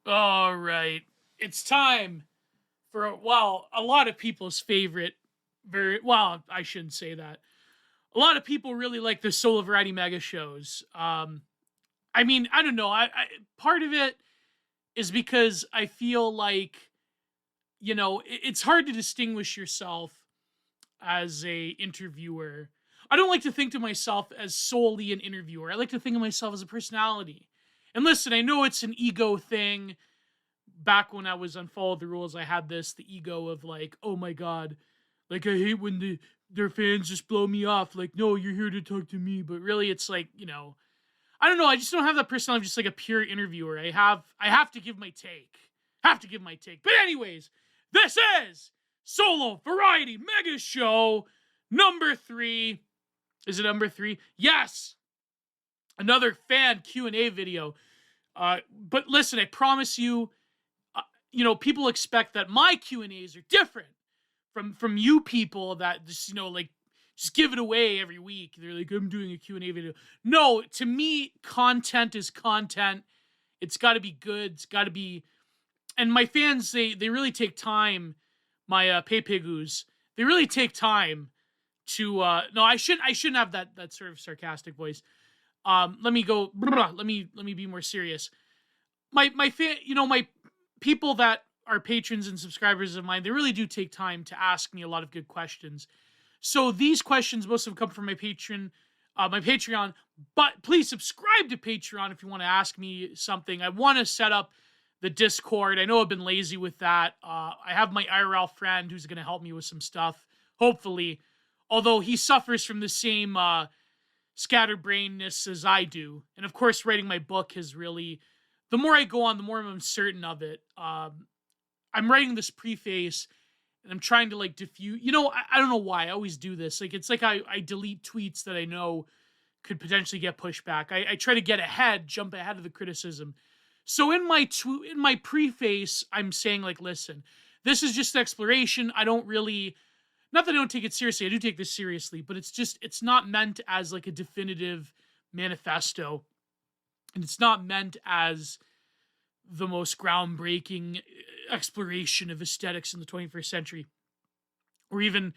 All right. It's time for, well, a lot of people's favorite, I shouldn't say that. A lot of people really like the solo variety mega shows. I mean, I don't know. Part of it is because I feel like, it's hard to distinguish yourself as a interviewer. I don't like to think to myself as solely an interviewer. I like to think of myself as a personality. And listen, I know it's an ego thing. Back when I was on Follow the Rules, I had the ego of like, oh my god, like I hate when their fans just blow me off. Like, no, you're here to talk to me, but really, it's like, I don't know. I just don't have that personality. I'm just like a pure interviewer. I have to give my take. Have to give my take. But anyways, this is Solo Variety Mega Show number 3. Is it number 3? Yes. Another fan Q&A video. But listen, I promise you, people expect that my Q&As are different from you people that just, like, just give it away every week. They're like, I'm doing a Q&A video. No, to me, content is content. It's got to be good. It's got to be, and my fans, they really take time. My Pepegus, they really take time to. No, I shouldn't have that sort of sarcastic voice. Let me go. Let me be more serious. My fan, my people that are patrons and subscribers of mine, they really do take time to ask me a lot of good questions. So these questions, most of them come from my Patreon. But please subscribe to Patreon if you want to ask me something. I want to set up the Discord. I know I've been lazy with that. I have my IRL friend who's going to help me with some stuff, hopefully. Although he suffers from the same scatterbrainness as I do. And of course, writing my book has really, the more I go on, the more I'm certain of it. I'm writing this preface and I'm trying to like diffuse, I don't know why I always do this. Like, it's like I delete tweets that I know could potentially get pushback. I try to get ahead, jump ahead of the criticism. So in my preface, I'm saying like, listen, this is just exploration. I don't really, not that I don't take it seriously. I do take this seriously, but it's not meant as like a definitive manifesto. And it's not meant as the most groundbreaking exploration of aesthetics in the 21st century. Or even,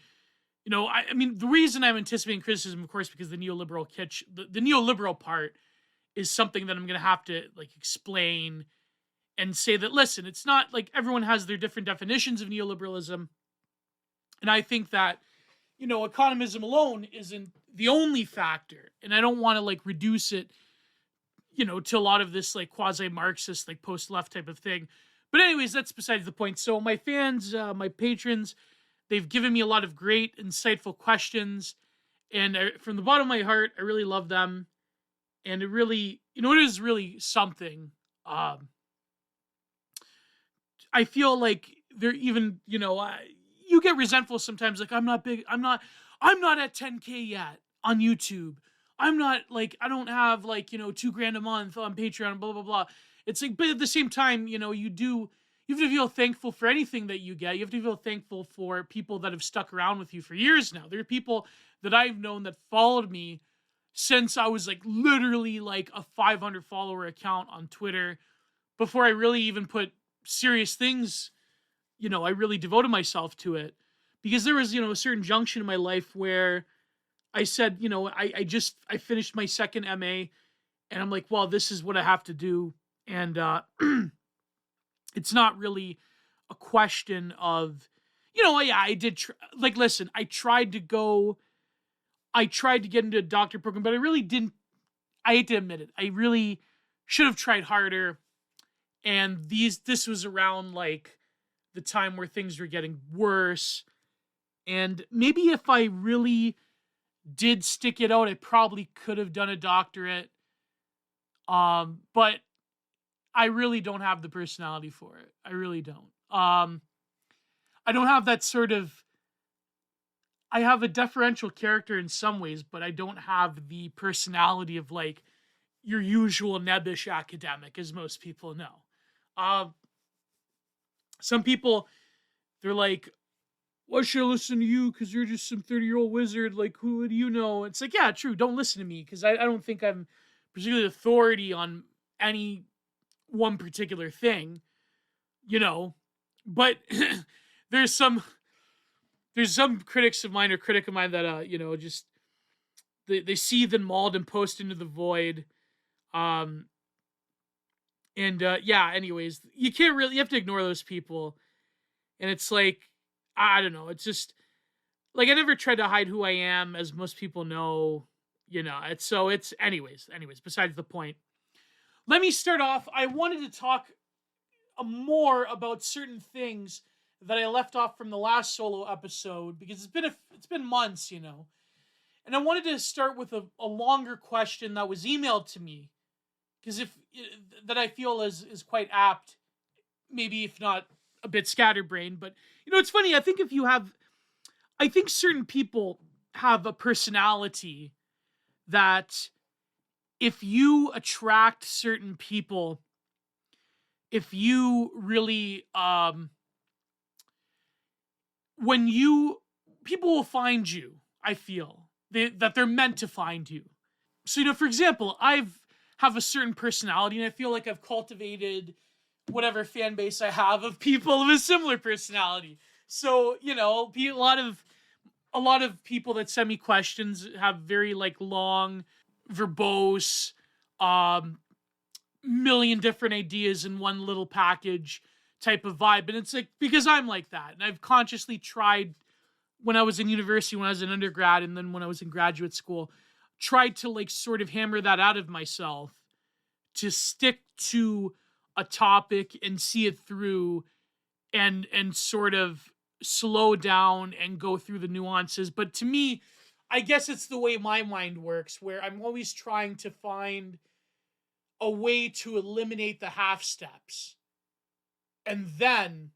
I mean, the reason I'm anticipating criticism, of course, because the neoliberal kitsch, the neoliberal part is something that I'm going to have to like explain and say that, listen, it's not like everyone has their different definitions of neoliberalism. And I think that, economism alone isn't the only factor. And I don't want to like reduce it, to a lot of this like quasi-Marxist, like post-left type of thing. But anyways, that's besides the point. So my fans, my patrons, they've given me a lot of great, insightful questions. And from the bottom of my heart, I really love them. And it really, it is really something. I feel like they're even, you get resentful sometimes. Like, I'm not at 10K yet on YouTube. I'm not like, I don't have like, $2,000 a month on Patreon, blah, blah, blah. It's like, but at the same time, you have to feel thankful for anything that you get. You have to feel thankful for people that have stuck around with you for years now. There are people that I've known that followed me since I was like literally like a 500 follower account on Twitter before I really even put serious things, I really devoted myself to it because there was, a certain junction in my life where I said, I finished my second MA and I'm like, well, this is what I have to do. And it's not really a question of, yeah, I did, like, listen, I tried to get into a doctor program, but I really didn't, I hate to admit it. I really should have tried harder. And this was around like the time where things were getting worse. And maybe if I really did stick it out, I probably could have done a doctorate. But I really don't have the personality for it. I really don't. I don't have that sort of, I have a deferential character in some ways, but I don't have the personality of like your usual nebbish academic, as most people know. Some people, they're like, why should I listen to you? Because you're just some 30-year-old wizard. Like, who do you know? It's like, yeah, true. Don't listen to me because I don't think I'm particularly authority on any one particular thing, you know, but there's some critics of mine or critic of mine that just they seethe and mauled and post into the void. Um and yeah, anyways, you have to ignore those people. And it's like, I don't know, it's just like I never tried to hide who I am, as most people know, it's anyways, besides the point. Let me start off. I wanted to talk more about certain things that I left off from the last solo episode, because it's been months, And I wanted to start with a longer question that was emailed to me, because if that I feel is quite apt, maybe if not a bit scatterbrained. But it's funny. I think certain people have a personality that, if you attract certain people, if you really people will find you. I feel that they're meant to find you. So for example, have a certain personality, and I feel like I've cultivated whatever fan base I have of people of a similar personality. So a lot of people that send me questions have very long, verbose, million different ideas in one little package type of vibe. And it's like, because I'm like that, and I've consciously tried, when I was in university, when I was in undergrad, and then when I was in graduate school, tried to sort of hammer that out of myself, to stick to a topic and see it through, and sort of slow down and go through the nuances. But to me, I guess it's the way my mind works, where I'm always trying to find a way to eliminate the half steps and then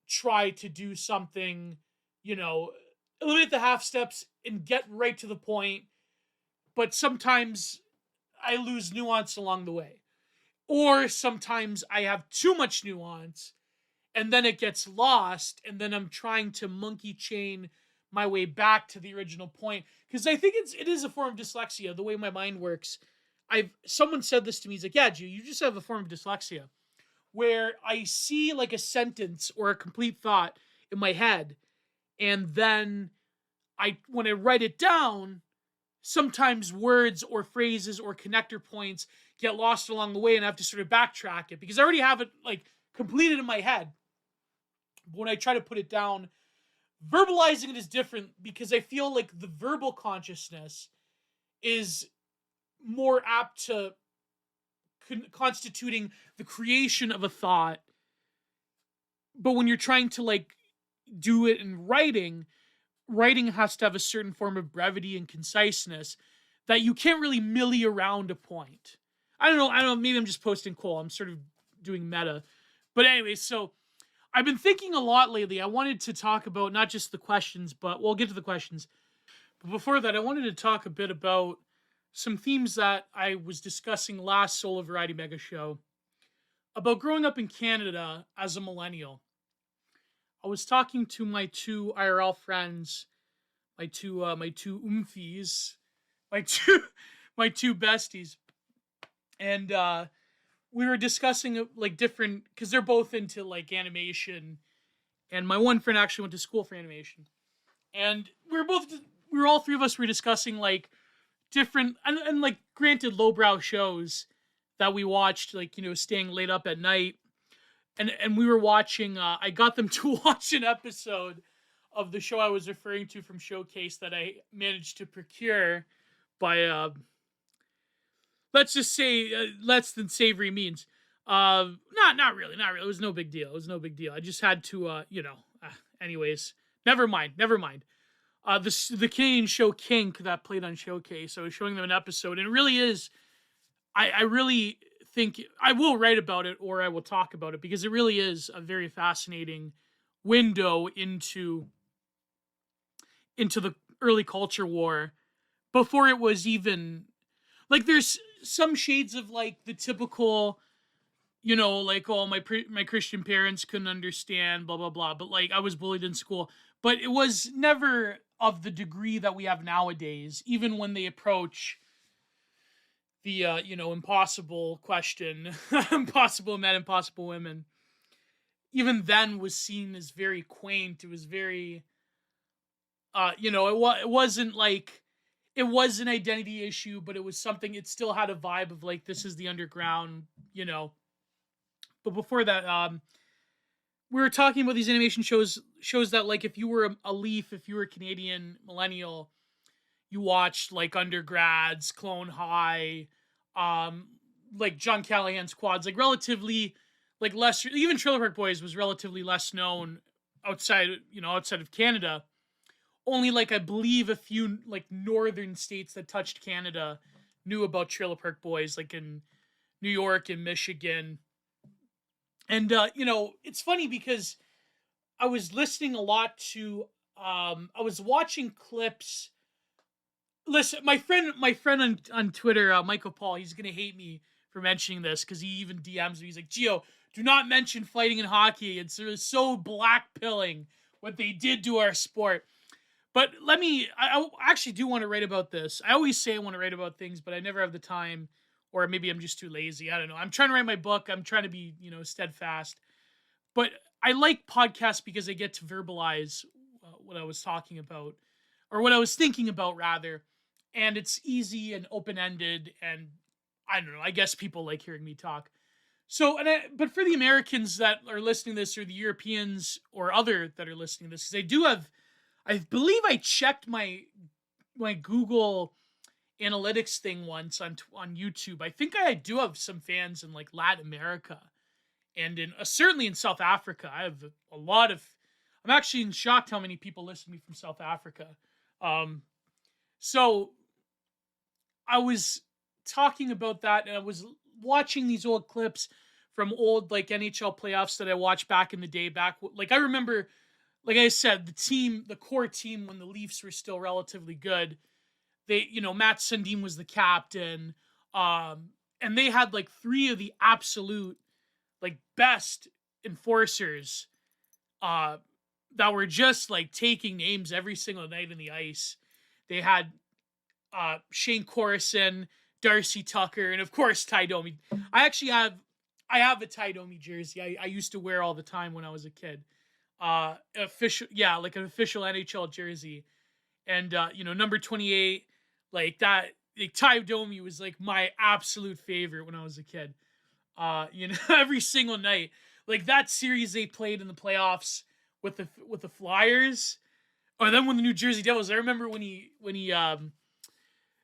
try to do something, eliminate the half steps and get right to the point. But sometimes I lose nuance along the way. Or sometimes I have too much nuance and then it gets lost, and then I'm trying to monkey chain my way back to the original point. Because I think it is a form of dyslexia, the way my mind works. Someone said this to me, he's like, yeah, you just have a form of dyslexia, where I see a sentence or a complete thought in my head, and then when I write it down, sometimes words or phrases or connector points get lost along the way, and I have to sort of backtrack it because I already have it completed in my head. But when I try to put it down, verbalizing it is different, because I feel like the verbal consciousness is more apt to constituting the creation of a thought. But when you're trying to do it in writing has to have a certain form of brevity and conciseness that you can't really millie around a point. I don't know, maybe I'm just posting coal. I'm sort of doing meta. But anyway, so I've been thinking a lot lately. I wanted to talk about not just the questions, but we'll get to the questions. But before that, I wanted to talk a bit about some themes that I was discussing last Solo Variety Mega Show about growing up in Canada as a millennial. I was talking to my two IRL friends, my two oomfies, my two besties, and we were discussing different, because they're both into animation, and my one friend actually went to school for animation, and we were all three of us were discussing different and granted lowbrow shows that we watched, staying late up at night. And we were watching, I got them to watch an episode of the show I was referring to from Showcase that I managed to procure by, let's just say, less than savory means. Not really. It was no big deal. I just had to, anyways, never mind. The Canadian show Kink that played on Showcase, I was showing them an episode, and it really is, I really think I will write about it, or I will talk about it, because it really is a very fascinating window into the early culture war, before it was even there's some shades of the typical, oh, my Christian parents couldn't understand, blah blah blah, but I was bullied in school, but it was never of the degree that we have nowadays. Even when they approach the impossible question, impossible men, impossible women, even then was seen as very quaint. It was very it wasn't like it was an identity issue, but it was something. It still had a vibe of like this is the underground, you know. But before that, we were talking about these animation shows that like if you were a Leaf, if you were a Canadian millennial, you watched like Undergrads, Clone High, um, like John Callahan's Quads, like relatively like less. Even Trailer Park Boys was relatively less known outside of Canada. Only like I believe a few like northern states that touched Canada knew about Trailer Park Boys, like in New York and Michigan. And it's funny because I was listening a lot to I was watching clips. Listen, my friend on Twitter, Michael Paul, he's gonna hate me for mentioning this because he even DMs me. He's like, Gio, do not mention fighting in hockey. It's so blackpilling what they did to our sport. But I actually do want to write about this. I always say I want to write about things, but I never have the time, or maybe I'm just too lazy. I don't know. I'm trying to write my book. I'm trying to be, steadfast. But I like podcasts because I get to verbalize what I was talking about, or what I was thinking about, rather. And it's easy and open ended. And I don't know. I guess people like hearing me talk. So, but for the Americans that are listening to this, or the Europeans or other that are listening to this, because I believe I checked my Google Analytics thing once on YouTube. I think I do have some fans in like Latin America and in certainly in South Africa. I have a lot of. I'm actually shocked how many people listen to me from South Africa. So I was talking about that, and I was watching these old clips from old like NHL playoffs that I watched back in the day. Back like I remember, like I said, the core team when the Leafs were still relatively good. They, Matt Sundin was the captain, and they had like three of the absolute like best enforcers, that were just like taking names every single night in the ice. They had Shane Corison, Darcy Tucker, and of course Ty Domi. I have a Ty Domi jersey. I used to wear all the time when I was a kid. Official, yeah, like an official NHL jersey, and number 28, like that. Like, Ty Domi was like my absolute favorite when I was a kid. Every single night, like that series they played in the playoffs with the Flyers, or then when the New Jersey Devils. I remember when he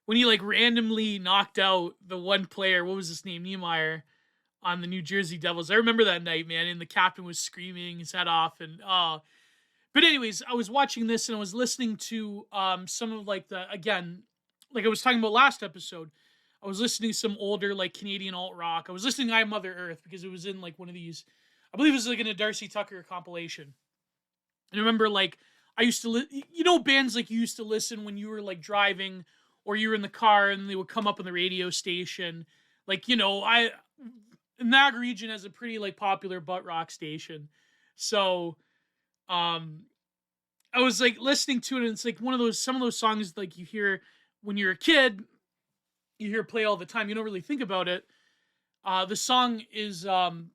like randomly knocked out the one player, what was his name, Niemeyer, on the New Jersey Devils. I remember that night, man, and the captain was screaming his head off, and but anyways, I was watching this and I was listening to some of like the, again, like I was talking about last episode. I was listening to some older like Canadian alt rock. I was listening to I Mother Earth because it was in like one of these. I believe it was like in a Darcy Tucker compilation. And I remember like I used to bands like you used to listen when you were like driving or you were in the car and they would come up on the radio station. Like, Niagara region has a pretty like popular butt rock station. So I was like listening to it, and it's like some of those songs like you hear when you're a kid, you hear play all the time. You don't really think about it. The song is One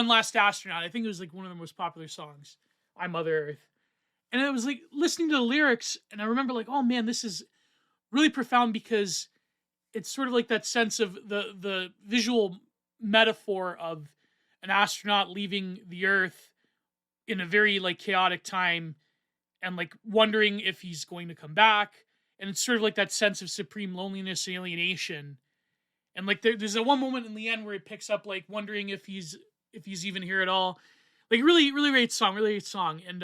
Last Astronaut. I think it was like one of the most popular songs, I Mother Earth. And I was like listening to the lyrics, and I remember like, oh man, this is really profound because it's sort of like that sense of the visual metaphor of an astronaut leaving the Earth in a very like chaotic time and like wondering if he's going to come back. And it's sort of like that sense of supreme loneliness and alienation. And like there's a one moment in the end where it picks up like wondering if he's even here at all. Like really, really great song, really great song. And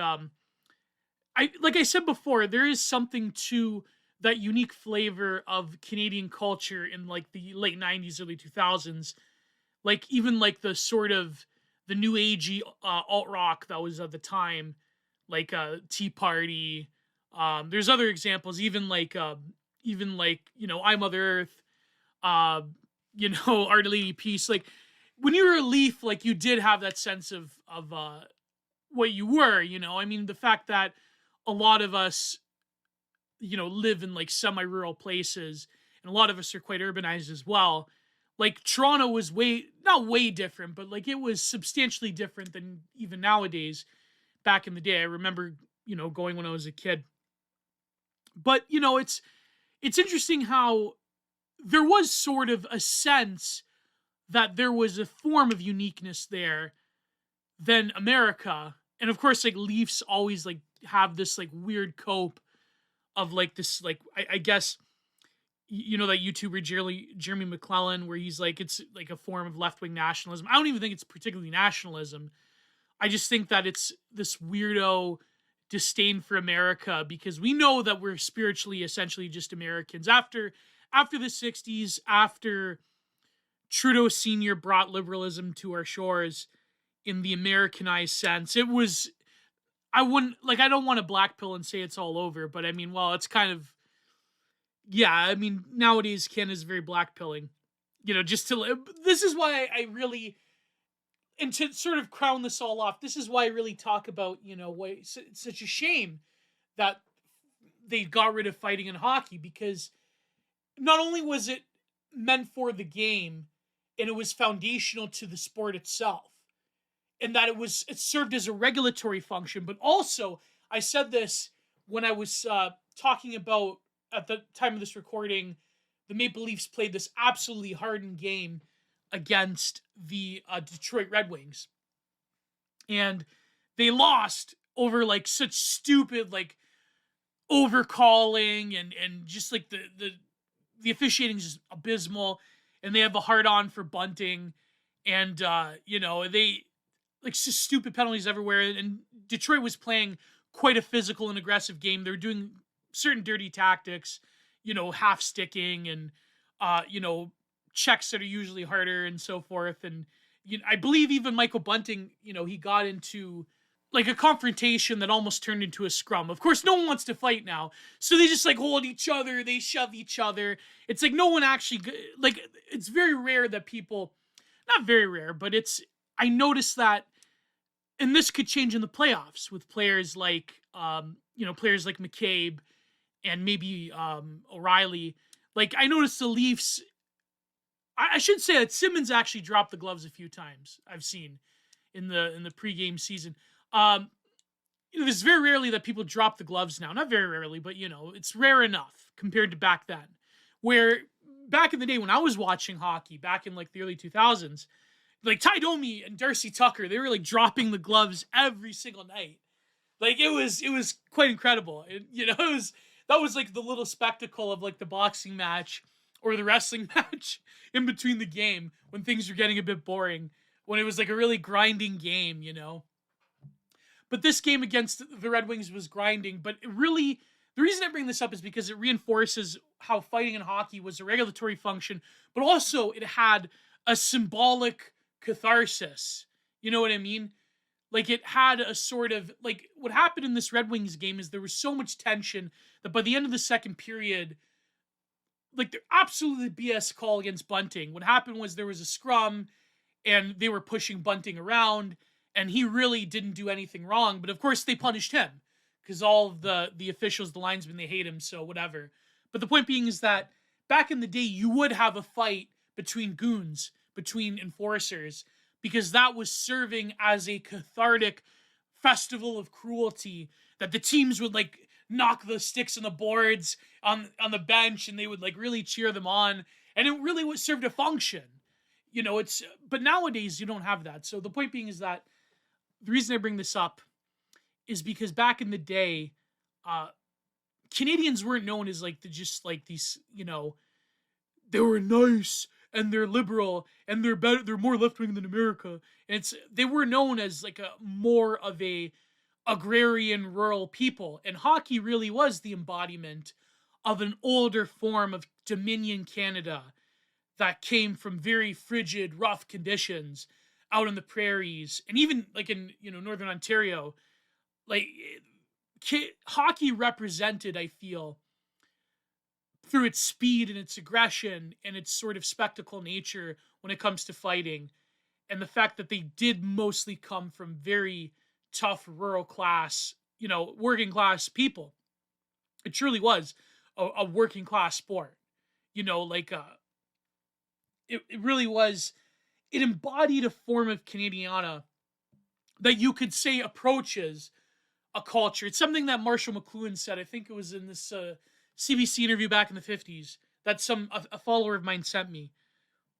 like I said before, there is something to that unique flavor of Canadian culture in like the late 90s, early 2000s. Like even like the sort of the new agey alt rock that was at the time, like Tea Party. There's other examples, even like I Mother Earth, Our Lady Peace. Like when you were a Leaf, like you did have that sense of what you were. I mean, the fact that a lot of us live in like semi-rural places, and and a lot of us are quite urbanized as well. Like Toronto was not way different, but like it was substantially different than even nowadays. Back in the day, I remember, going when I was a kid. But it's interesting how there was sort of a sense that there was a form of uniqueness there than America. And of course, like Leafs always like have this like weird cope of like this, like, I guess, that YouTuber Jeremy McClellan, where he's like, it's like a form of left-wing nationalism. I don't even think it's particularly nationalism. I just think that it's this weirdo disdain for America, because we know that we're spiritually essentially just Americans. After the 60s, after Trudeau Sr. brought liberalism to our shores in the Americanized sense, it was, I don't want to black pill and say it's all over, but I mean, well, it's kind of, yeah, I mean, nowadays Canada's very black pilling, this is why I really, and to sort of crown this all off, this is why I really talk about, why it's such a shame that they got rid of fighting in hockey, because not only was it meant for the game, and it was foundational to the sport itself, and that it served as a regulatory function, but also, I said this when I was talking about, at the time of this recording, the Maple Leafs played this absolutely hardened game against the Detroit Red Wings, and they lost over like such stupid like overcalling, and just like the officiating is just abysmal, and they have a hard on for bunting, and they like just stupid penalties everywhere, and Detroit was playing quite a physical and aggressive game. They were doing certain dirty tactics, half sticking, and checks that are usually harder and so forth. And I believe even Michael Bunting, he got into like a confrontation that almost turned into a scrum. Of course, no one wants to fight now, so they just like hold each other, they shove each other. It's like no one actually, like, it's very rare that people, not very rare, but I noticed that, and this could change in the playoffs with players like players like McCabe and maybe O'Reilly. Like, I noticed the Leafs, I should say that Simmons actually dropped the gloves a few times, I've seen in the pregame season. There's very rarely that people drop the gloves now. Not very rarely, but it's rare enough compared to back then. Where back in the day when I was watching hockey, back in like the early 2000s, like Ty Domi and Darcy Tucker, they were like dropping the gloves every single night. Like it was quite incredible. That was like the little spectacle of like the boxing match or the wrestling match in between the game when things were getting a bit boring, when it was like a really grinding game. But this game against the Red Wings was grinding, but it really, the reason I bring this up is because it reinforces how fighting in hockey was a regulatory function, but also it had a symbolic catharsis. You know what I mean? Like, it had a sort of, like, what happened in this Red Wings game is there was so much tension that by the end of the second period, like, they're absolutely BS call against Bunting. What happened was there was a scrum, and they were pushing Bunting around, and he really didn't do anything wrong, but of course they punished him, because all of the officials, the linesmen, they hate him, so whatever. But the point being is that back in the day, you would have a fight between goons, between enforcers, because that was serving as a cathartic festival of cruelty, that the teams would like knock the sticks on the boards on the bench, and they would like really cheer them on, and it really was served a function. But nowadays you don't have that. So the point being is that the reason I bring this up is because back in the day, Canadians weren't known as like just like these, they were nice and they're liberal and they're better, they're more left wing than America. And they were known as like a more of a agrarian rural people. And hockey really was the embodiment of an older form of Dominion Canada that came from very frigid, rough conditions out in the prairies, and even like in northern Ontario. Like, hockey represented, I feel, through its speed and its aggression and its sort of spectacle nature when it comes to fighting, and the fact that they did mostly come from very tough rural class, working class people. It truly was a working class sport. like it really was. It embodied a form of Canadiana that you could say approaches a culture. It's something that Marshall McLuhan said. I think it was in this CBC interview back in the 50s that a follower of mine sent me,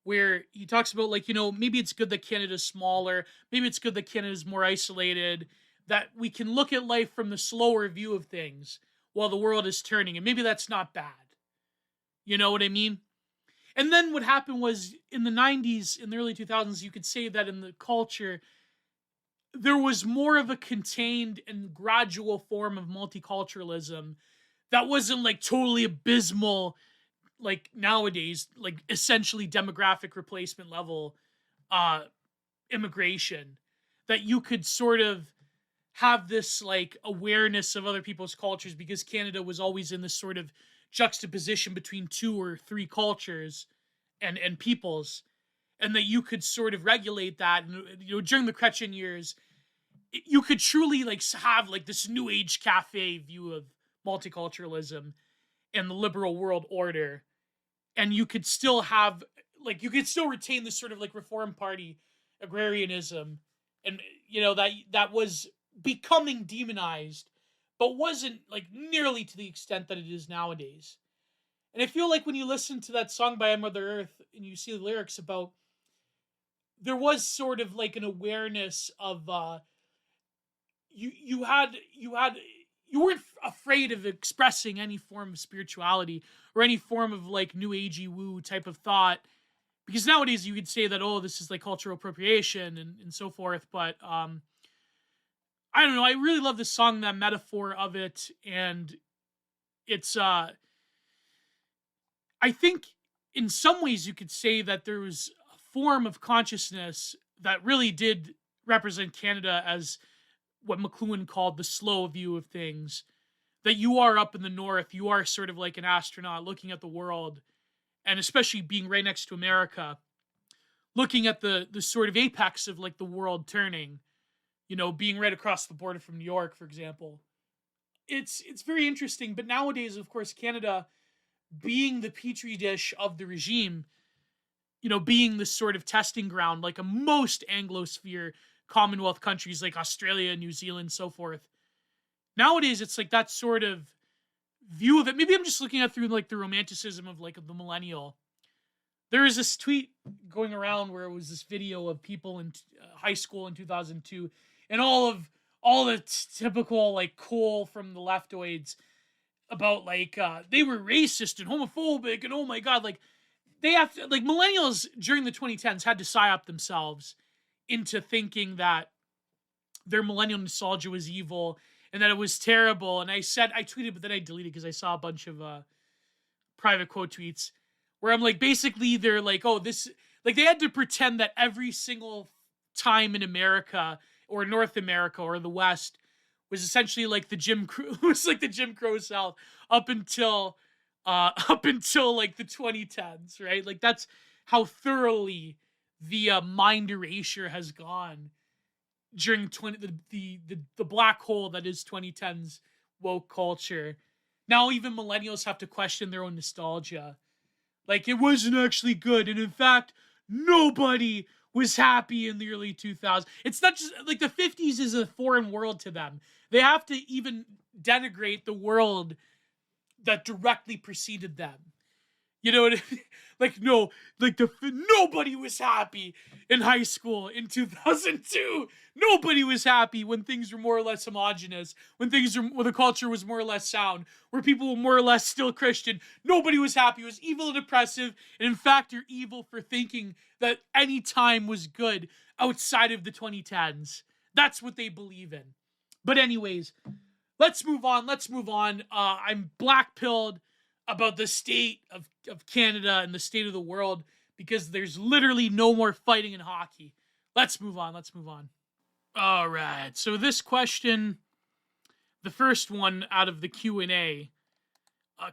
where he talks about, like, maybe it's good that Canada's smaller, maybe it's good that Canada's more isolated, that we can look at life from the slower view of things while the world is turning, and maybe that's not bad. You know what I mean? And then what happened was, in the 90s, in the early 2000s, you could say that in the culture, there was more of a contained and gradual form of multiculturalism that wasn't like totally abysmal, like nowadays, like essentially demographic replacement level uh immigration, that you could sort of have this like awareness of other people's cultures, because Canada was always in this sort of juxtaposition between two or three cultures and peoples, and that you could sort of regulate that. And during the Chrétien years, you could truly like have like this new age cafe view of multiculturalism and the liberal world order, and you could still have, like, you could still retain this sort of like Reform Party agrarianism, and that was becoming demonized, but wasn't like nearly to the extent that it is nowadays. And I feel like when you listen to that song by Mother Earth and you see the lyrics about, there was sort of like an awareness of you weren't afraid of expressing any form of spirituality or any form of like new agey woo type of thought, because nowadays you could say that, oh, this is like cultural appropriation and so forth. But I don't know, I really love this song, that metaphor of it. And it's I think in some ways you could say that there was a form of consciousness that really did represent Canada as what McLuhan called the slow view of things. That you are up in the north, you are sort of like an astronaut looking at the world, and especially being right next to America, looking at the sort of apex of like the world turning, being right across the border from New York, for example. It's very interesting. But nowadays, of course, Canada, being the petri dish of the regime, being this sort of testing ground, like a most Anglosphere Commonwealth countries like Australia, New Zealand, so forth. Nowadays, it's like that sort of view of it. Maybe I'm just looking at through like the romanticism of like the millennial. There is this tweet going around where it was this video of people in high school in 2002, and all the typical like cool from the leftoids about like they were racist and homophobic, and oh my god, like they have to, like, millennials during the 2010s had to psyop themselves into thinking that their millennial nostalgia was evil and that it was terrible. And I tweeted, but then I deleted because I saw a bunch of private quote tweets where I'm like, basically they're like, oh, this, like, they had to pretend that every single time in America or North America or the West was essentially like the Jim Crow, was like the Jim Crow South up until like the 2010s, right? Like, that's how thoroughly the mind erasure has gone during the black hole that is 2010s woke culture. Now even millennials have to question their own nostalgia. Like, it wasn't actually good, and in fact, nobody was happy in the early 2000s. It's not just like the 50s is a foreign world to them. They have to even denigrate the world that directly preceded them. You know what I mean? Like, no, like nobody was happy in high school in 2002. Nobody was happy when things were more or less homogenous, when the culture was more or less sound, where people were more or less still Christian. Nobody was happy. It was evil and oppressive, and in fact, you're evil for thinking that any time was good outside of the 2010s. That's what they believe in. But anyways, let's move on. I'm black-pilled about the state of Canada and the state of the world because there's literally no more fighting in hockey. Let's move on. All right. So this question, the first one out of the Q&A,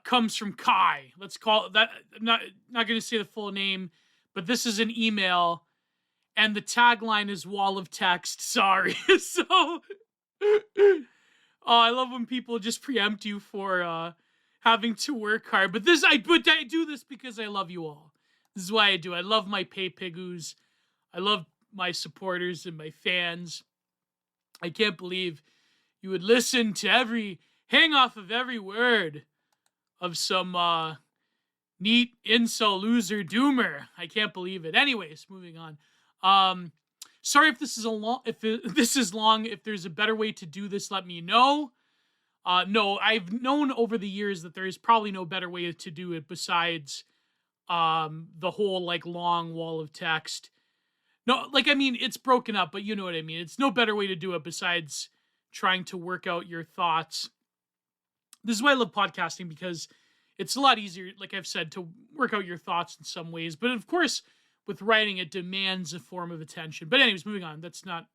comes from Kai. Let's call that. I'm not going to say the full name, but this is an email, and the tagline is "Wall of Text." Sorry. So, I love when people just preempt you for having to work hard. But I do this because I love you all. This is why I do. I love my pay pigoos. I love my supporters and my fans. I can't believe you would listen to hang off of every word of some neat incel loser doomer. I can't believe it. Anyways, moving on. Sorry if this is long. If there's a better way to do this, let me know. No, I've known over the years that there is probably no better way to do it besides the whole like long wall of text. No, like I mean it's broken up, but you know what I mean. It's no better way to do it besides trying to work out your thoughts. This is why I love podcasting, because it's a lot easier, like I've said, to work out your thoughts in some ways. But of course, with writing, it demands a form of attention. But anyways, moving on. That's not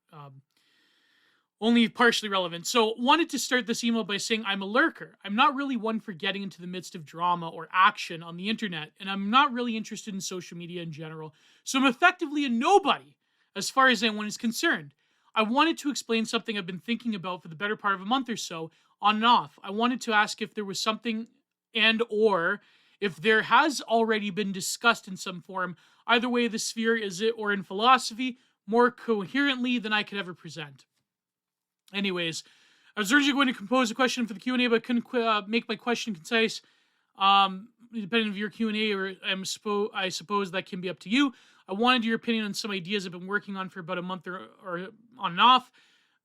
only partially relevant. So wanted to start this email by saying I'm a lurker. I'm not really one for getting into the midst of drama or action on the internet, and I'm not really interested in social media in general. So I'm effectively a nobody as far as anyone is concerned. I wanted to explain something I've been thinking about for the better part of a month or so, on and off. I wanted to ask if there was something or if there has already been discussed in some form, either way the sphere is it or in philosophy, more coherently than I could ever present. Anyways, I was originally going to compose a question for the Q&A, but couldn't make my question concise. Depending on your Q&A, or I suppose that can be up to you. I wanted your opinion on some ideas I've been working on for about a month or on and off.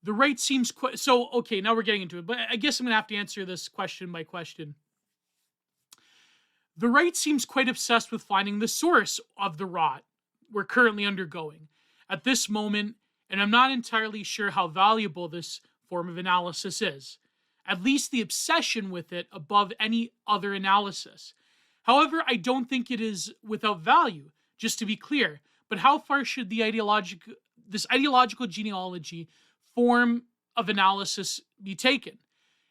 The right seems quite... So, okay, now we're getting into it, but I guess I'm going to have to answer this question by question. The right seems quite obsessed with finding the source of the rot we're currently undergoing at this moment, and I'm not entirely sure how valuable this form of analysis is. At least the obsession with it above any other analysis. However, I don't think it is without value, just to be clear. But how far should this ideological genealogy form of analysis be taken?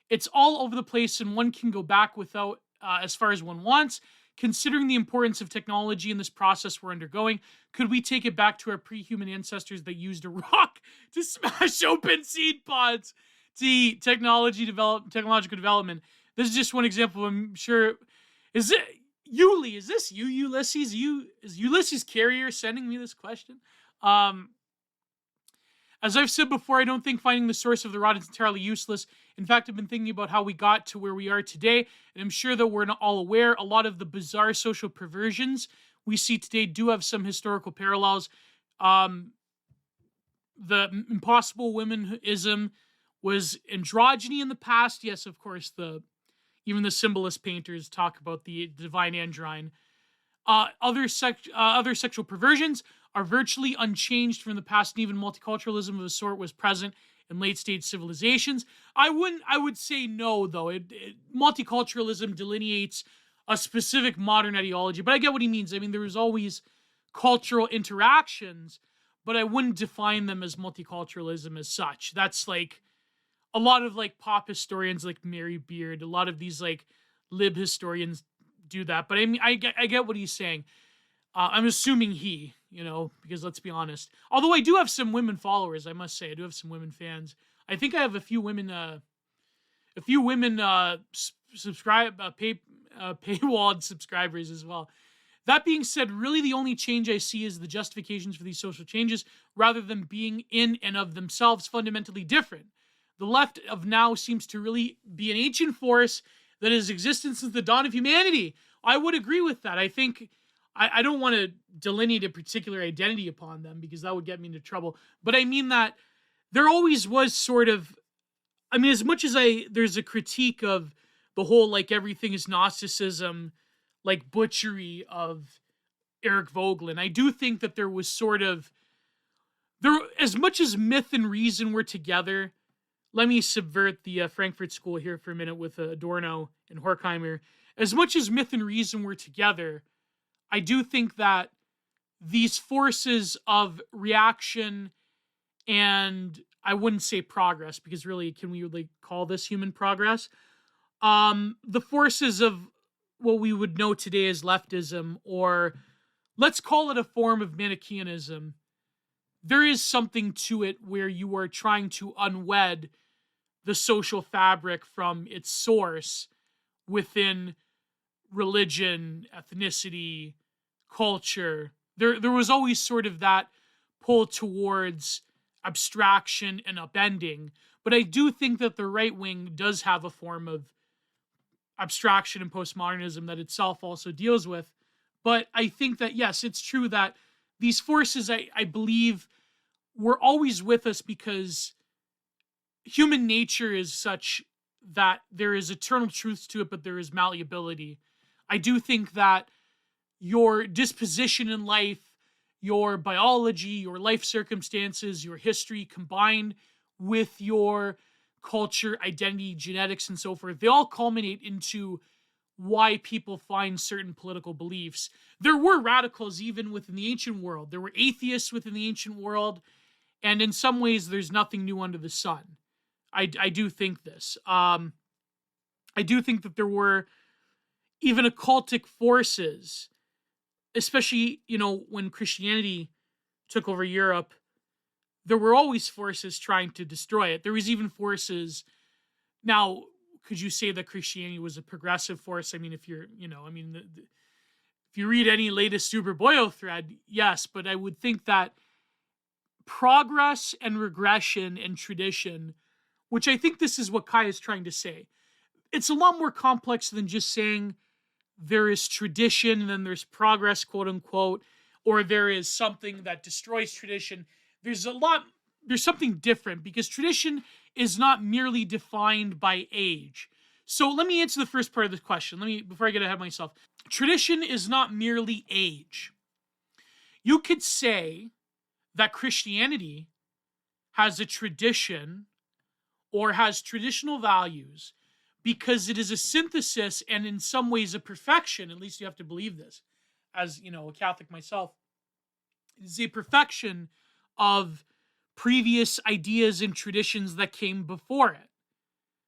It's all over the place, and one can go back without as far as one wants. Considering the importance of technology in this process we're undergoing, could we take it back to our pre-human ancestors that used a rock to smash open seed pods to eat? Technological development. This is just one example. I'm sure. Is it Yuli? Is this you, Ulysses? Is Ulysses Carrier sending me this question? As I've said before, I don't think finding the source of the rot is entirely useless. In fact, I've been thinking about how we got to where we are today, and I'm sure that we're not all aware a lot of the bizarre social perversions we see today do have some historical parallels. The impossible womanism was androgyny in the past. Yes, of course, even the symbolist painters talk about the divine androgyne. Other sexual perversions are virtually unchanged from the past, and even multiculturalism of a sort was present in late-stage civilizations. I would say no, though. Multiculturalism delineates a specific modern ideology, but I get what he means. I mean, there was always cultural interactions, but I wouldn't define them as multiculturalism as such. That's like a lot of like pop historians like Mary Beard, a lot of these like lib historians do that. But I mean, I get what he's saying. I'm assuming because let's be honest. Although I do have some women followers, I must say, I do have some women fans. I think I have a few women subscribe, paywalled subscribers as well. That being said, really the only change I see is the justifications for these social changes, rather than being in and of themselves fundamentally different. The left of now seems to really be an ancient force that has existed since the dawn of humanity. I would agree with that. I think I don't want to delineate a particular identity upon them because that would get me into trouble. But I mean that there always was sort of, I mean, as much as there's a critique of the whole, like, everything is Gnosticism, like, butchery of Eric Vogelin, I do think that there was sort of, as much as myth and reason were together, let me subvert the Frankfurt School here for a minute with Adorno and Horkheimer. As much as myth and reason were together, I do think that these forces of reaction and I wouldn't say progress, because really, can we really call this human progress? The forces of what we would know today as leftism, or let's call it a form of Manichaeanism, there is something to it where you are trying to unwed the social fabric from its source, within religion, ethnicity, culture. There was always sort of that pull towards abstraction and upending. But I do think that the right wing does have a form of abstraction and postmodernism that itself also deals with. But I think that, yes, it's true that these forces, I believe, were always with us because human nature is such that there is eternal truth to it, but there is malleability. I do think that your disposition in life, your biology, your life circumstances, your history combined with your culture, identity, genetics, and so forth, they all culminate into why people find certain political beliefs. There were radicals even within the ancient world. There were atheists within the ancient world, and in some ways, there's nothing new under the sun. I do think this. I do think that there were even occultic forces, especially, when Christianity took over Europe. There were always forces trying to destroy it. There was even forces. Now, could you say that Christianity was a progressive force? I mean, if you're, if you read any latest Superboyo thread, yes, but I would think that progress and regression and tradition, which I think this is what Kai is trying to say, it's a lot more complex than just saying there is tradition and then there's progress, quote unquote, or there is something that destroys tradition. There's something different because tradition is not merely defined by age. So let me answer the first part of this question. Before I get ahead of myself. Tradition is not merely age. You could say that Christianity has a tradition or has traditional values because it is a synthesis and in some ways a perfection, at least you have to believe this, as a Catholic myself, it is a perfection of previous ideas and traditions that came before it,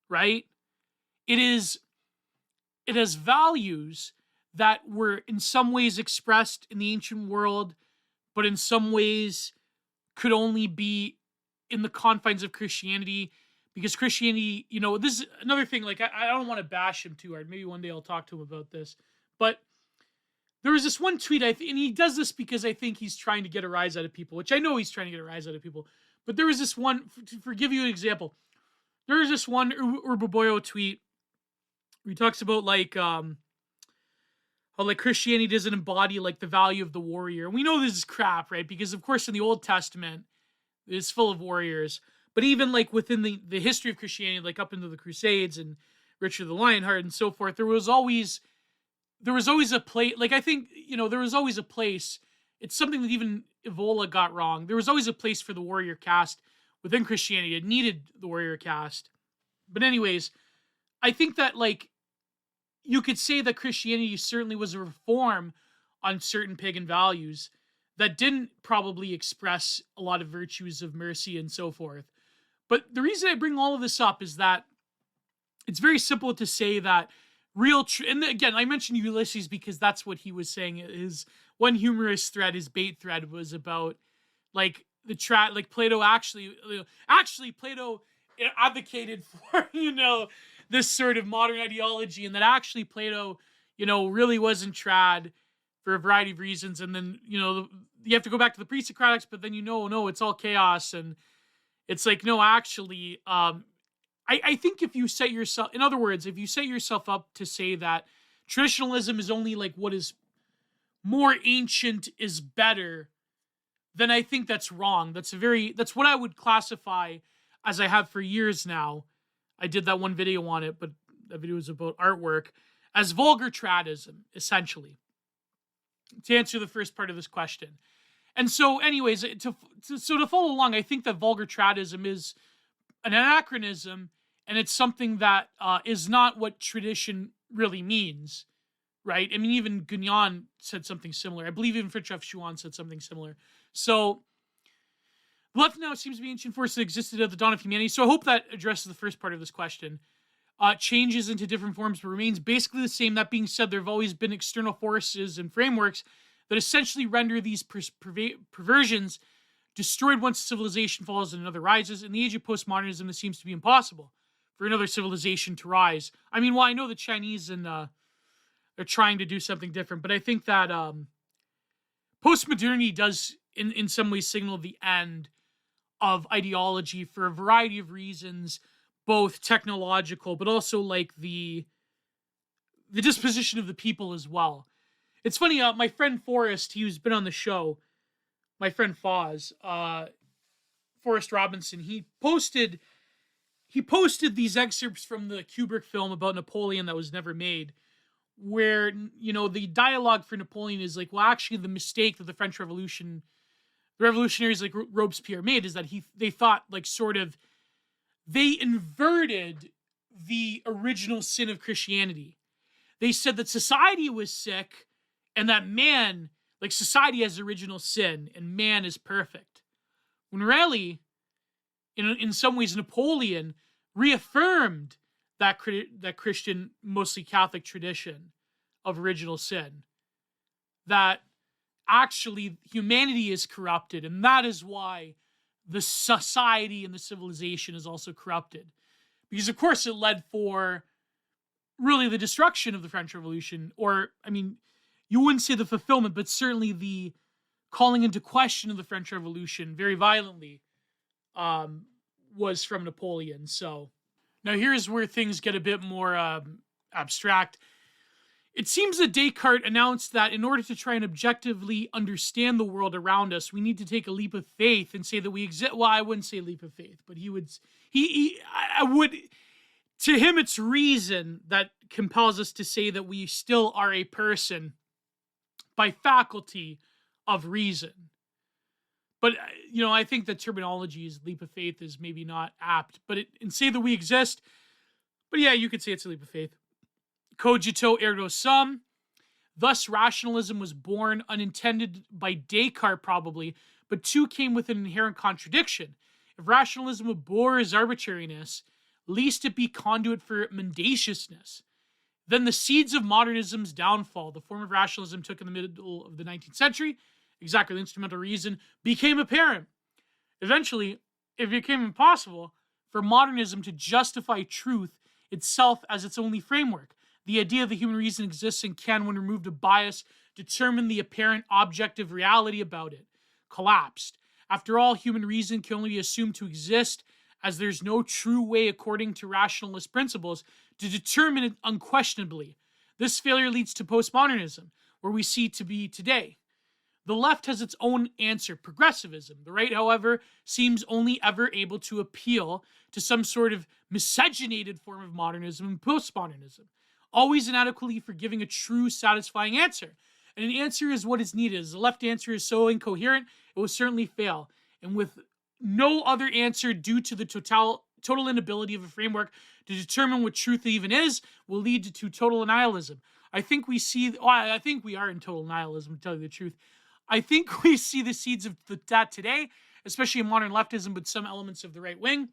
right? It has values that were in some ways expressed in the ancient world, but in some ways could only be in the confines of Christianity, because Christianity, this is another thing, like, I don't want to bash him too hard. Maybe one day I'll talk to him about this. But there was this one tweet, and he does this because I think he's trying to get a rise out of people, which I know he's trying to get a rise out of people. But there was this one, to give you an example, there was this one Urbaboyo tweet where he talks about, like, how, like, Christianity doesn't embody, like, the value of the warrior. And we know this is crap, right? Because, of course, in the Old Testament, it's full of warriors. But even, like, within the history of Christianity, like up into the Crusades and Richard the Lionheart and so forth, there was always a place. Like, I think, there was always a place. It's something that even Evola got wrong. There was always a place for the warrior caste within Christianity. It needed the warrior caste. But anyways, I think that, like, you could say that Christianity certainly was a reform on certain pagan values that didn't probably express a lot of virtues of mercy and so forth. But the reason I bring all of this up is that it's very simple to say that and again, I mentioned Ulysses because that's what he was saying. His one humorous thread, his bait thread, was about, like, like Plato actually Plato advocated for, this sort of modern ideology, and that actually Plato, really wasn't trad for a variety of reasons. And then, you have to go back to the pre-Socratics, but then, no, it's all chaos. And it's like, no, actually, I think if you set yourself, in other words, if you set yourself up to say that traditionalism is only, like, what is more ancient is better, then I think that's wrong. That's what I would classify, as I have for years now. I did that one video on it, but that video was about artwork, as vulgar tradism, essentially, to answer the first part of this question. And so, anyways, to follow along, I think that vulgar tradism is an anachronism, and it's something that is not what tradition really means, right? I mean, even Guignon said something similar. I believe even Fritjof Schuon said something similar. So, left now seems to be ancient force that existed at the dawn of humanity. So I hope that addresses the first part of this question. Changes into different forms, but remains basically the same. That being said, there have always been external forces and frameworks that essentially render these perversions destroyed once civilization falls and another rises. In the age of postmodernism, this seems to be impossible. for another civilization to rise. I mean, well, I know the Chinese and they're trying to do something different, but I think that postmodernity does, in some ways, signal the end of ideology for a variety of reasons, both technological, but also like the disposition of the people as well. It's funny, my friend Forrest, he's been on the show, my friend Foz, Forrest Robinson, he posted these excerpts from the Kubrick film about Napoleon that was never made, where, the dialogue for Napoleon is like, well, actually, the mistake that the French Revolution, the revolutionaries like Robespierre made, is that they thought, like, sort of, they inverted the original sin of Christianity. They said that society was sick, and that man, like, society has original sin and man is perfect. When really, in some ways, Napoleon reaffirmed that Christian, mostly Catholic tradition of original sin. That actually humanity is corrupted, and that is why the society and the civilization is also corrupted. Because, of course, it led for really the destruction of the French Revolution, or, I mean, you wouldn't say the fulfillment, but certainly the calling into question of the French Revolution very violently was from Napoleon. So now here's where things get a bit more abstract. It seems that Descartes announced that in order to try and objectively understand the world around us, we need to take a leap of faith and say that we exist. Well, I wouldn't say leap of faith, but I would, to him, it's reason that compels us to say that we still are a person by faculty of reason. But, I think the terminology is leap of faith is maybe not apt, but and say that we exist. But yeah, you could say it's a leap of faith. Cogito ergo sum. Thus, rationalism was born unintended by Descartes, probably, but two came with an inherent contradiction. If rationalism abhors arbitrariness, lest it be conduit for mendaciousness. Then the seeds of modernism's downfall, the form of rationalism took in the middle of the 19th century, exactly the instrumental reason, became apparent. Eventually, it became impossible for modernism to justify truth itself as its only framework. The idea that human reason exists and can, when removed of bias, determine the apparent objective reality about it, collapsed. After all, human reason can only be assumed to exist as there's no true way, according to rationalist principles, to determine it unquestionably. This failure leads to postmodernism, where we see to be today. The left has its own answer, progressivism. The right, however, seems only ever able to appeal to some sort of miscegenated form of modernism and postmodernism, always inadequately for giving a true, satisfying answer. And an answer is what is needed. As the left answer is so incoherent, it will certainly fail. And with no other answer due to the total inability of a framework to determine what truth even is, will lead to total nihilism. I think we are in total nihilism, to tell you the truth. I think we see the seeds of that today, especially in modern leftism, but some elements of the right wing,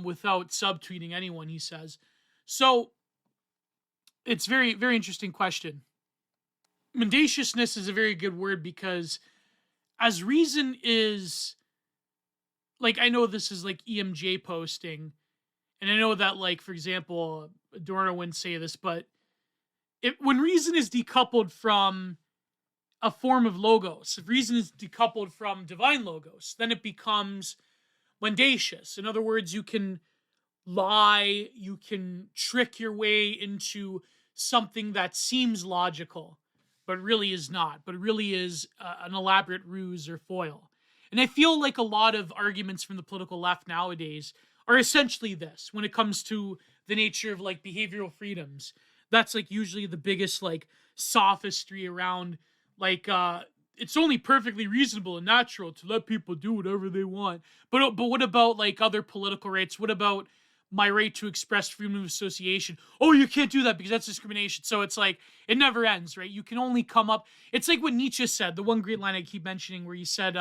without subtweeting anyone, he says. So it's very, very interesting question. Mendaciousness is a very good word because as reason is, like, I know this is like EMJ posting, and I know that, like, for example, Adorno wouldn't say this, but when reason is decoupled from a form of logos, if reason is decoupled from divine logos, then it becomes mendacious. In other words, you can lie, you can trick your way into something that seems logical, but really is not, but really is an elaborate ruse or foil. And I feel like a lot of arguments from the political left nowadays are essentially this when it comes to the nature of, like, behavioral freedoms. That's, like, usually the biggest, like, sophistry around, like, it's only perfectly reasonable and natural to let people do whatever they want. But what about, like, other political rights? What about my right to express freedom of association? Oh, you can't do that because that's discrimination. So it's like, it never ends, right? You can only come up. It's like what Nietzsche said, the one great line I keep mentioning, where he said,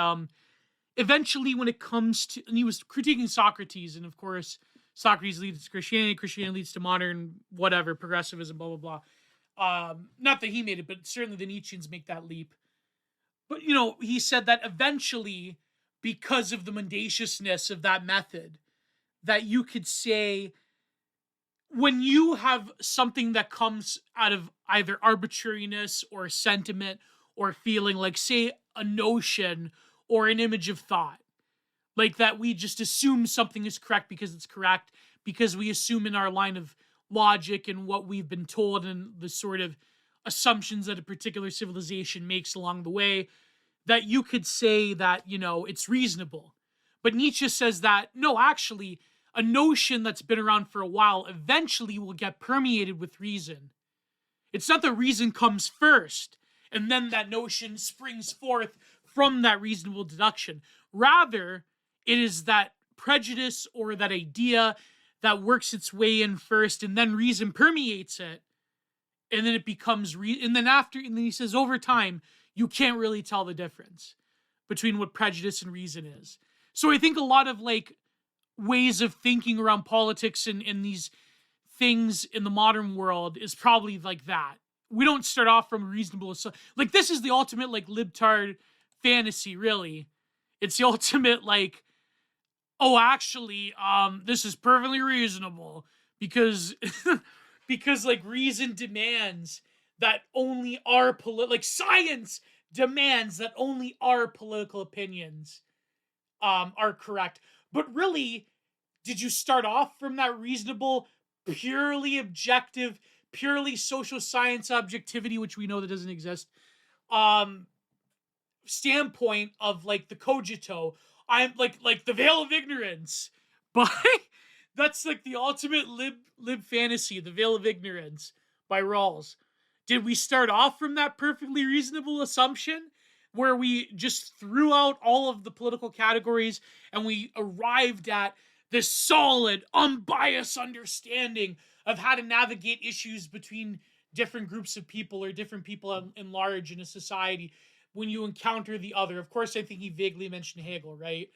eventually when it comes to, and he was critiquing Socrates, and of course, Socrates leads to Christianity, Christianity leads to modern, whatever, progressivism, blah, blah, blah. Not that he made it, but certainly the Nietzscheans make that leap. But, he said that eventually, because of the mendaciousness of that method, that you could say when you have something that comes out of either arbitrariness or sentiment or feeling, like, say, a notion or an image of thought, like that we just assume something is correct because it's correct, because we assume in our line of logic and what we've been told and the sort of assumptions that a particular civilization makes along the way, that you could say that, it's reasonable. But Nietzsche says that, no, actually, a notion that's been around for a while eventually will get permeated with reason. It's not that reason comes first and then that notion springs forth from that reasonable deduction. Rather, it is that prejudice or that idea that works its way in first and then reason permeates it. And then it becomes, and then he says, over time, you can't really tell the difference between what prejudice and reason is. So I think a lot of like ways of thinking around politics and these things in the modern world is probably like that. We don't start off from a reasonable, like this is the ultimate like libtard fantasy, really. It's the ultimate like, oh, actually, this is perfectly reasonable because because like reason demands that only our like science demands that only our political opinions are correct. But really, did you start off from that reasonable, purely objective, purely social science objectivity, which we know that doesn't exist, um, standpoint of like the cogito? I'm like the veil of ignorance, but that's like the ultimate lib fantasy, the veil of ignorance by Rawls. Did we start off from that perfectly reasonable assumption where we just threw out all of the political categories and we arrived at this solid, unbiased understanding of how to navigate issues between different groups of people or different people in large in a society when you encounter the other? Of course, I think he vaguely mentioned Hegel, right?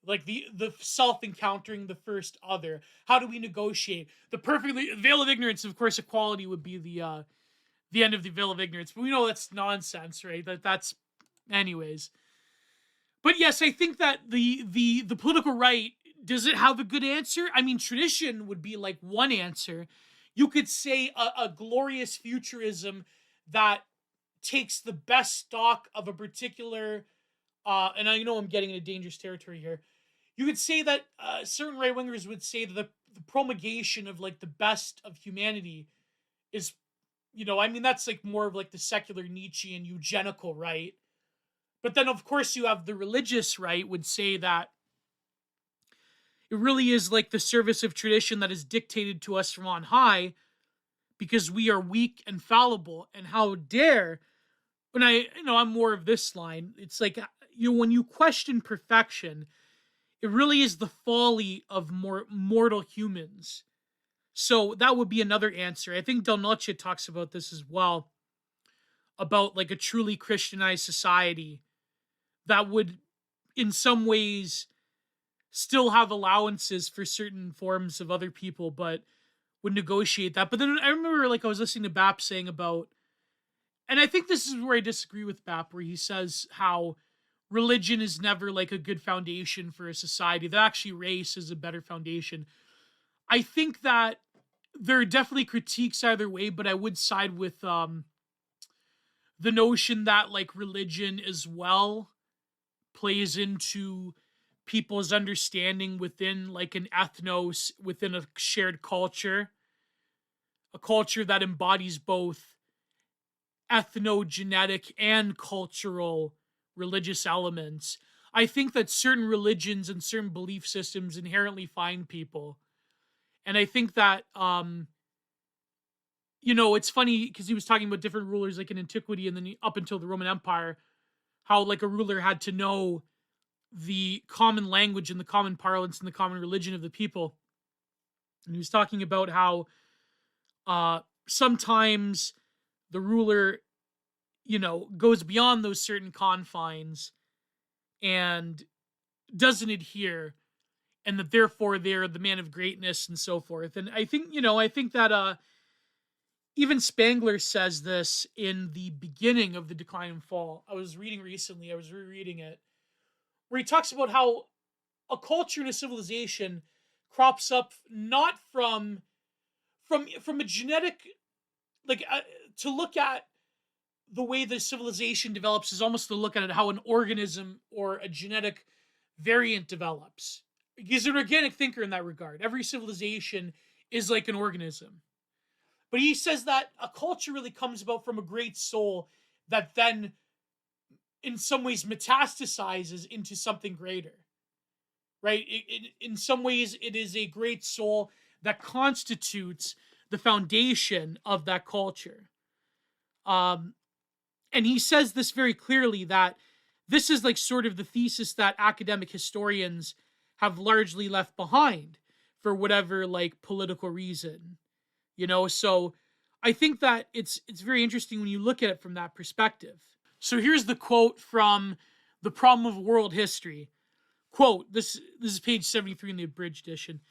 Like the self-encountering the first other. How do we negotiate? The perfectly veil of ignorance, of course, equality would be the end of the veil of ignorance. But we know that's nonsense, right? That's anyways. But yes, I think that the political right, does it have a good answer? I mean, tradition would be like one answer. You could say a glorious futurism that takes the best stock of a particular, and I know I'm getting into dangerous territory here. You could say that certain right wingers would say that the promulgation of like the best of humanity is, I mean, that's like more of like the secular Nietzschean eugenical right. But then, of course, you have the religious right would say that it really is like the service of tradition that is dictated to us from on high because we are weak and fallible. And how dare, when I'm more of this line, it's like, when you question perfection, it really is the folly of more mortal humans. So that would be another answer. I think Del Noce talks about this as well, about like a truly Christianized society that would, in some ways, still have allowances for certain forms of other people, but would negotiate that. But then I remember, like, I was listening to Bap saying about, and I think this is where I disagree with Bap, where he says how religion is never like a good foundation for a society, that actually race is a better foundation. I think that there are definitely critiques either way, but I would side with the notion that like religion as well plays into people's understanding within like an ethnos, within a shared culture, a culture that embodies both ethnogenetic and cultural religious elements. I think that certain religions and certain belief systems inherently find people. And I think that it's funny because he was talking about different rulers like in antiquity and then up until the Roman Empire, how like a ruler had to know the common language and the common parlance and the common religion of the people. And he was talking about how sometimes the ruler, goes beyond those certain confines and doesn't adhere, and that therefore they're the man of greatness and so forth. And I think, that even Spangler says this in the beginning of The Decline and Fall. I was reading recently, I was rereading it, where he talks about how a culture and a civilization crops up not from a genetic, like to look at the way the civilization develops is almost to look at it how an organism or a genetic variant develops. He's an organic thinker in that regard. Every civilization is like an organism. But he says that a culture really comes about from a great soul that then, in some ways, metastasizes into something greater. Right? In some ways, it is a great soul that constitutes the foundation of that culture. And he says this very clearly, that this is like sort of the thesis that academic historians have largely left behind for whatever like political reason. So I think that it's very interesting when you look at it from that perspective. So here's the quote from The Problem of World History. Quote, this is page 73 in the abridged edition.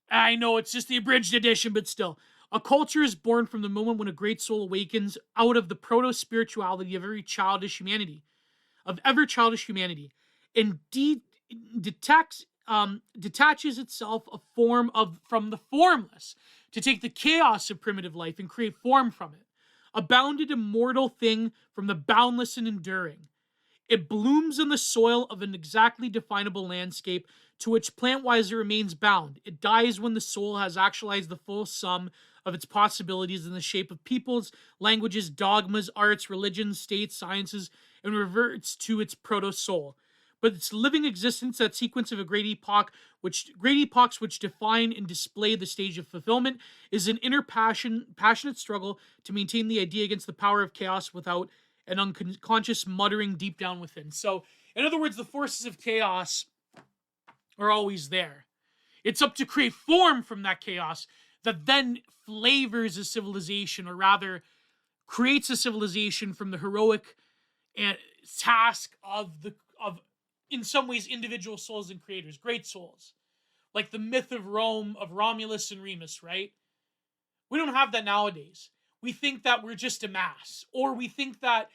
I know it's just the abridged edition, but still. A culture is born from the moment when a great soul awakens out of the proto-spirituality of every childish humanity, and detaches itself from the formless to take the chaos of primitive life and create form from it, a bounded immortal thing from the boundless and enduring. It blooms in the soil of an exactly definable landscape to which plant-wise it remains bound. It dies when the soul has actualized the full sum of its possibilities in the shape of peoples, languages, dogmas, arts, religions, states, sciences, and reverts to its proto-soul. But its living existence, that sequence of a great epochs which define and display the stage of fulfillment, is an inner passionate struggle to maintain the idea against the power of chaos without an unconscious muttering deep down within. So, in other words, the forces of chaos are always there. It's up to create form from that chaos that then flavors a civilization, or rather creates a civilization from the heroic task of in some ways individual souls and creators, great souls. Like the myth of Rome of Romulus and Remus, right? We don't have that nowadays. We think that we're just a mass, or we think that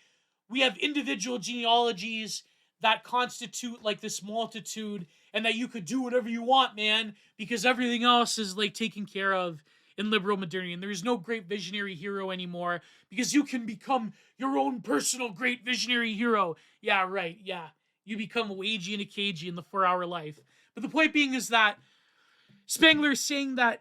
we have individual genealogies that constitute like this multitude, and that you could do whatever you want, man, because everything else is like taken care of in liberal modernity, and there is no great visionary hero anymore because you can become your own personal great visionary hero. Yeah, right. Yeah, you become a wagey and a cagey in the 4-hour life. But the point being is that Spengler is saying that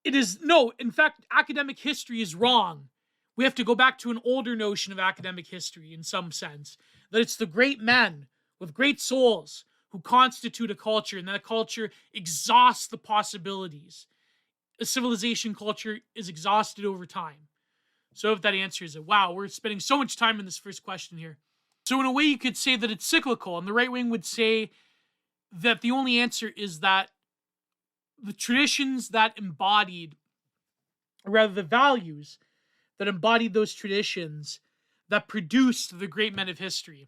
it is, no, in fact, academic history is wrong. We have to go back to an older notion of academic history in some sense, that it's the great men with great souls who constitute a culture, and that culture exhausts the possibilities. A civilization culture is exhausted over time. So if that answers it. Wow, we're spending so much time in this first question here. So in a way you could say that it's cyclical, and the right wing would say that the only answer is that the traditions that embodied, or rather the values that embodied those traditions that produced the great men of history,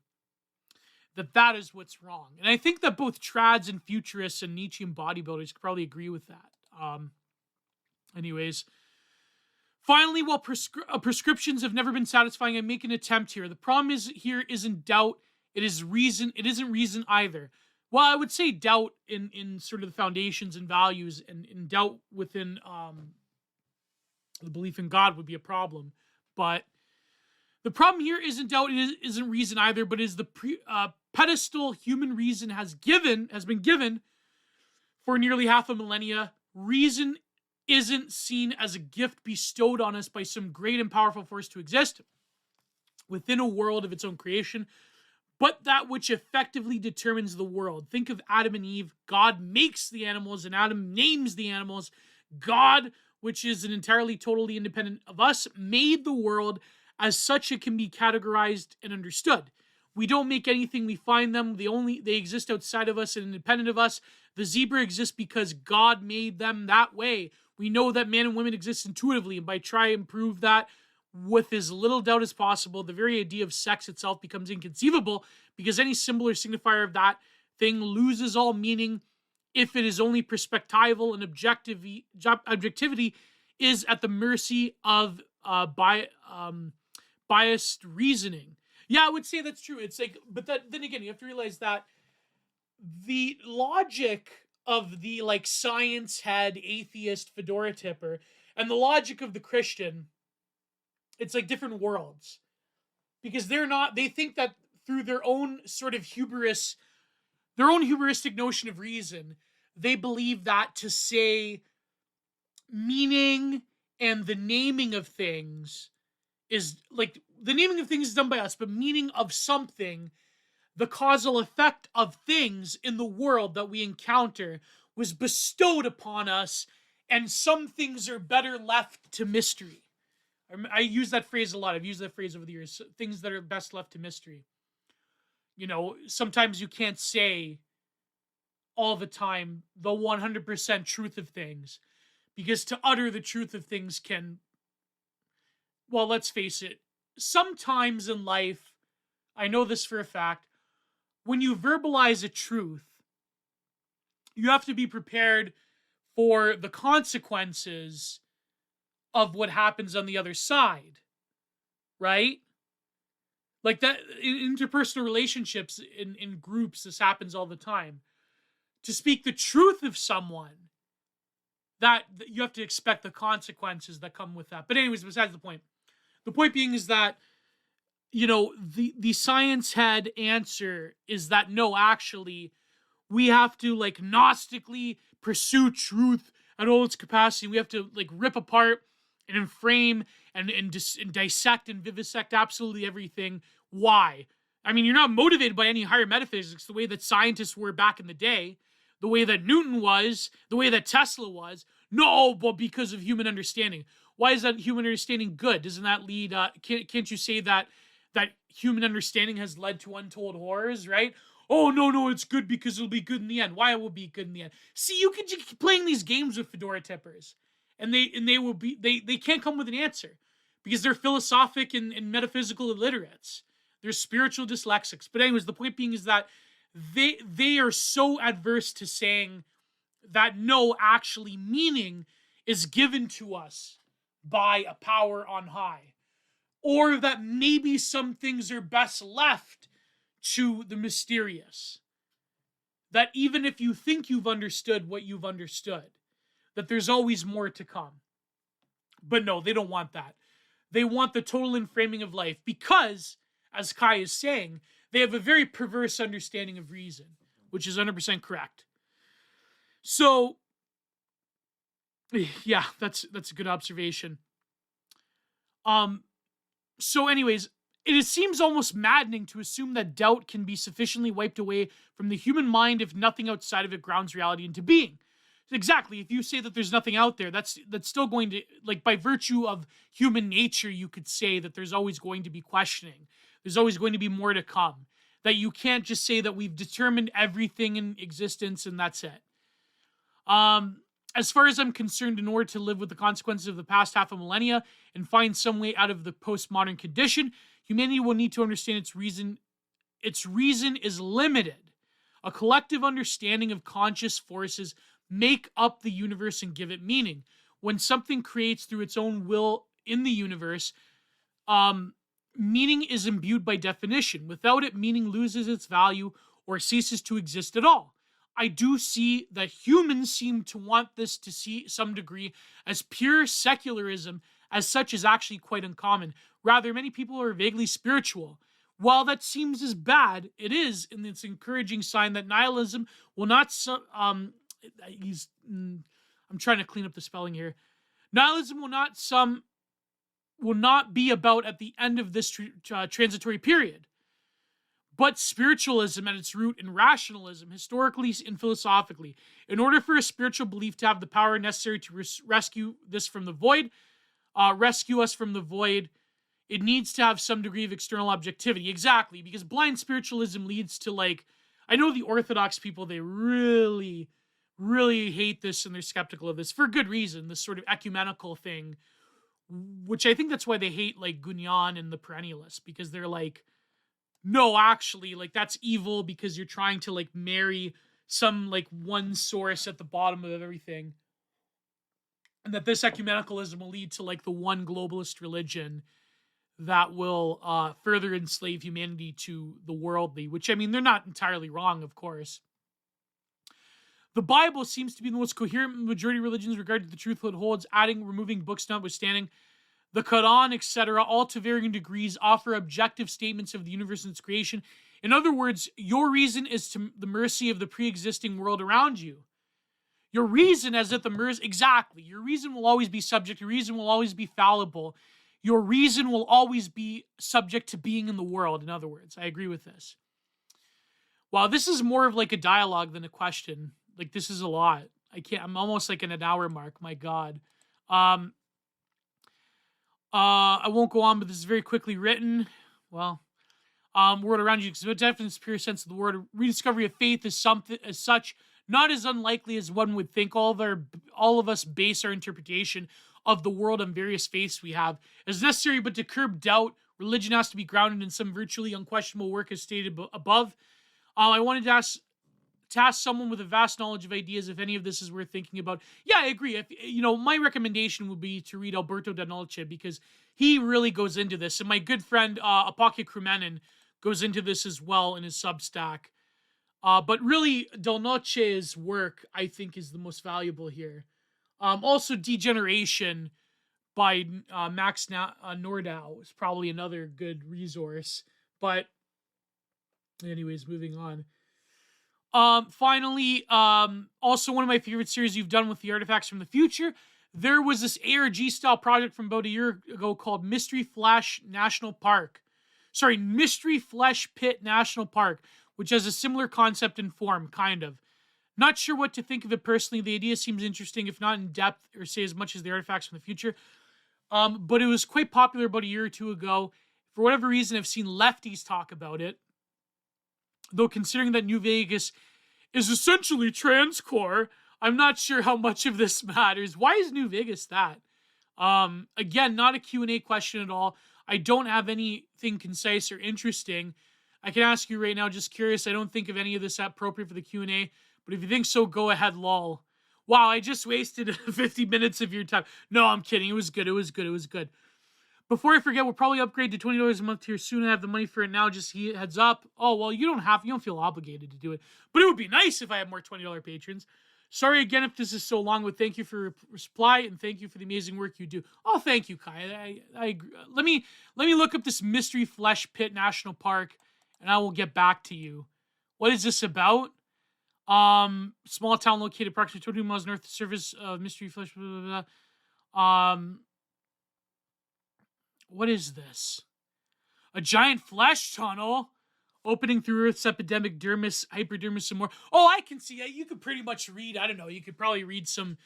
that is what's wrong. And I think that both trads and futurists and Nietzschean bodybuilders could probably agree with that. Anyways, finally, while prescriptions have never been satisfying, I make an attempt here. The problem isn't doubt. It isn't reason either. Well, I would say doubt in sort of the foundations and values, and in doubt within the belief in God would be a problem. But the problem here isn't doubt. It isn't reason either. But is the pedestal human reason has been given for nearly half a millennia. Reason isn't seen as a gift bestowed on us by some great and powerful force to exist within a world of its own creation, but that which effectively determines the world. Think of Adam and Eve. God makes the animals, and Adam names the animals. God, which is an entirely, totally independent of us, made the world. As such, it can be categorized and understood. We don't make anything, we find them. They exist outside of us and independent of us. The zebra exists because God made them that way. We know that men and women exist intuitively, and by trying to prove that with as little doubt as possible, the very idea of sex itself becomes inconceivable, because any symbol or signifier of that thing loses all meaning if it is only perspectival, and objectivity is at the mercy of biased reasoning. Yeah, I would say that's true. It's like, but then again, you have to realize that the logic of the like science head atheist fedora tipper and the logic of the Christian, it's like different worlds. Because they think that through their own sort of hubris, their own hubristic notion of reason, they believe that to say meaning and the naming of things is like the naming of things is done by us, but meaning of something, the causal effect of things in the world that we encounter was bestowed upon us, and some things are better left to mystery. I use that phrase a lot. I've used that phrase over the years. Things that are best left to mystery. You know, sometimes you can't say all the time the 100% truth of things, because to utter the truth of things can, well, let's face it, sometimes in life, I know this for a fact, when you verbalize a truth, you have to be prepared for the consequences of what happens on the other side, right? Like that in interpersonal relationships, in groups, this happens all the time. To speak the truth of someone, that you have to expect the consequences that come with that. But anyways, besides the point. The point being is that, you know, the science head answer is that no, actually, we have to like gnostically pursue truth at all its capacity. We have to like rip apart and enframe and dissect and vivisect absolutely everything. Why? I mean, you're not motivated by any higher metaphysics the way that scientists were back in the day, the way that Newton was, the way that Tesla was. No, but because of human understanding. Why is that human understanding good? Doesn't that lead? Can't you say that human understanding has led to untold horrors? Right? Oh no, it's good because it'll be good in the end. Why it will be good in the end? See, you can keep playing these games with fedora tippers, and they will be they can't come with an answer because they're philosophic and metaphysical illiterates. They're spiritual dyslexics. But anyways, the point being is that they are so adverse to saying that no, actually meaning is given to us by a power on high, or that maybe some things are best left to the mysterious. That even if you think you've understood what you've understood, that there's always more to come. But no, they don't want that. They want the total enframing of life because, as Kai is saying, they have a very perverse understanding of reason, which is 100% correct. So, yeah, that's a good observation. So anyways, it seems almost maddening to assume that doubt can be sufficiently wiped away from the human mind if nothing outside of it grounds reality into being. Exactly. If you say that there's nothing out there, that's still going to, like, by virtue of human nature, you could say that there's always going to be questioning. There's always going to be more to come. That you can't just say that we've determined everything in existence and that's it. As far as I'm concerned, in order to live with the consequences of the past half a millennia and find some way out of the postmodern condition, humanity will need to understand its reason. Its reason is limited. A collective understanding of conscious forces make up the universe and give it meaning. When something creates through its own will in the universe, meaning is imbued by definition. Without it, meaning loses its value or ceases to exist at all. I do see that humans seem to want this to see some degree as pure secularism as such is actually quite uncommon. Rather, many people are vaguely spiritual. While that seems as bad, it is, and it's an encouraging sign that nihilism will not, I'm trying to clean up the spelling here. Nihilism will not be about at the end of this transitory period. But spiritualism at its root in rationalism, historically and philosophically. In order for a spiritual belief to have the power necessary to rescue us from the void, it needs to have some degree of external objectivity. Exactly, because blind spiritualism leads to, like, I know the Orthodox people, they really, really hate this and they're skeptical of this for good reason, this sort of ecumenical thing, which I think that's why they hate, like, Gunyan and the Perennialists, because they're like, no, actually, like, that's evil because you're trying to, like, marry some, like, one source at the bottom of everything. And that this ecumenicalism will lead to, like, the one globalist religion that will further enslave humanity to the worldly, which, I mean, they're not entirely wrong, of course. The Bible seems to be the most coherent majority of religions regarding the truth it holds, adding, removing books notwithstanding. The Quran, etc., all to varying degrees, offer objective statements of the universe and its creation. In other words, your reason is to the mercy of the pre-existing world around you. Your reason as if the mercy, exactly. Your reason will always be subject. Your reason will always be fallible. Your reason will always be subject to being in the world, in other words. I agree with this. Wow, this is more of like a dialogue than a question. Like, this is a lot. I'm almost like in an hour mark. My God. I won't go on, but this is very quickly written. Well, world around you, because the definite superior sense of the word, rediscovery of faith is something as such, not as unlikely as one would think. All of us base our interpretation of the world on various faiths we have as necessary, but to curb doubt, religion has to be grounded in some virtually unquestionable work as stated above. I wanted to ask someone with a vast knowledge of ideas if any of this is worth thinking about. Yeah, I agree. If my recommendation would be to read Alberto da Noche, because he really goes into this, and my good friend Apokia Krumenin goes into this as well in his Substack. But really, Del Noche's work, I think, is the most valuable here. Also, Degeneration by Max Nordau is probably another good resource. But anyways, moving on. Finally, also one of my favorite series you've done with the Artifacts from the Future. There was this ARG-style project from about a year ago called Mystery Flesh Pit National Park, which has a similar concept and form, kind of. Not sure what to think of it personally. The idea seems interesting, if not in depth or say as much as the Artifacts from the Future. But it was quite popular about a year or two ago. For whatever reason, I've seen lefties talk about it. Though considering that New Vegas is essentially transcore, I'm not sure how much of this matters. Why is New Vegas that? Again, not a Q&A question at all. I don't have anything concise or interesting. I can ask you right now, just curious. I don't think of any of this appropriate for the Q&A, but if you think so, go ahead, lol. Wow, I just wasted 50 minutes of your time. No, I'm kidding. It was good. Before I forget, we'll probably upgrade to $20 a month here soon. I have the money for it now. Just heads up. Oh, well, you don't feel obligated to do it. But it would be nice if I had more $20 patrons. Sorry again if this is so long, but thank you for your reply and thank you for the amazing work you do. Oh, thank you, Kai. I agree. Let me look up this Mystery Flesh Pit National Park, and I will get back to you. What is this about? Small town located approximately 22 miles north of the surface of Mystery Flesh. Blah, blah, blah. What is this? A giant flesh tunnel opening through Earth's epidemic dermis, hyperdermis, and more. Oh, I can see it. You could pretty much read, I don't know, you could probably read some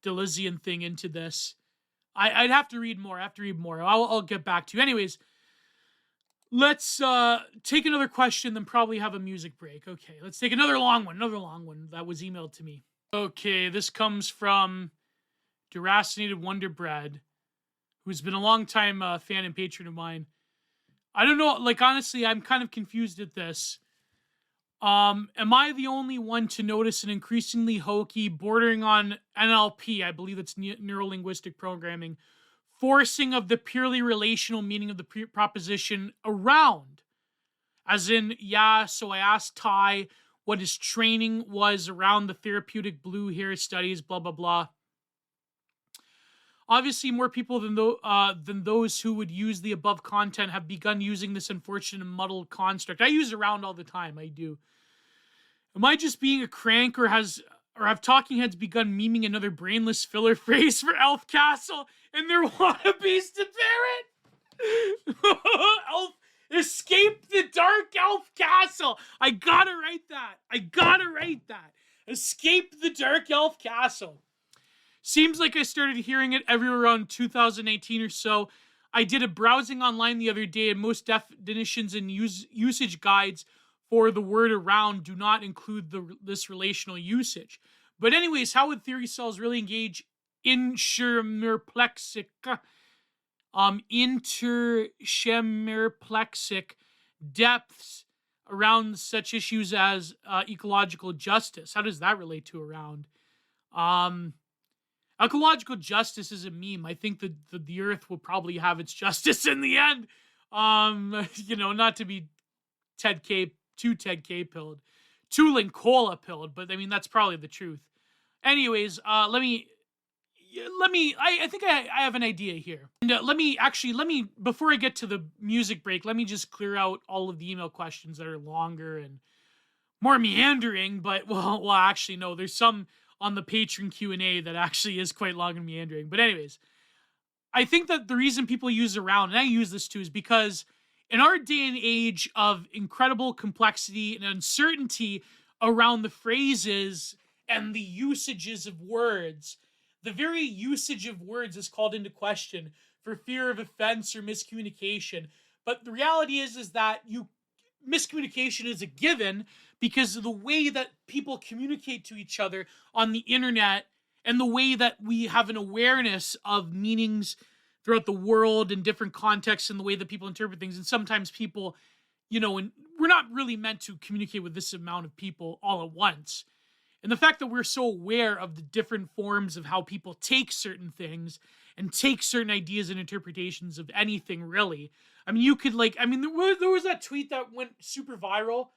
Deleuzian thing into this. I'd have to read more. I'll get back to you. Anyways, let's take another question, then probably have a music break. Okay, let's take another long one that was emailed to me. Okay, this comes from Deracinated Wonder Bread, who's been a long time fan and patron of mine. I don't know, like, honestly, I'm kind of confused at this. Am I the only one to notice an increasingly hokey, bordering on NLP, I believe it's neuro-linguistic programming, forcing of the purely relational meaning of the proposition around? As in, yeah, so I asked Ty what his training was around the therapeutic blue hair studies, blah, blah, blah. Obviously, more people than those who would use the above content have begun using this unfortunate and muddled construct. I use it around all the time. I do. Am I just being a crank, or have talking heads begun memeing another brainless filler phrase for Elf Castle and their wannabes to parrot? Elf, escape the dark Elf Castle. I gotta write that. Escape the dark Elf Castle. Seems like I started hearing it everywhere around 2018 or so. I did a browsing online the other day, and most definitions and usage guides for the word around do not include this relational usage. But anyways, how would theory cells really engage interchemerplexic depths around such issues as ecological justice? How does that relate to around? Ecological justice is a meme. I think the earth will probably have its justice in the end. Not to be Ted K pilled. Tooling cola pilled, but I mean, that's probably the truth. Anyways, let me, I think I have an idea here. And let me, before I get to the music break, let me just clear out all of the email questions that are longer and more meandering, but, well, actually, no, there's some on the Patreon Q&A that actually is quite long and meandering. But anyways, I think that the reason people use around, and I use this too, is because in our day and age of incredible complexity and uncertainty around the phrases and the usages of words, the very usage of words is called into question for fear of offense or miscommunication. But the reality is that miscommunication is a given because of the way that people communicate to each other on the internet and the way that we have an awareness of meanings throughout the world in different contexts and the way that people interpret things. And sometimes people, and we're not really meant to communicate with this amount of people all at once. And the fact that we're so aware of the different forms of how people take certain things and take certain ideas and interpretations of anything, really. I mean, you could there was that tweet that went super viral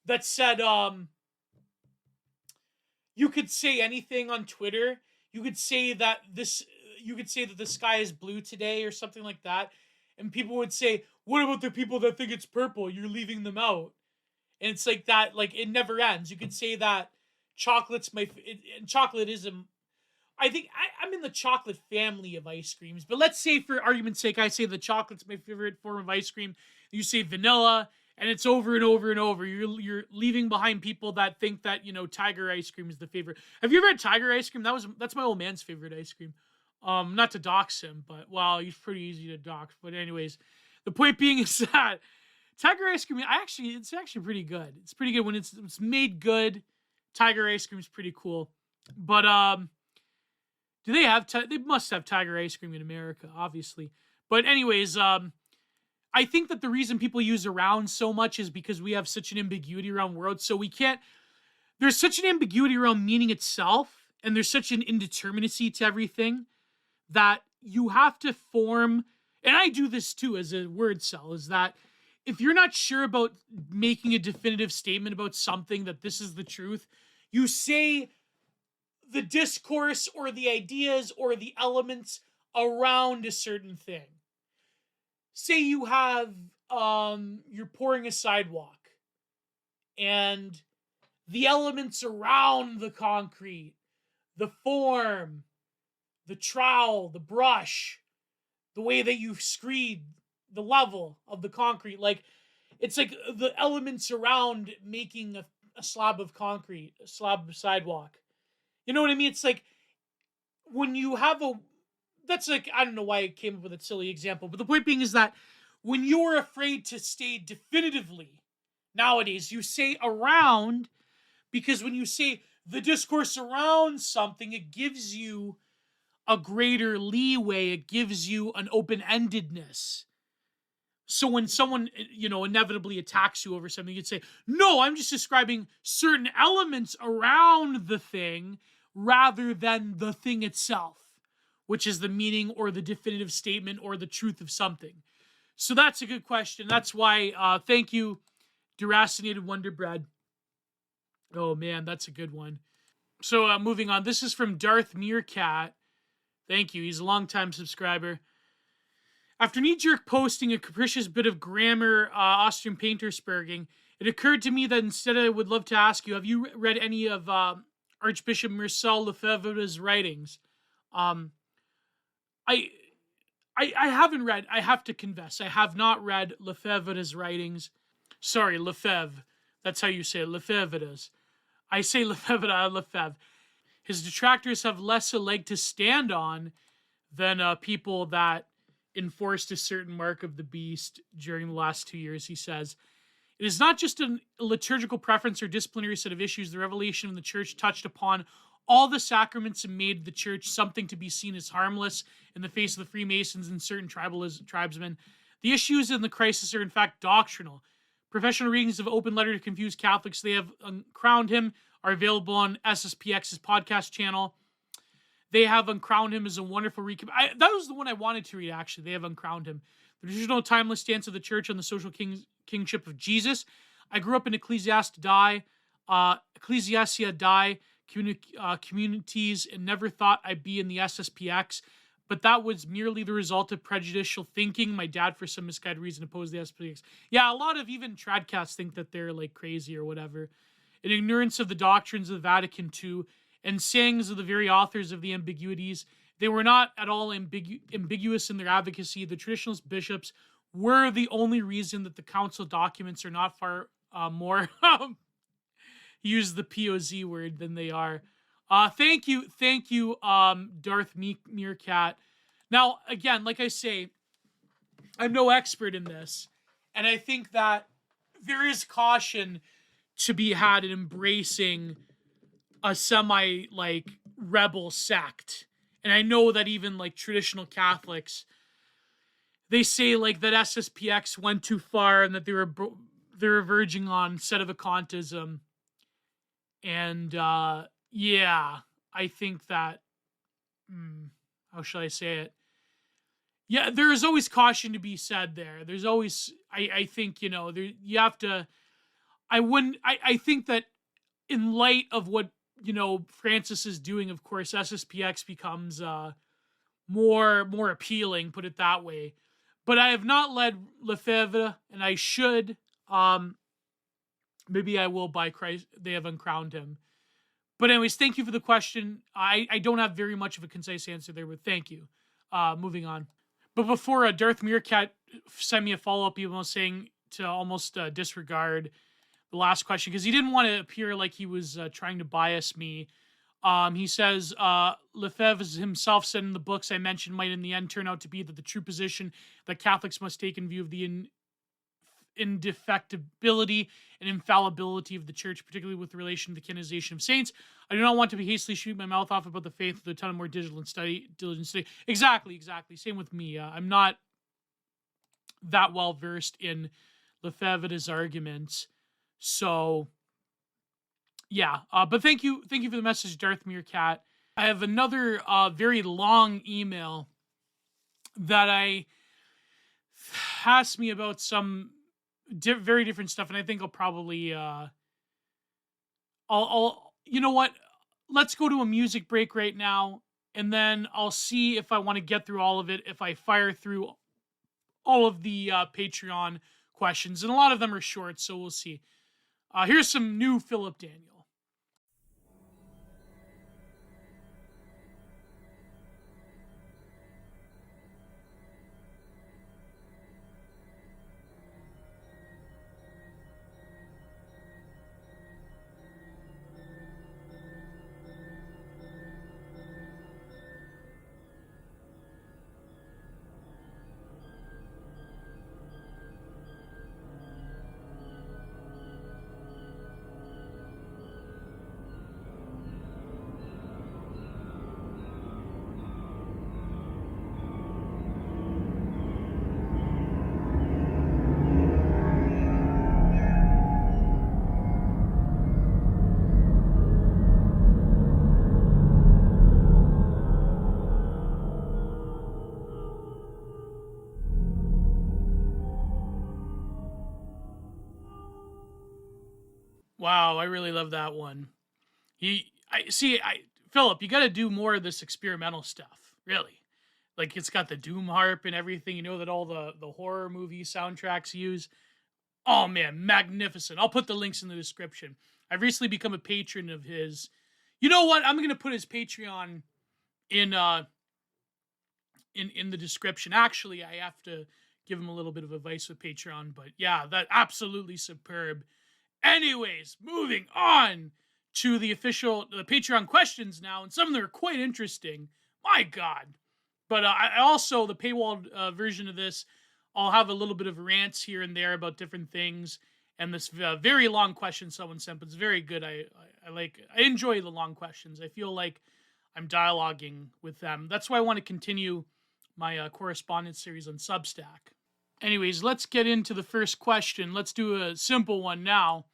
that said, you could say anything on Twitter. You could say that the sky is blue today or something like that. And people would say, what about the people that think it's purple? You're leaving them out. And it's like that, like it never ends. You could say that chocolatism. I think I'm in the chocolate family of ice creams, but let's say for argument's sake, I say the chocolate's my favorite form of ice cream. You say vanilla, and it's over and over and over. You're leaving behind people that think that, Tiger ice cream is the favorite. Have you ever had Tiger ice cream? That's my old man's favorite ice cream. Not to dox him, but well, he's pretty easy to dox. But anyways, the point being is that Tiger ice cream, it's actually pretty good. It's pretty good when it's made good. Tiger ice cream is pretty cool. But do they have? They must have Tiger ice cream in America, obviously. But anyways, I think that the reason people use around so much is because we have such an ambiguity around words. So we can't. There's such an ambiguity around meaning itself, and there's such an indeterminacy to everything that you have to form. And I do this too as a word cell. Is that if you're not sure about making a definitive statement about something that this is the truth, you say the discourse or the ideas or the elements around a certain thing. Say you have, you're pouring a sidewalk and the elements around the concrete, the form, the trowel, the brush, the way that you screed the level of the concrete, it's like the elements around making a slab of concrete, a slab of sidewalk. You know what I mean? It's like when you have that's like, I don't know why I came up with a silly example, but the point being is that when you're afraid to say definitively, nowadays, you say around, because when you say the discourse around something, it gives you a greater leeway. It gives you an open-endedness. So when someone, inevitably attacks you over something, you'd say, no, I'm just describing certain elements around the thing rather than the thing itself, which is the meaning or the definitive statement or the truth of something. So that's a good question. That's why, thank you, Deracinated Wonder Bread. Oh, man, that's a good one. So moving on. This is from Darth Meerkat. Thank you. He's a longtime subscriber. After knee-jerk posting a capricious bit of grammar Austrian painter-spurging, it occurred to me that instead I would love to ask you, have you read any of Archbishop Marcel Lefebvre's writings? I haven't read, I have to confess, I have not read Lefebvre's writings. Sorry, Lefebvre. That's how you say it, Lefebvre's. I say Lefebvre, Lefebvre. His detractors have less a leg to stand on than people that enforced a certain mark of the beast during the last 2 years, he says. It is not just a liturgical preference or disciplinary set of issues. The revelation of the church touched upon all the sacraments and made the church something to be seen as harmless in the face of the Freemasons and certain tribesmen. The issues in the crisis are in fact doctrinal. Professional readings of Open Letter to Confused Catholics, they have uncrowned him, are available on SSPX's podcast channel. They have uncrowned him as a wonderful recap. That was the one I wanted to read, actually. They have uncrowned him. The traditional timeless stance of the church on the social kingship of Jesus. I grew up in Ecclesiastes Die. Ecclesia die, communities, and never thought I'd be in the SSPX, but that was merely the result of prejudicial thinking. My dad, for some misguided reason, opposed the SSPX. Yeah, a lot of even tradcasts think that they're like crazy or whatever. In ignorance of the doctrines of the Vatican II and sayings of the very authors of the ambiguities, they were not at all ambiguous in their advocacy. The traditionalist bishops were the only reason that the council documents are not far more use the POZ word than they are. Thank you, Darth Meerkat. Now, again, like I say, I'm no expert in this, and I think that there is caution to be had in embracing a semi like rebel sect. And I know that even like traditional Catholics, they say like that SSPX went too far and that they're verging on sedevacantism. And yeah, I think that how shall I say it? Yeah, there is always caution to be said there. There's always I think, you know, there you have to I think that in light of what, you know, Francis is doing, of course, SSPX becomes more appealing, put it that way. But I have not led Lefebvre, and I should. Maybe I will by Christ. They have uncrowned him. But anyways, thank you for the question. I don't have very much of a concise answer there, but thank you. Moving on. But before Darth Meerkat sent me a follow-up email saying to almost disregard the last question, because he didn't want to appear like he was trying to bias me. He says, Lefebvre himself said in the books I mentioned might in the end turn out to be that the true position that Catholics must take in view of the indefectibility and infallibility of the church, particularly with relation to the canonization of saints. I do not want to be hastily shooting my mouth off about the faith with a ton of more diligent study. Exactly. Same with me. I'm not that well versed in Lefebvre's arguments. So, yeah. But thank you for the message, Darth Meerkat. I have another very long email that asked me about some very different stuff, and I think I'll probably I'll you know what? Let's go to a music break right now, and then I'll see if I want to get through all of it. If I fire through all of the Patreon questions, and a lot of them are short, so we'll see. Here's some new Philip Daniel. Wow, I really love that one. Philip, you got to do more of this experimental stuff, really. Like, it's got the doom harp and everything. You know that all the horror movie soundtracks use. Oh man, magnificent! I'll put the links in the description. I've recently become a patron of his. You know what? I'm gonna put his Patreon in the description. Actually, I have to give him a little bit of advice with Patreon, but yeah, that absolutely superb. Anyways, moving on to the Patreon questions now, and some of them are quite interesting. My God. But I also, the paywalled version of this, I'll have a little bit of rants here and there about different things. And this very long question someone sent, but it's very good. I enjoy the long questions. I feel like I'm dialoguing with them. That's why I want to continue my correspondence series on Substack. Anyways, let's get into the first question. Let's do a simple one now.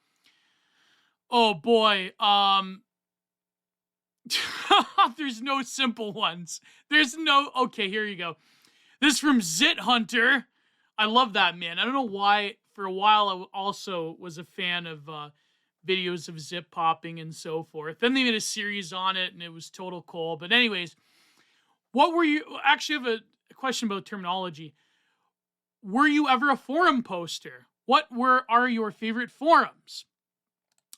Oh boy, there's no simple ones. Okay, here you go. This is from Zit Hunter. I love that, man. I don't know why, for a while I also was a fan of videos of zip popping and so forth. Then they made a series on it, and it was total cool. But anyways, what were you actually have a question about terminology? Were you ever a forum poster? What are your favorite forums?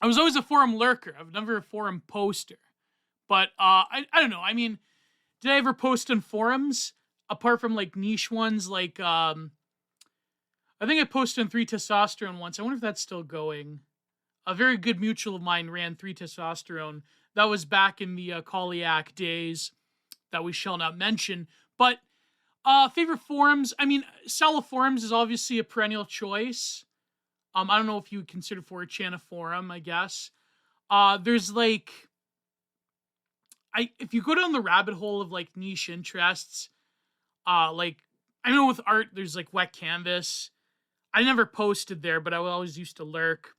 I was always a forum lurker. I was never a forum poster. But I don't know. I mean, did I ever post on forums apart from like niche ones? Like I think I posted on 3 Testosterone once. I wonder if that's still going. A very good mutual of mine ran 3 Testosterone. That was back in the Koliak days that we shall not mention. But favorite forums? I mean, Sala Forums is obviously a perennial choice. I don't know if you would consider 4chan a forum, I guess. There's like, if you go down the rabbit hole of like niche interests, like I know with art, there's like Wet Canvas. I never posted there, but I always used to lurk.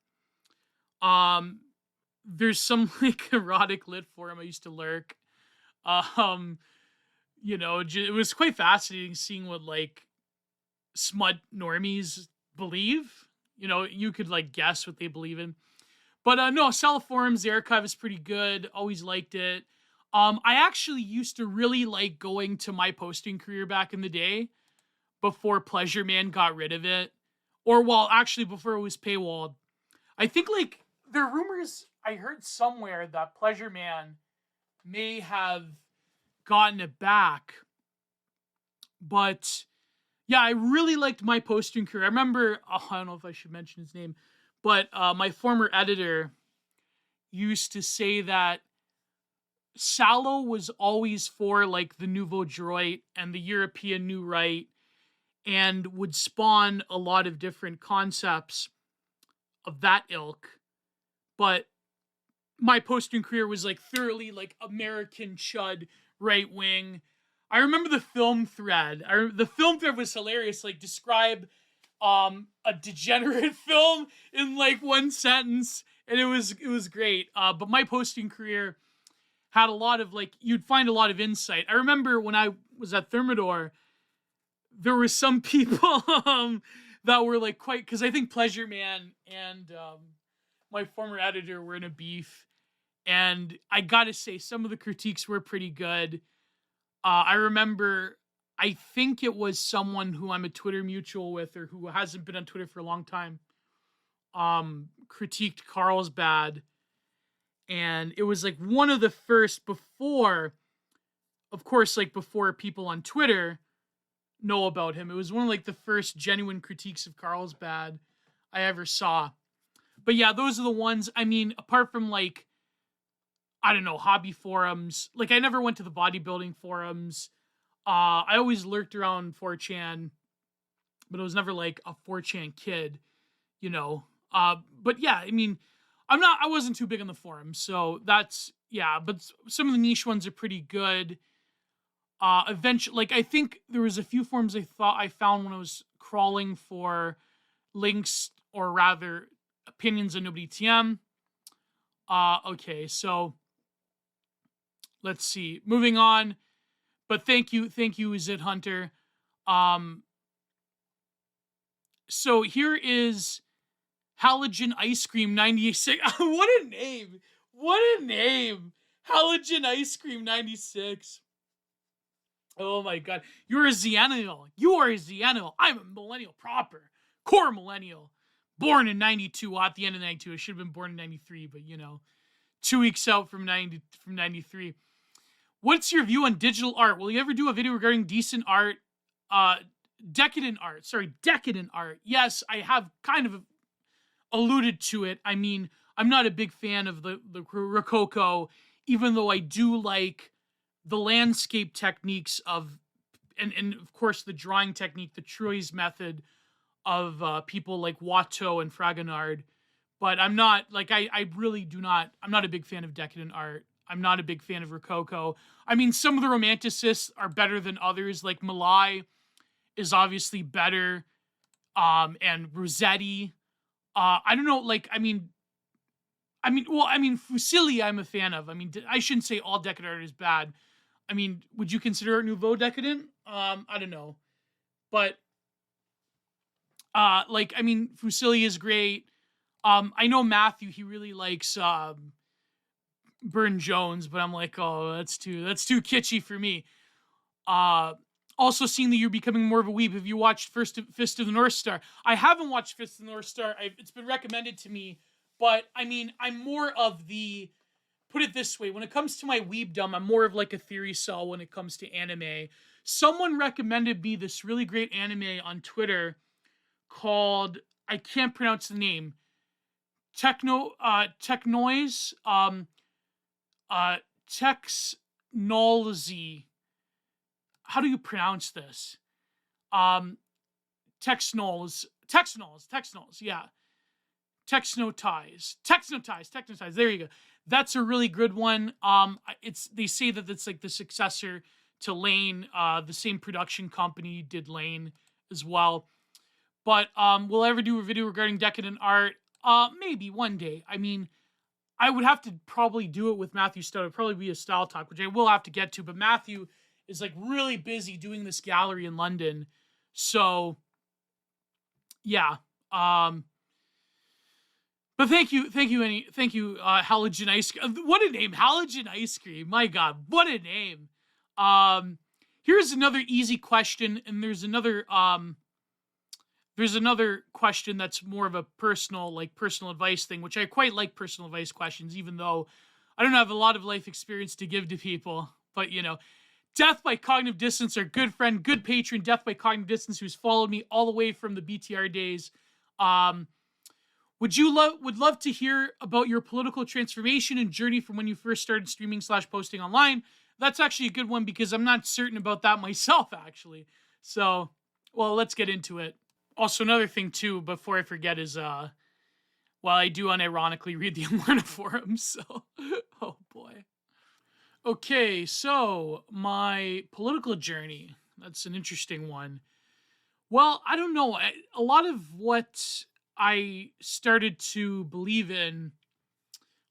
There's some like erotic lit forum I used to lurk. You know, it was quite fascinating seeing what like smut normies believe. You know, you could like guess what they believe in. But no, Sala Forums, the archive is pretty good. Always liked it. I actually used to really like going to my posting career back in the day before Pleasure Man got rid of it. Or well, actually before it was paywalled. I think like there are rumors I heard somewhere that Pleasure Man may have gotten it back. But yeah, I really liked my posting career. I remember, I don't know if I should mention his name, but my former editor used to say that Salo was always for like the Nouveau Droit and the European New Right, and would spawn a lot of different concepts of that ilk. But my posting career was like thoroughly like American chud right wing. I remember the film thread. The film thread was hilarious. Like describe a degenerate film in like one sentence, and it was great. But my posting career had a lot of like, you'd find a lot of insight. I remember when I was at Thermidor, there were some people that were like quite, because I think Pleasure Man and my former editor were in a beef, and I gotta say some of the critiques were pretty good. I remember, I think it was someone who I'm a Twitter mutual with, or who hasn't been on Twitter for a long time, critiqued Carlsbad. And it was like one of the first before, of course, like before people on Twitter know about him. It was one of like the first genuine critiques of Carlsbad I ever saw. But yeah, those are the ones. I mean, apart from like, I don't know, hobby forums. Like I never went to the bodybuilding forums. I always lurked around 4chan, but I was never like a 4chan kid, you know. But yeah, I mean, I wasn't too big on the forums, so that's, yeah, but some of the niche ones are pretty good. Eventually, like I think there was a few forums I thought I found when I was crawling for links, or rather opinions on Nobody TM. Okay, so let's see. Moving on. But thank you, Zit Hunter. So here is Halogen Ice Cream 96. What a name! What a name! Halogen Ice Cream 96. Oh my god. You're a Xennial. You are a Xennial. I'm a millennial proper. Core millennial. Born in 92. Well, at the end of 92. I should have been born in 93, but you know. 2 weeks out from 93. What's your view on digital art? Will you ever do a video regarding decent art? Decadent art. Sorry, decadent art. Yes, I have kind of alluded to it. I mean, I'm not a big fan of the Rococo, even though I do like the landscape techniques of, and of course the drawing technique, the Troyes method of people like Watteau and Fragonard. But I'm not, like, I really do not, I'm not a big fan of decadent art. I'm not a big fan of Rococo. I mean, some of the romanticists are better than others. Like Malai is obviously better. And Rossetti. I don't know, like, I mean, Fusili I'm a fan of. I mean, I shouldn't say all decadent art is bad. I mean, would you consider Art Nouveau decadent? I don't know. But, like, I mean, Fusili is great. I know Matthew, he really likes Burne Jones, but I'm like, oh, that's too kitschy for me. Uh, Also, seeing that you're becoming more of a weeb, have you watched Fist of the North Star? I haven't watched Fist of the North Star. It's been recommended to me, but I mean, I'm more of the, put it this way, when it comes to my weebdom, I'm more of like a theory cell when it comes to anime. Someone recommended me this really great anime on Twitter called, I can't pronounce the name, Technoise, uh, Texnology. How do you pronounce this? Um, Texnols, yeah. Texnotize. There you go. That's a really good one. They say that it's like the successor to Lane. The same production company did Lane as well. But will I ever do a video regarding decadent art? Maybe one day. I mean, I would have to probably do it with Matthew Stout. It'd probably be a style talk, which I will have to get to. But Matthew is like really busy doing this gallery in London. So yeah. But thank you, Halogen Ice Cream. What a name, Halogen Ice Cream. My God, what a name. Here's another easy question, and there's another question that's more of a personal advice thing, which I quite like personal advice questions, even though I don't have a lot of life experience to give to people. But Death by Cognitive Distance, our good friend, good patron, Death by Cognitive Distance, who's followed me all the way from the BTR days. Would love to hear about your political transformation and journey from when you first started streaming / posting online. That's actually a good one because I'm not certain about that myself, actually. So, well, let's get into it. Also, another thing, too, before I forget is, I do unironically read the Amarna forums, so, oh boy. Okay, so, my political journey, that's an interesting one. Well, I don't know, a lot of what I started to believe in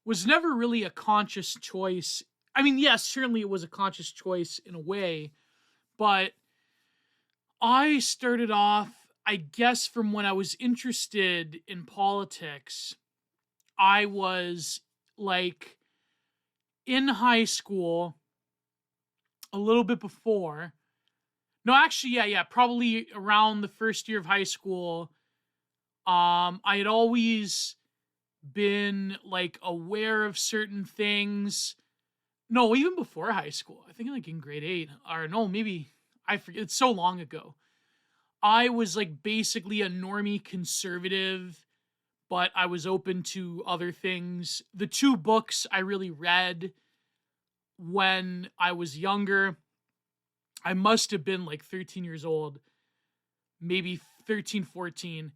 was never really a conscious choice. I mean, yes, certainly it was a conscious choice in a way, but I started off, I guess, from when I was interested in politics. I was like in high school, a little bit before. No, actually, yeah, probably around the first year of high school. I had always been like aware of certain things. No, even before high school. I think like in grade 8, or no, maybe I forget. It's so long ago. I was like basically a normie conservative, but I was open to other things. The 2 books I really read when I was younger, I must have been like 13 years old, maybe 13, 14.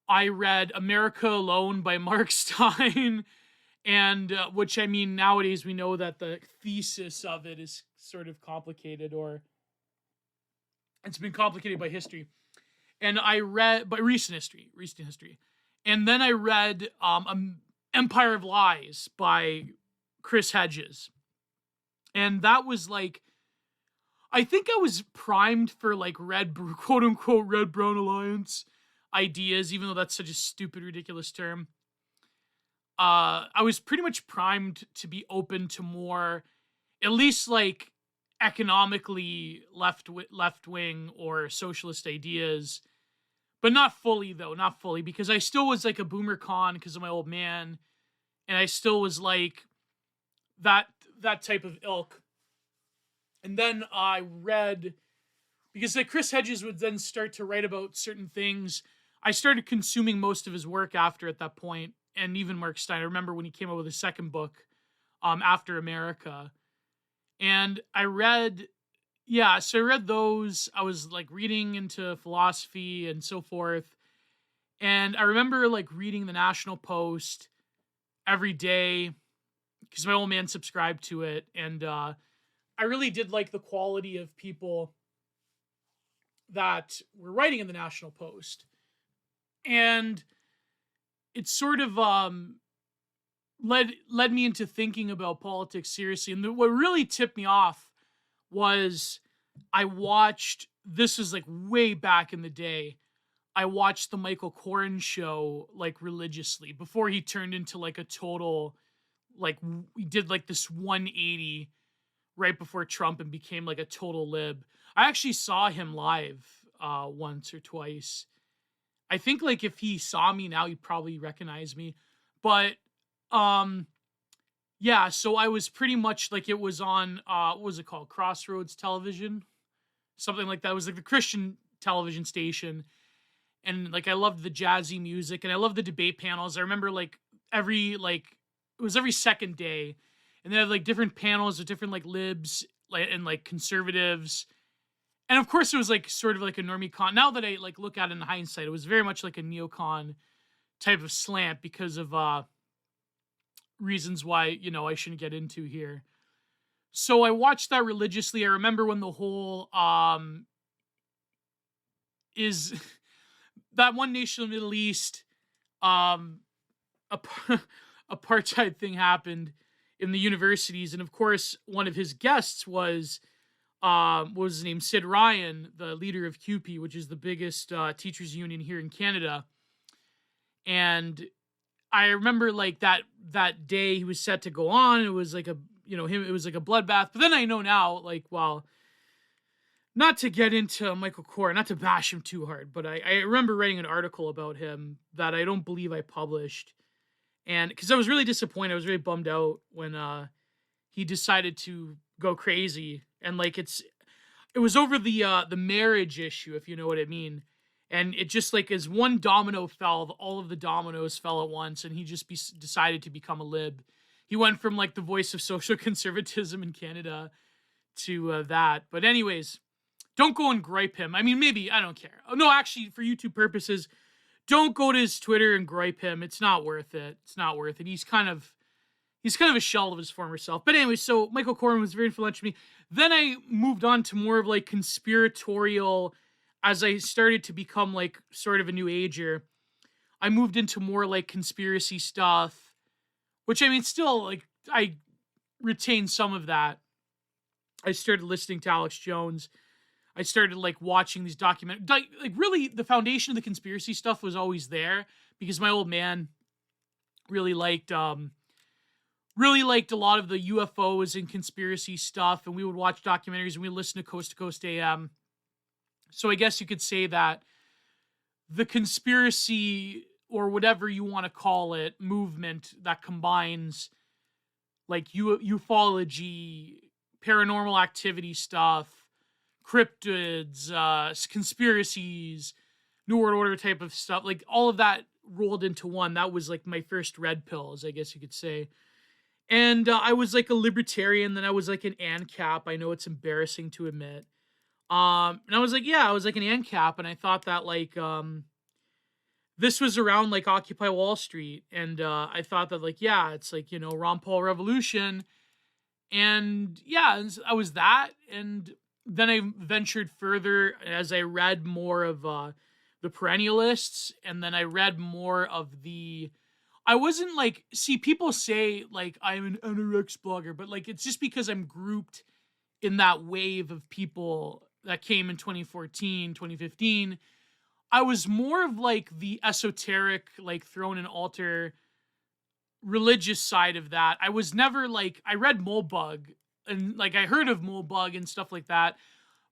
I read America Alone by Mark Stein, and which, I mean, nowadays we know that the thesis of it is sort of complicated, or it's been complicated by history. And I read, by recent history. And then I read Empire of Lies by Chris Hedges. And that was like, I think I was primed for like quote unquote red brown alliance ideas, even though that's such a stupid, ridiculous term. I was pretty much primed to be open to more, at least like economically left wing or socialist ideas, but not fully, because I still was like a boomer con because of my old man, and I still was like that type of ilk. And then I read, because like Chris Hedges would then start to write about certain things. I started consuming most of his work after at that point, and even Mark Stein. I remember when he came out with his second book, After America. And I read those. I was like reading into philosophy and so forth. And I remember like reading the National Post every day because my old man subscribed to it. And I really did like the quality of people that were writing in the National Post. And it sort of led me into thinking about politics seriously. And what really tipped me off was I watched, this was like way back in the day, I watched the Michael Corrin show like religiously before he turned into like a total he did like this 180 right before Trump and became like a total lib. I actually saw him live once or twice. I think like if he saw me now, he'd probably recognize me. But um yeah, so I was pretty much like it was on what was it called? Crossroads Television. Something like that. It was like the Christian television station. And like I loved the jazzy music and I loved the debate panels. I remember like it was every second day. And they had like different panels of different like libs and like conservatives. And of course it was like sort of like a normie con. Now that I like look at it in hindsight, it was very much like a neocon type of slant because of reasons why, I shouldn't get into here. So I watched that religiously. I remember when the whole is that one nation in the Middle East apartheid thing happened in the universities, and of course one of his guests was what was his name, Sid Ryan, the leader of CUPE, which is the biggest teachers union here in Canada. And I remember like that day he was set to go on. It was like it was like a bloodbath. But then I know now, like, well, not to get into Michael Corrin, not to bash him too hard, but I remember writing an article about him that I don't believe I published. And because I was really disappointed, I was really bummed out when he decided to go crazy. And like it was over the marriage issue, if you know what I mean. And it just like as one domino fell, all of the dominoes fell at once, and he just decided to become a lib. He went from like the voice of social conservatism in Canada to that. But anyways, don't go and gripe him. I mean, maybe, I don't care. No, actually, for YouTube purposes, don't go to his Twitter and gripe him. It's not worth it. It's not worth it. He's kind of a shell of his former self. But anyway, so Michael Corrin was very influential to me. Then I moved on to more of like conspiratorial. As I started to become like sort of a new ager, I moved into more like conspiracy stuff, which I mean, still like I retain some of that. I started listening to Alex Jones. I started like watching these documentaries. Like really, the foundation of the conspiracy stuff was always there because my old man really liked a lot of the UFOs and conspiracy stuff, and we would watch documentaries and we would listen to Coast AM. So I guess you could say that the conspiracy, or whatever you want to call it, movement that combines like ufology, paranormal activity stuff, cryptids, conspiracies, New World Order type of stuff, like all of that rolled into one. That was like my first red pills, I guess you could say. And I was like a libertarian, then I was like an ANCAP. I know it's embarrassing to admit. And I was like, yeah, I was like an ANCAP, and I thought that like this was around like Occupy Wall Street, and I thought that like, yeah, it's like, Ron Paul revolution. And yeah, I was that, and then I ventured further as I read more of the perennialists, and then I read more of I wasn't like, see, people say like I'm an anorex blogger, but like it's just because I'm grouped in that wave of people that came in 2014, 2015. I was more of like the esoteric, like throne and altar religious side of that. I was never like, I read Molebug and like I heard of Molebug and stuff like that,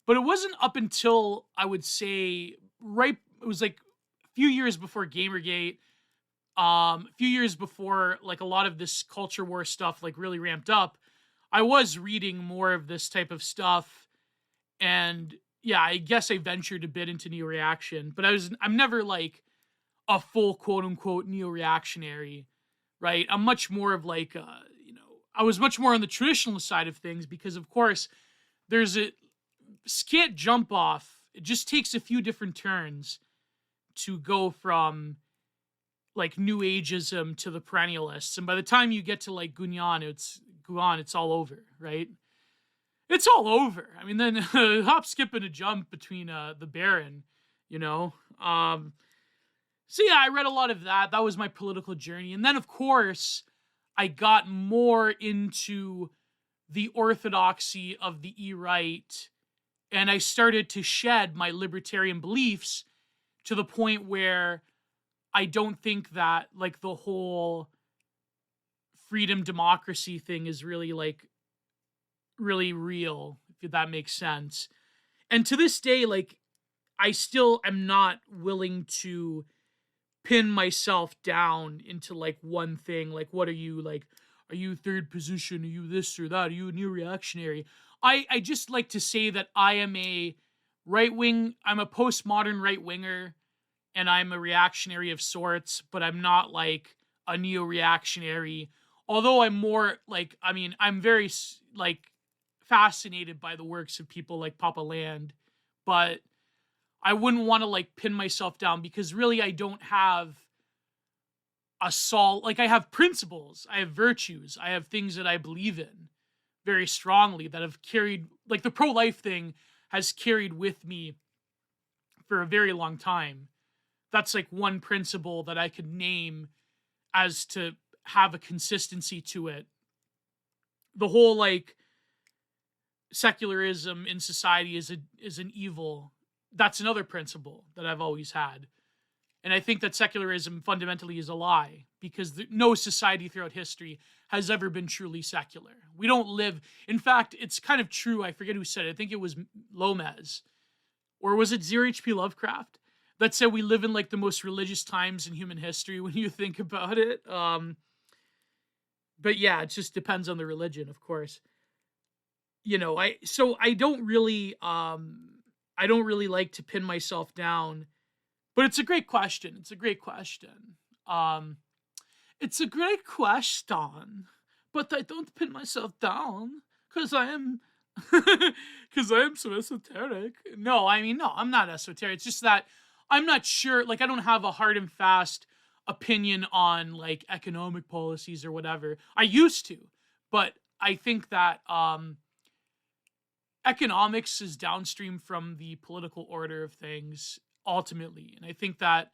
but it wasn't up until I would say it was like a few years before Gamergate, a few years before like a lot of this culture war stuff like really ramped up. I was reading more of this type of stuff, and yeah, I guess I ventured a bit into neo-reaction, but I'm never like a full quote unquote neo-reactionary, right? I'm much more of like, I was much more on the traditionalist side of things because of course there's a scant jump off. It just takes a few different turns to go from like new ageism to the perennialists. And by the time you get to like Guyan, it's all over, right? It's all over. I mean, then hop, skip, and a jump between the Baron, So yeah, I read a lot of that. That was my political journey. And then, of course, I got more into the orthodoxy of the E-right, and I started to shed my libertarian beliefs to the point where I don't think that like the whole freedom democracy thing is really like really real, if that makes sense. And to this day, like I still am not willing to pin myself down into like one thing. Like, what are you like? Are you third position? Are you this or that? Are you a new reactionary? I just like to say that I am a I'm a postmodern right winger and I'm a reactionary of sorts, but I'm not like a neo reactionary. Although I'm more like, I mean, I'm very like fascinated by the works of people like Papa Land, but I wouldn't want to like pin myself down because really I don't have a like I have principles, I have virtues, I have things that I believe in very strongly that have carried like the pro-life thing has carried with me for a very long time. That's like one principle that I could name as to have a consistency to it. The whole like secularism in society is an evil. That's another principle that I've always had. And I think that secularism fundamentally is a lie because no society throughout history has ever been truly secular. We don't live, in fact, it's kind of true. I forget who said it. I think it was Lomez, or was it Zero H.P. Lovecraft that said we live in like the most religious times in human history when you think about it. But yeah, it just depends on the religion, of course. You know, I don't really like to pin myself down, but it's a great question. It's a great question. Um, it's a great question, but I don't pin myself down because I am because I am so esoteric. No, I mean, no, I'm not esoteric. It's just that I'm not sure. Like, I don't have a hard and fast opinion on like economic policies or whatever. I used to, but I think that economics is downstream from the political order of things ultimately. And I think that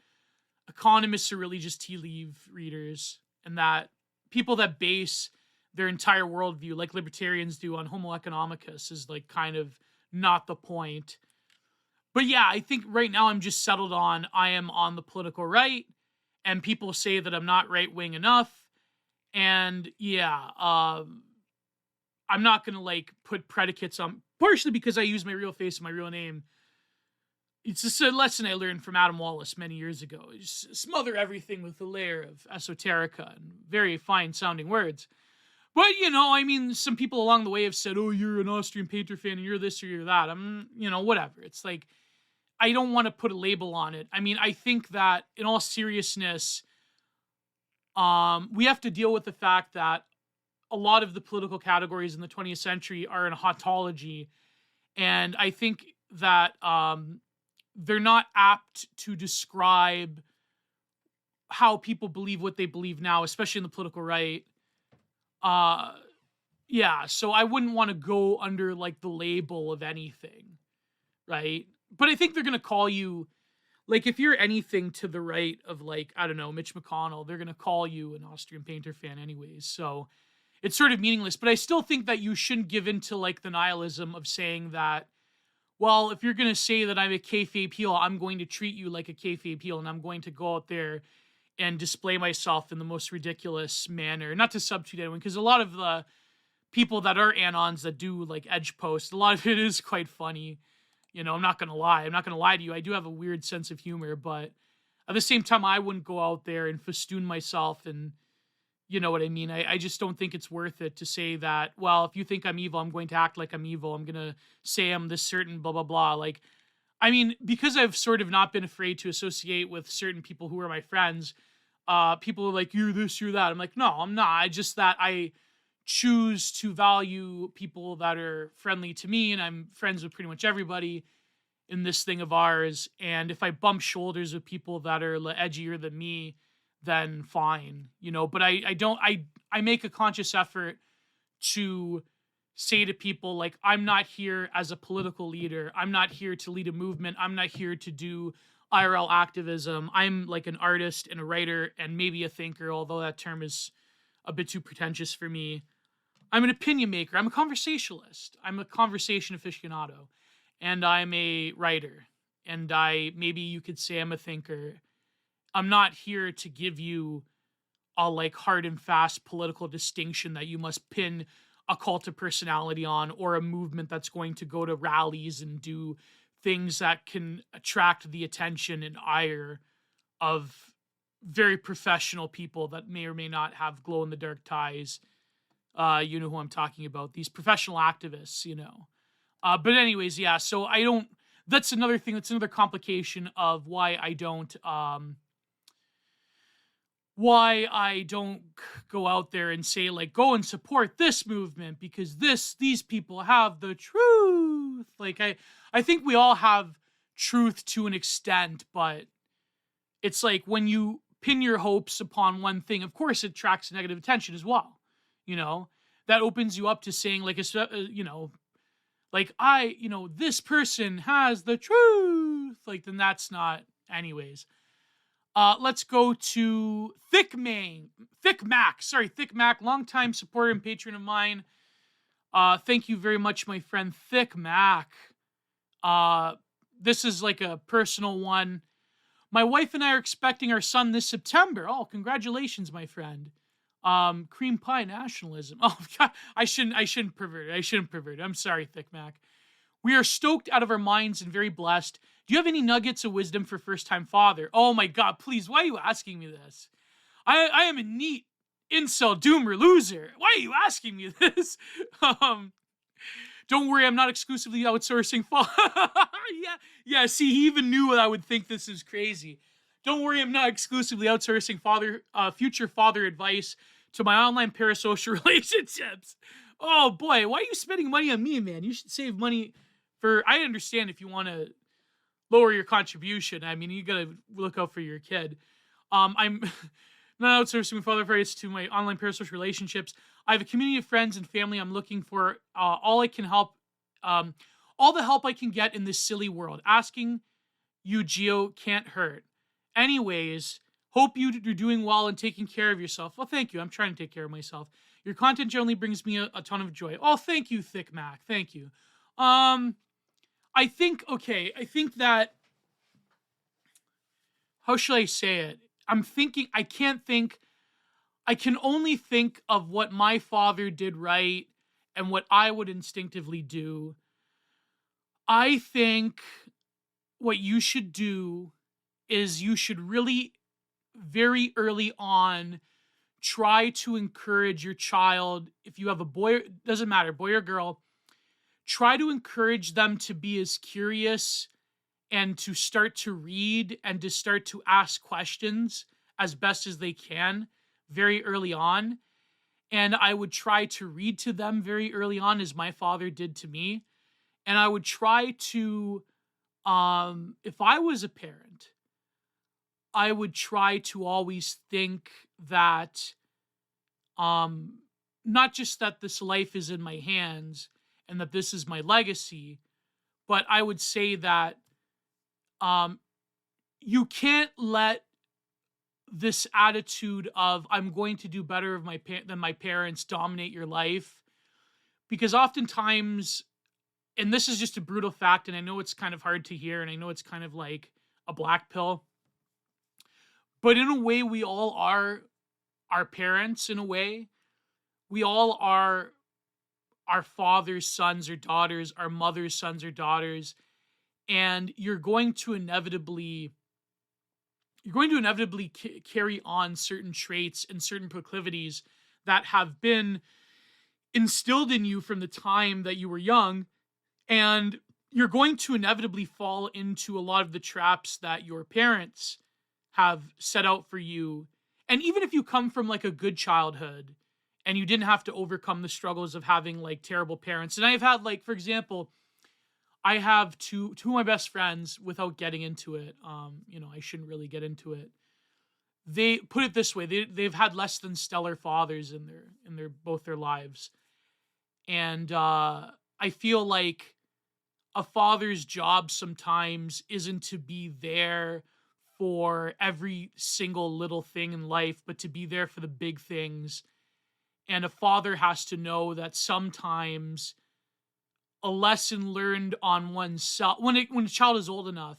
economists are really just tea leaf readers, and that people that base their entire worldview, like libertarians do, on Homo economicus is like kind of not the point. But yeah, I think right now I'm just settled on I am on the political right, and people say that I'm not right wing enough. And yeah, I'm not gonna like put predicates on, partially because I use my real face and my real name. It's just a lesson I learned from Adam Wallace many years ago. Just smother everything with a layer of esoterica and very fine sounding words. But, you know, I mean, some people along the way have said, oh, you're an Austrian painter fan and you're this or you're that. I'm, you know, whatever. It's like, I don't want to put a label on it. I mean, I think that in all seriousness, we have to deal with the fact that a lot of the political categories in the 20th century are in a tautology. And I think that they're not apt to describe how people believe what they believe now, especially in the political right. Yeah, so I wouldn't want to go under like the label of anything, right? But I think they're going to call you, like, if you're anything to the right of, like, I don't know, Mitch McConnell, they're going to call you an Austrian painter fan anyways. So it's sort of meaningless. But I still think that you shouldn't give into like the nihilism of saying that, well, if you're going to say that I'm a kayfabe heel, I'm going to treat you like a kayfabe heel, and I'm going to go out there and display myself in the most ridiculous manner. Not to substitute anyone, because a lot of the people that are anons that do like edge posts, a lot of it is quite funny. You know, I'm not going to lie. I'm not going to lie to you. I do have a weird sense of humor, but at the same time, I wouldn't go out there and festoon myself, and you know what I mean? I just don't think it's worth it to say that, well, if you think I'm evil, I'm going to act like I'm evil. I'm going to say I'm this certain blah, blah, blah. Like, I mean, because I've sort of not been afraid to associate with certain people who are my friends, people are like, you're this, you're that. I'm like, no, I'm not. I just that I choose to value people that are friendly to me, and I'm friends with pretty much everybody in this thing of ours. And if I bump shoulders with people that are edgier than me, then fine, you know. But I make a conscious effort to say to people, like, I'm not here as a political leader. I'm not here to lead a movement. I'm not here to do IRL activism. I'm like an artist and a writer and maybe a thinker, although that term is a bit too pretentious for me. I'm an opinion maker. I'm a conversationalist. I'm a conversation aficionado. And I'm a writer. and maybe you could say I'm a thinker. I'm not here to give you a like hard and fast political distinction that you must pin a cult of personality on, or a movement that's going to go to rallies and do things that can attract the attention and ire of very professional people that may or may not have glow in the dark ties. You know who I'm talking about. These professional activists, you know. But anyways, yeah, so I don't, that's another thing, that's another complication of why I don't go out there and say like go and support this movement because these people have the truth. Like I think we all have truth to an extent, but it's like when you pin your hopes upon one thing, of course it attracts negative attention as well. You know, that opens you up to saying like you know, like this person has the truth. Like then that's not, anyways. Let's go to Thick Mac, longtime supporter and patron of mine. Thank you very much, my friend Thick Mac. This is like a personal one. My wife and I are expecting our son this September. Oh, congratulations, my friend. Cream pie nationalism. Oh God, I shouldn't pervert it. I'm sorry, Thick Mac. We are stoked out of our minds and very blessed. Do you have any nuggets of wisdom for first-time father? Oh my God, please, why are you asking me this? I am a neat incel doomer loser. Why are you asking me this? Don't worry, I'm not exclusively outsourcing yeah, see, he even knew I would think this is crazy. Don't worry, I'm not exclusively outsourcing future father advice to my online parasocial relationships. Oh boy, why are you spending money on me, man? You should save money I understand if you want to lower your contribution. I mean, you gotta look out for your kid. I'm not outsourcing father advice to my online parasocial relationships. I have a community of friends and family. I'm looking for all the help I can get in this silly world. Asking you, Geo, can't hurt. Anyways, hope you're doing well and taking care of yourself. Well, thank you. I'm trying to take care of myself. Your content generally brings me a ton of joy. Oh, thank you, Thick Mac. Thank you. I think that, how should I say it? I can only think of what my father did right and what I would instinctively do. I think what you should do is you should really, very early on, try to encourage your child. If you have a boy, doesn't matter, boy or girl, try to encourage them to be as curious and to start to read and to start to ask questions as best as they can very early on. And I would try to read to them very early on, as my father did to me. And I would try to, if I was a parent, I would try to always think that, not just that this life is in my hands and that this is my legacy, but I would say that you can't let this attitude of I'm going to do better than my parents dominate your life, because oftentimes, and this is just a brutal fact, and I know it's kind of hard to hear, and I know it's kind of like a black pill, but in a way, we all are our parents. In a way, we all are our father's sons or daughters, our mother's sons or daughters, and you're going to inevitably carry on certain traits and certain proclivities that have been instilled in you from the time that you were young, and you're going to inevitably fall into a lot of the traps that your parents have set out for you. And even if you come from like a good childhood and you didn't have to overcome the struggles of having like terrible parents. And I've had, like, for example, I have two of my best friends, without getting into it. I shouldn't really get into it. They put it this way: they've had less than stellar fathers in their both their lives, and I feel like a father's job sometimes isn't to be there for every single little thing in life, but to be there for the big things. And a father has to know that sometimes a lesson learned on oneself, when a child is old enough,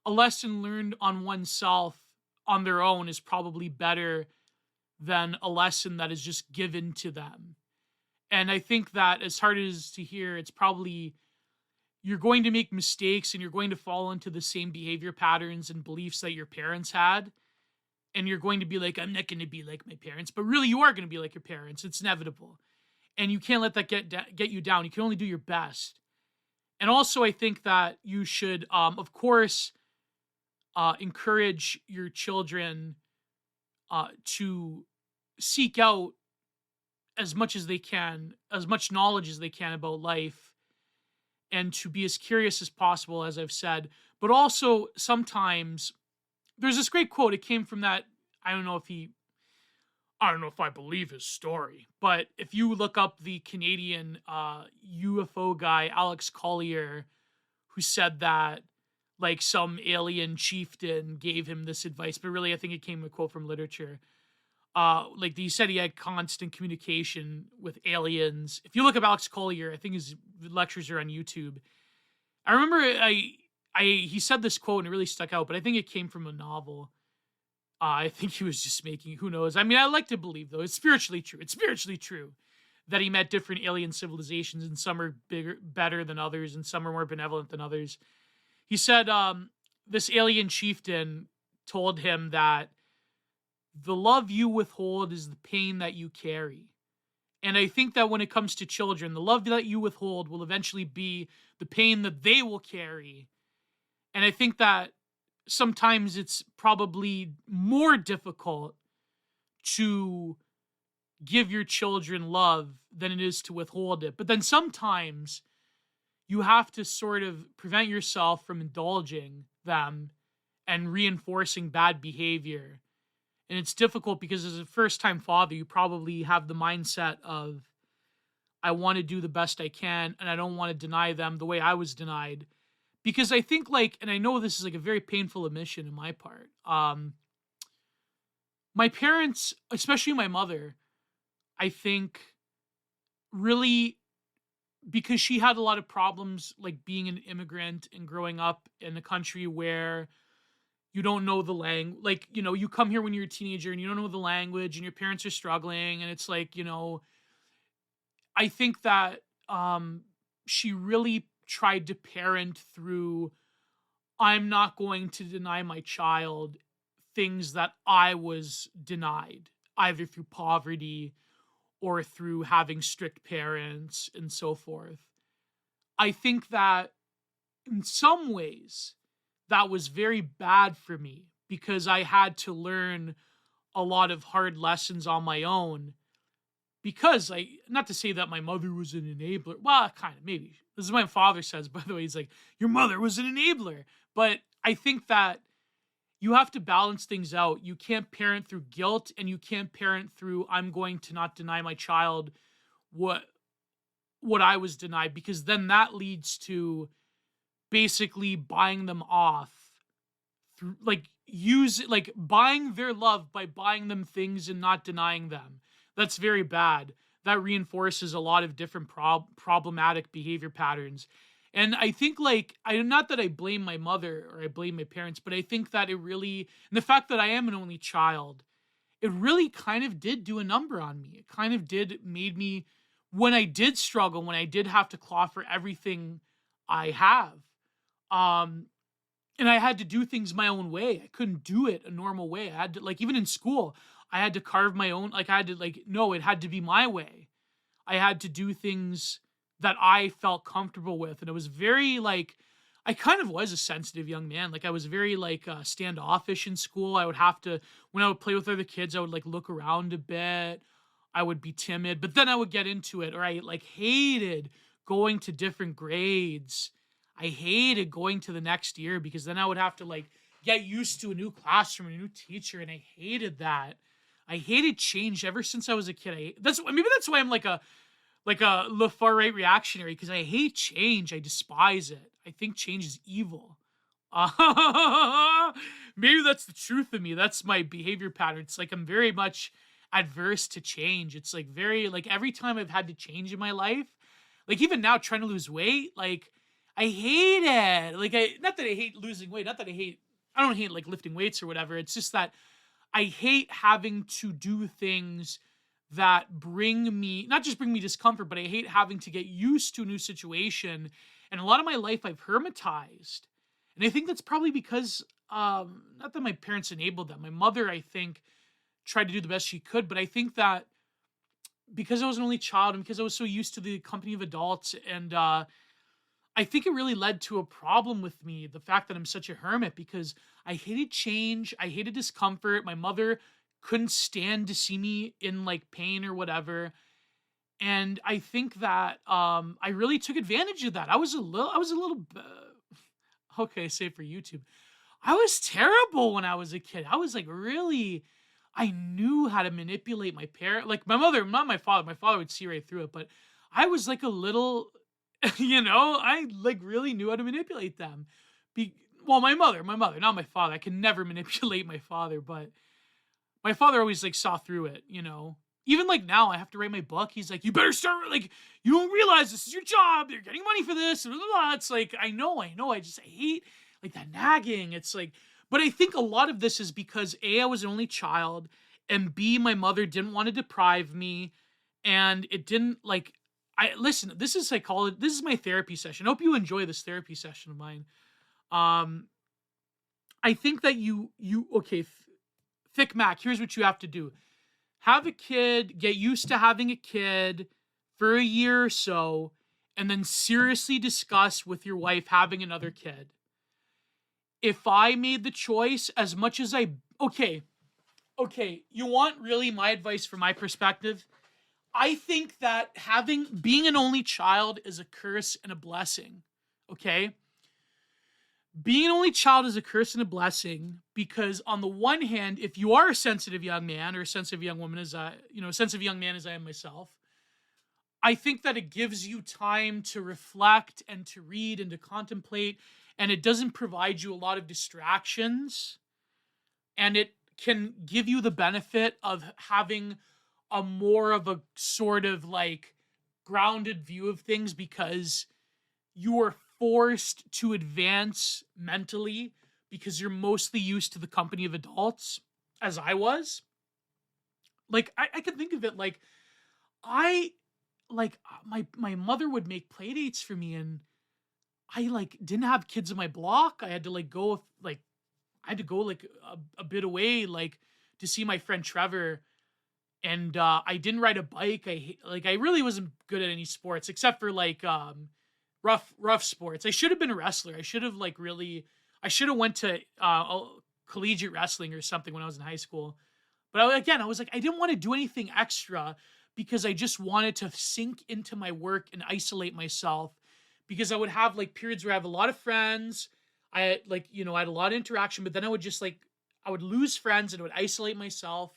a lesson learned on oneself on their own is probably better than a lesson that is just given to them. And I think that as hard as to hear, it's probably you're going to make mistakes and you're going to fall into the same behavior patterns and beliefs that your parents had. And you're going to be like, I'm not going to be like my parents, but really you are going to be like your parents. It's inevitable. And you can't let that get you down. You can only do your best. And also, I think that you should, of course, encourage your children to seek out as much as they can, as much knowledge as they can about life, and to be as curious as possible, as I've said. But also, sometimes there's this great quote. It came from that. I don't know if I believe his story, but if you look up the Canadian UFO guy, Alex Collier, who said that like some alien chieftain gave him this advice, but really I think it came a quote from literature. Like he said he had constant communication with aliens. If you look up Alex Collier, I think his lectures are on YouTube. I remember he said this quote and it really stuck out, but I think it came from a novel. I think he was just making, who knows? I mean, I like to believe, though, it's spiritually true. It's spiritually true that he met different alien civilizations, and some are better than others, and some are more benevolent than others. He said this alien chieftain told him that the love you withhold is the pain that you carry. And I think that when it comes to children, the love that you withhold will eventually be the pain that they will carry. And I think that sometimes it's probably more difficult to give your children love than it is to withhold it. But then sometimes you have to sort of prevent yourself from indulging them and reinforcing bad behavior. And it's difficult because as a first-time father, you probably have the mindset of, I want to do the best I can, and I don't want to deny them the way I was denied. Because I think, like, and I know this is like a very painful admission on my part. My parents, especially my mother, I think really, because she had a lot of problems, like being an immigrant and growing up in a country where you don't know the language. Like, you come here when you're a teenager and you don't know the language and your parents are struggling. And it's like, I think that she really tried to parent through, I'm not going to deny my child things that I was denied, either through poverty or through having strict parents and so forth. I think that in some ways that was very bad for me because I had to learn a lot of hard lessons on my own because not to say that my mother was an enabler. Well, kind of, maybe. This is what my father says, by the way. He's like, your mother was an enabler. But I think that you have to balance things out. You can't parent through guilt, and you can't parent through, I'm going to not deny my child what I was denied, because then that leads to basically buying them off through, buying their love by buying them things and not denying them. That's very bad. That reinforces a lot of different problematic behavior patterns. And I think, not that I blame my mother or I blame my parents, but I think that and the fact that I am an only child, it really kind of did do a number on me. It kind of made me, when I did struggle, when I did have to claw for everything I have, and I had to do things my own way. I couldn't do it a normal way. I had to, even in school, I had to carve my own, it had to be my way. I had to do things that I felt comfortable with. And it was very, I kind of was a sensitive young man. I was very, standoffish in school. I would have to, when I would play with other kids, I would, look around a bit. I would be timid, but then I would get into it. Or I, hated going to different grades. I hated going to the next year because then I would have to, get used to a new classroom and a new teacher, and I hated that. I hated change ever since I was a kid. Maybe that's why I'm like a far right reactionary, because I hate change. I despise it. I think change is evil. Maybe that's the truth of me. That's my behavior pattern. It's I'm very much adverse to change. It's very every time I've had to change in my life, even now trying to lose weight, I hate it. Like not that I hate losing weight, not that I don't hate like lifting weights or whatever. It's just that I hate having to do things that bring me not just bring me discomfort, but I hate having to get used to a new situation. And a lot of my life I've hermetized. And I think that's probably because not that my parents enabled that. My mother, I think, tried to do the best she could, but I think that because I was an only child and because I was so used to the company of adults and I think it really led to a problem with me, the fact that I'm such a hermit because I hated change, I hated discomfort. My mother couldn't stand to see me in like pain or whatever. And I think that I really took advantage of that. I was a little okay, say for YouTube. I was terrible when I was a kid. I was like really I knew how to manipulate my parent like my mother, not my father. My father would see right through it, but I was like a little I like really knew how to manipulate them. Be well, my mother, not my father. I can never manipulate my father, but my father always like saw through it. Even like now, I have to write my book. He's like, "You better start like you don't realize this is your job. You're getting money for this." Blah, blah, blah. It's like I know. I hate like that nagging. It's like, but I think a lot of this is because A, I was an only child, and B, my mother didn't want to deprive me, and it didn't like. I listen. This is psychology. This is my therapy session. I hope you enjoy this therapy session of mine. Um, I think that you okay, Thick Mac. Here's what you have to do: have a kid, get used to having a kid for a year or so, and then seriously discuss with your wife having another kid. If I made the choice, as much as okay, you want really my advice from my perspective? I think that being an only child is a curse and a blessing. Okay? Being an only child is a curse and a blessing because on the one hand, if you are a sensitive young man or a sensitive young woman a sensitive young man as I am myself, I think that it gives you time to reflect and to read and to contemplate and it doesn't provide you a lot of distractions and it can give you the benefit of having a more of a sort of like grounded view of things because you are forced to advance mentally because you're mostly used to the company of adults, as I was. Like I can think of it like I my mother would make play dates for me and I like didn't have kids in my block. I had to like go like I had to go like a bit away like to see my friend Trevor and I didn't ride a bike. I really wasn't good at any sports except for like rough sports. I should have been a wrestler. I should have went to collegiate wrestling or something when I was in high school. But again, I was like I didn't want to do anything extra because I just wanted to sink into my work and isolate myself because I would have like periods where I have a lot of friends. I had I had a lot of interaction, but then I would just like I would lose friends and it would isolate myself.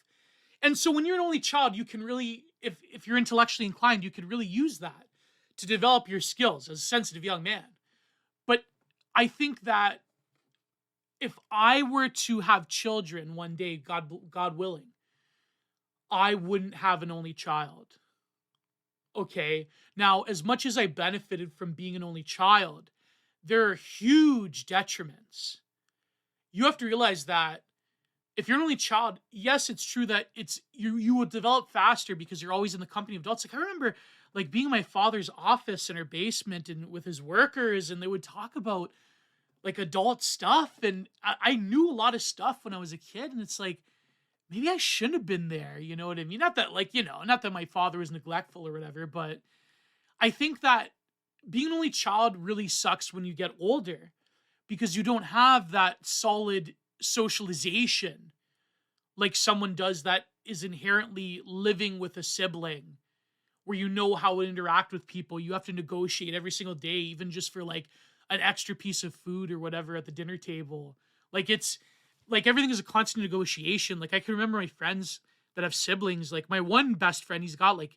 And so when you're an only child, you can really, if you're intellectually inclined, you could really use that to develop your skills as a sensitive young man. But I think that if I were to have children one day, God willing, I wouldn't have an only child. Okay. Now, as much as I benefited from being an only child, there are huge detriments. You have to realize that if you're an only child, yes, it's true that you will develop faster because you're always in the company of adults. Like I remember like being in my father's office in our basement and with his workers, and they would talk about like adult stuff. And I knew a lot of stuff when I was a kid, and it's like maybe I shouldn't have been there. You know what I mean? Not that not that my father was neglectful or whatever, but I think that being an only child really sucks when you get older because you don't have that solid socialization like someone does that is inherently living with a sibling where you know how to interact with people. You have to negotiate every single day, even just for like an extra piece of food or whatever at the dinner table. Like it's like everything is a constant negotiation. Like I can remember my friends that have siblings, like my one best friend, he's got like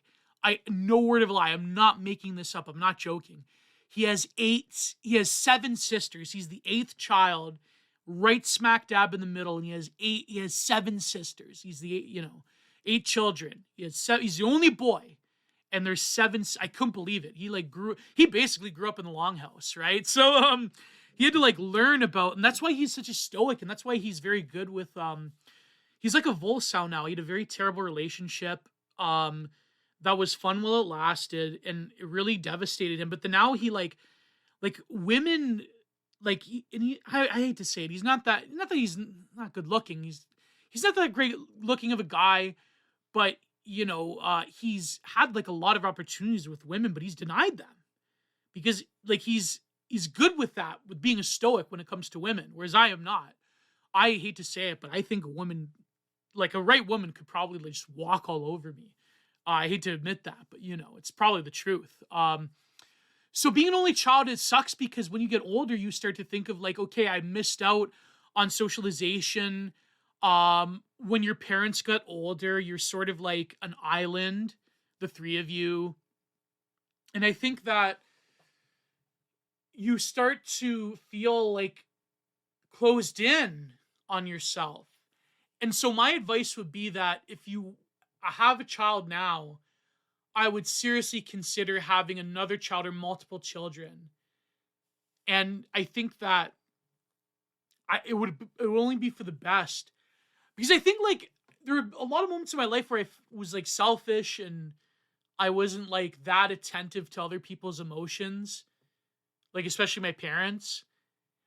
no word of a lie. I'm not making this up. I'm not joking. He has seven sisters. He's the eighth child, right smack dab in the middle, and he has seven sisters. He's the eight children. He's the only boy. and there's I couldn't believe it. He basically grew up in the longhouse, right? So he had to like learn about, and that's why he's such a stoic, and that's why he's very good with he's like a Volsow now. He had a very terrible relationship that was fun while it lasted, and it really devastated him. But then now he like women like I hate to say it, he's not that he's not good looking. He's not that great looking of a guy, but he's had like a lot of opportunities with women, but he's denied them because like he's good with that, with being a stoic when it comes to women, whereas I am not. I hate to say it, but I think a woman, like a right woman, could probably like just walk all over me. I hate to admit that, but it's probably the truth. So being an only child, it sucks because when you get older, you start to think of like, okay, I missed out on socialization. When your parents got older, you're sort of like an island, the three of you. And I think that you start to feel like closed in on yourself. And so my advice would be that if you have a child now, I would seriously consider having another child or multiple children. And I think that it would only be for the best. Because I think like there were a lot of moments in my life where I was like selfish and I wasn't like that attentive to other people's emotions, like especially my parents.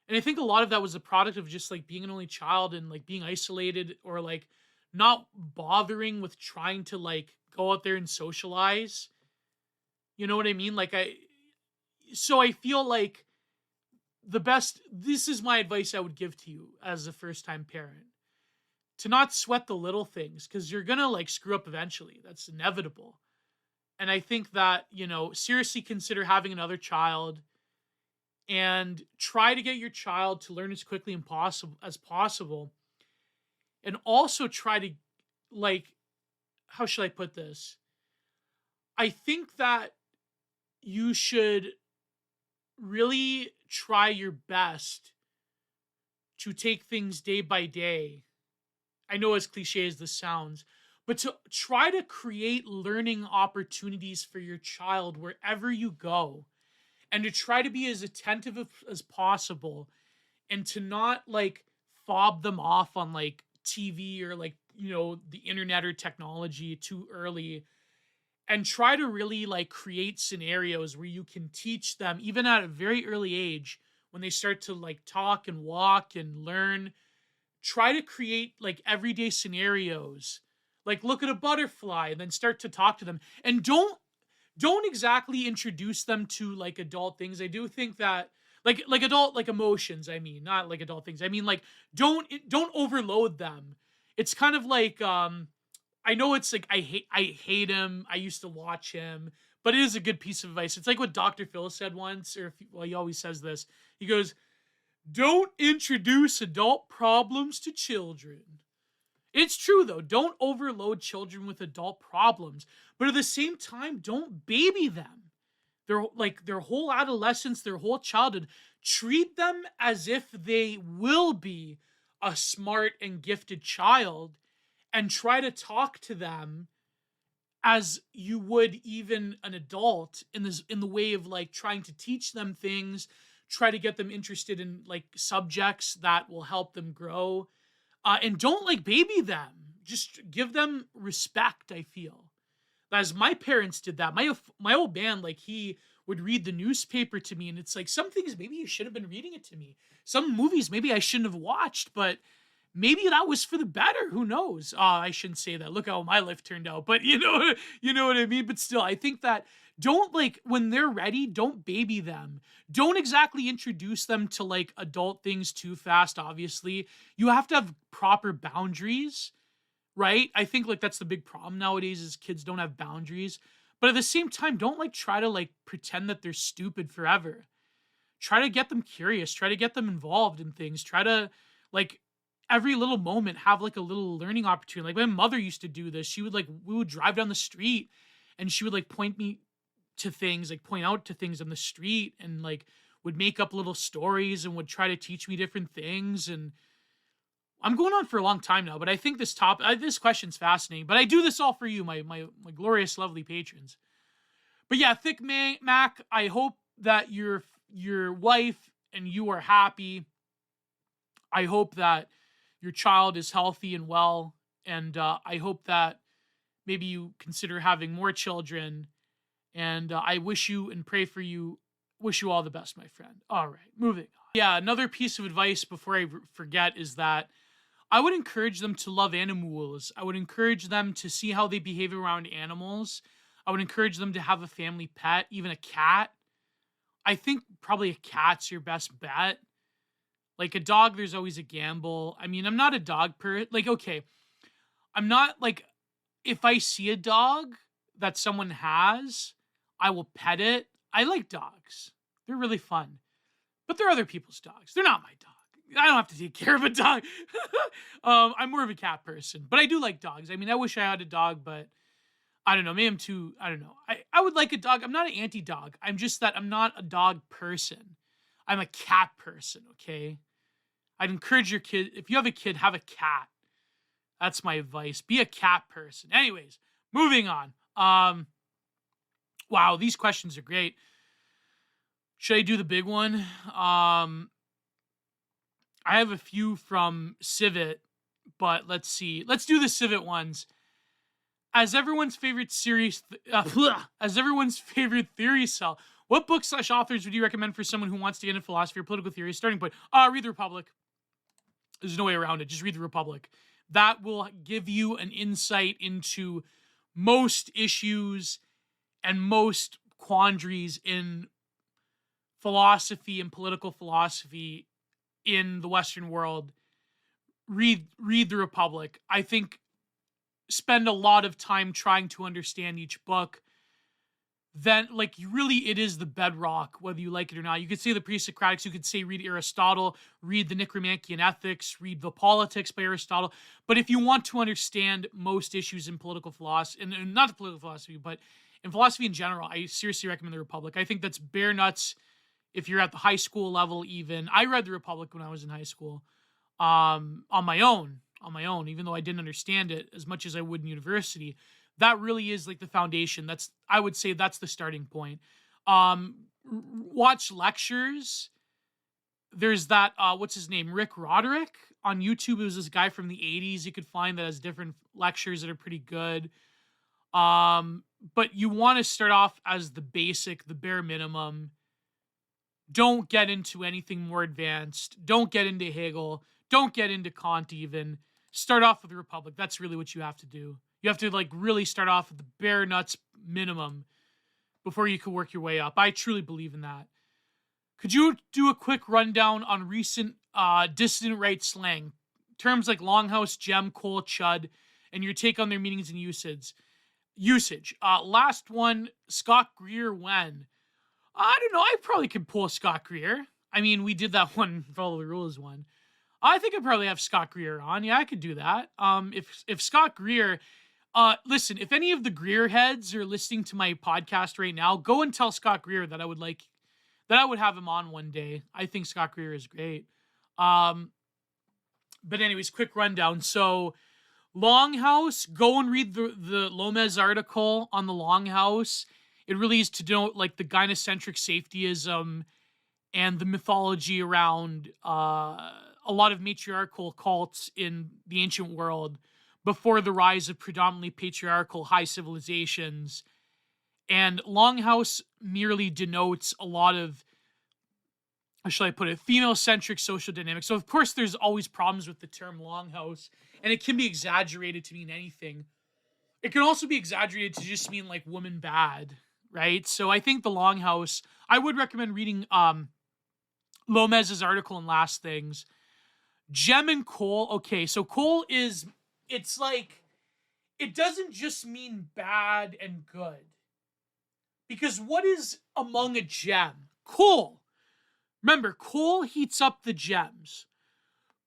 And I think a lot of that was a product of just like being an only child and like being isolated, or like not bothering with trying to like go out there and socialize. You know what I mean? So I feel like this is my advice I would give to you as a first time parent, to not sweat the little things, because you're gonna like screw up eventually. That's inevitable. And I think that, seriously consider having another child and try to get your child to learn as quickly as possible. And also try to, like, how should I put this? I think that you should really try your best to take things day by day. I know as cliche as this sounds, but to try to create learning opportunities for your child wherever you go, and to try to be as attentive as possible, and to not like fob them off on like TV or like, the internet or technology too early, and try to really like create scenarios where you can teach them even at a very early age, when they start to like talk and walk and learn. Try to create like everyday scenarios, like look at a butterfly and then start to talk to them, and don't exactly introduce them to like adult things. I do think that like adult like emotions, I mean, not like adult things. I mean, like don't overload them. It's kind of like I know it's like I hate him. I used to watch him, but it is a good piece of advice. It's like what Dr. Phil said once, he always says this. He goes, "Don't introduce adult problems to children." It's true though. Don't overload children with adult problems, but at the same time, don't baby them. Their whole adolescence, their whole childhood. Treat them as if they will be a smart and gifted child, and try to talk to them as you would even an adult, in the way of like trying to teach them things, try to get them interested in like subjects that will help them grow. And don't like baby them. Just give them respect, I feel. As my parents did that. My old man, like he would read the newspaper to me, and it's like some things maybe you should have been reading it to me. Some movies maybe I shouldn't have watched, but maybe that was for the better. Who knows? I shouldn't say that. Look how my life turned out. But you know what I mean? But still, I think that don't like when they're ready, don't baby them. Don't exactly introduce them to like adult things too fast, obviously. You have to have proper boundaries, right? I think like that's the big problem nowadays is kids don't have boundaries. But at the same time, don't like try to like pretend that they're stupid forever. Try to get them curious, try to get them involved in things. Try to like every little moment have like a little learning opportunity. Like my mother used to do this. We would drive down the street and she would like point out to things on the street, and like would make up little stories and would try to teach me different things. And I'm going on for a long time now, but I think this question's fascinating. But I do this all for you, my glorious, lovely patrons. But yeah, Thick Mac, I hope that your wife and you are happy. I hope that your child is healthy and well. And I hope that maybe you consider having more children. And I wish you and pray for you. Wish you all the best, my friend. All right, moving on. Yeah, another piece of advice before I forget is that I would encourage them to love animals. I would encourage them to see how they behave around animals. I would encourage them to have a family pet, even a cat. I think probably a cat's your best bet. Like a dog, there's always a gamble. I mean, I'm not a dog like, okay, I'm not like, if I see a dog that someone has, I will pet it. I like dogs. They're really fun. But they're other people's dogs. They're not my dog. I don't have to take care of a dog. I'm more of a cat person, but I do like dogs. I mean, I wish I had a dog, but I don't know. Maybe I'm too, I don't know. I would like a dog. I'm not an anti-dog. I'm just that I'm not a dog person. I'm a cat person, okay? I'd encourage your kid, if you have a kid, have a cat. That's my advice. Be a cat person. Anyways, moving on. Wow, these questions are great. Should I do the big one? I have a few from Civet, but let's see. Let's do the Civet ones. As everyone's favorite theory cell, what books / authors would you recommend for someone who wants to get into philosophy or political theory? Starting point. Read The Republic. There's no way around it. Just read The Republic. That will give you an insight into most issues and most quandaries in philosophy and political philosophy in the Western world. Read The Republic. I think spend a lot of time trying to understand each book. Then, like, really, it is the bedrock, whether you like it or not. You could say the Pre-Socratics. You could say read Aristotle, read the Nicomachean Ethics, read the Politics by Aristotle. But if you want to understand most issues in political philosophy, and not the political philosophy, but in philosophy in general, I seriously recommend The Republic. I think that's bare nuts if you're at the high school level even. I read The Republic when I was in high school on my own, even though I didn't understand it as much as I would in university. That really is like the foundation. I would say that's the starting point. Watch lectures. There's that, what's his name? Rick Roderick on YouTube. It was this guy from the 80s you could find that has different lectures that are pretty good. But you want to start off as the basic, the bare minimum. Don't get into anything more advanced. Don't get into Hegel. Don't get into Kant even. Start off with the Republic. That's really what you have to do. You have to like really start off with the bare nuts minimum before you can work your way up. I truly believe in that. Could you do a quick rundown on recent dissident right slang? Terms like longhouse, gem, coal, chud, and your take on their meanings and usage. Last one, Scott Greer when? I don't know. I probably could pull Scott Greer. I mean, we did that one, Follow the Rules one. I think I'd probably have Scott Greer on. Yeah, I could do that. If Scott Greer... listen, if any of the Greer heads are listening to my podcast right now, go and tell Scott Greer that I would have him on one day. I think Scott Greer is great. But anyways, quick rundown. So Longhouse, go and read the Lomez article on the Longhouse. It really is to denote like the gynocentric safetyism and the mythology around a lot of matriarchal cults in the ancient world before the rise of predominantly patriarchal high civilizations. And Longhouse merely denotes a lot of, how shall I put it, female-centric social dynamics. So, of course, there's always problems with the term Longhouse, and it can be exaggerated to mean anything. It can also be exaggerated to just mean, like, woman bad, right? So I think the Longhouse, I would recommend reading Lomez's article in Last Things. Gem and coal, okay, so coal is... It's like, it doesn't just mean bad and good. Because what is among a gem? Coal. Remember, coal heats up the gems.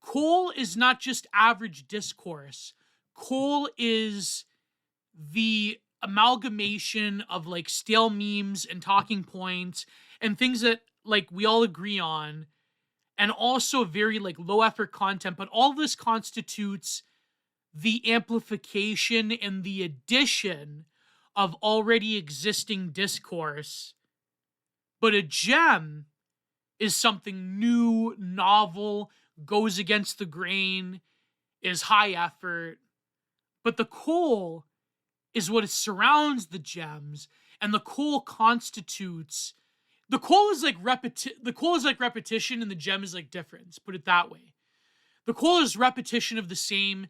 Coal is not just average discourse. Coal is the amalgamation of like stale memes and talking points and things that like we all agree on, and also very like low effort content, but all this constitutes the amplification and the addition of already existing discourse, but a gem is something new, novel, goes against the grain, is high effort. But the coal is what surrounds the gems, and the coal constitutes. The coal is like repetition, and the gem is like difference. Put it that way. The coal is repetition of the same,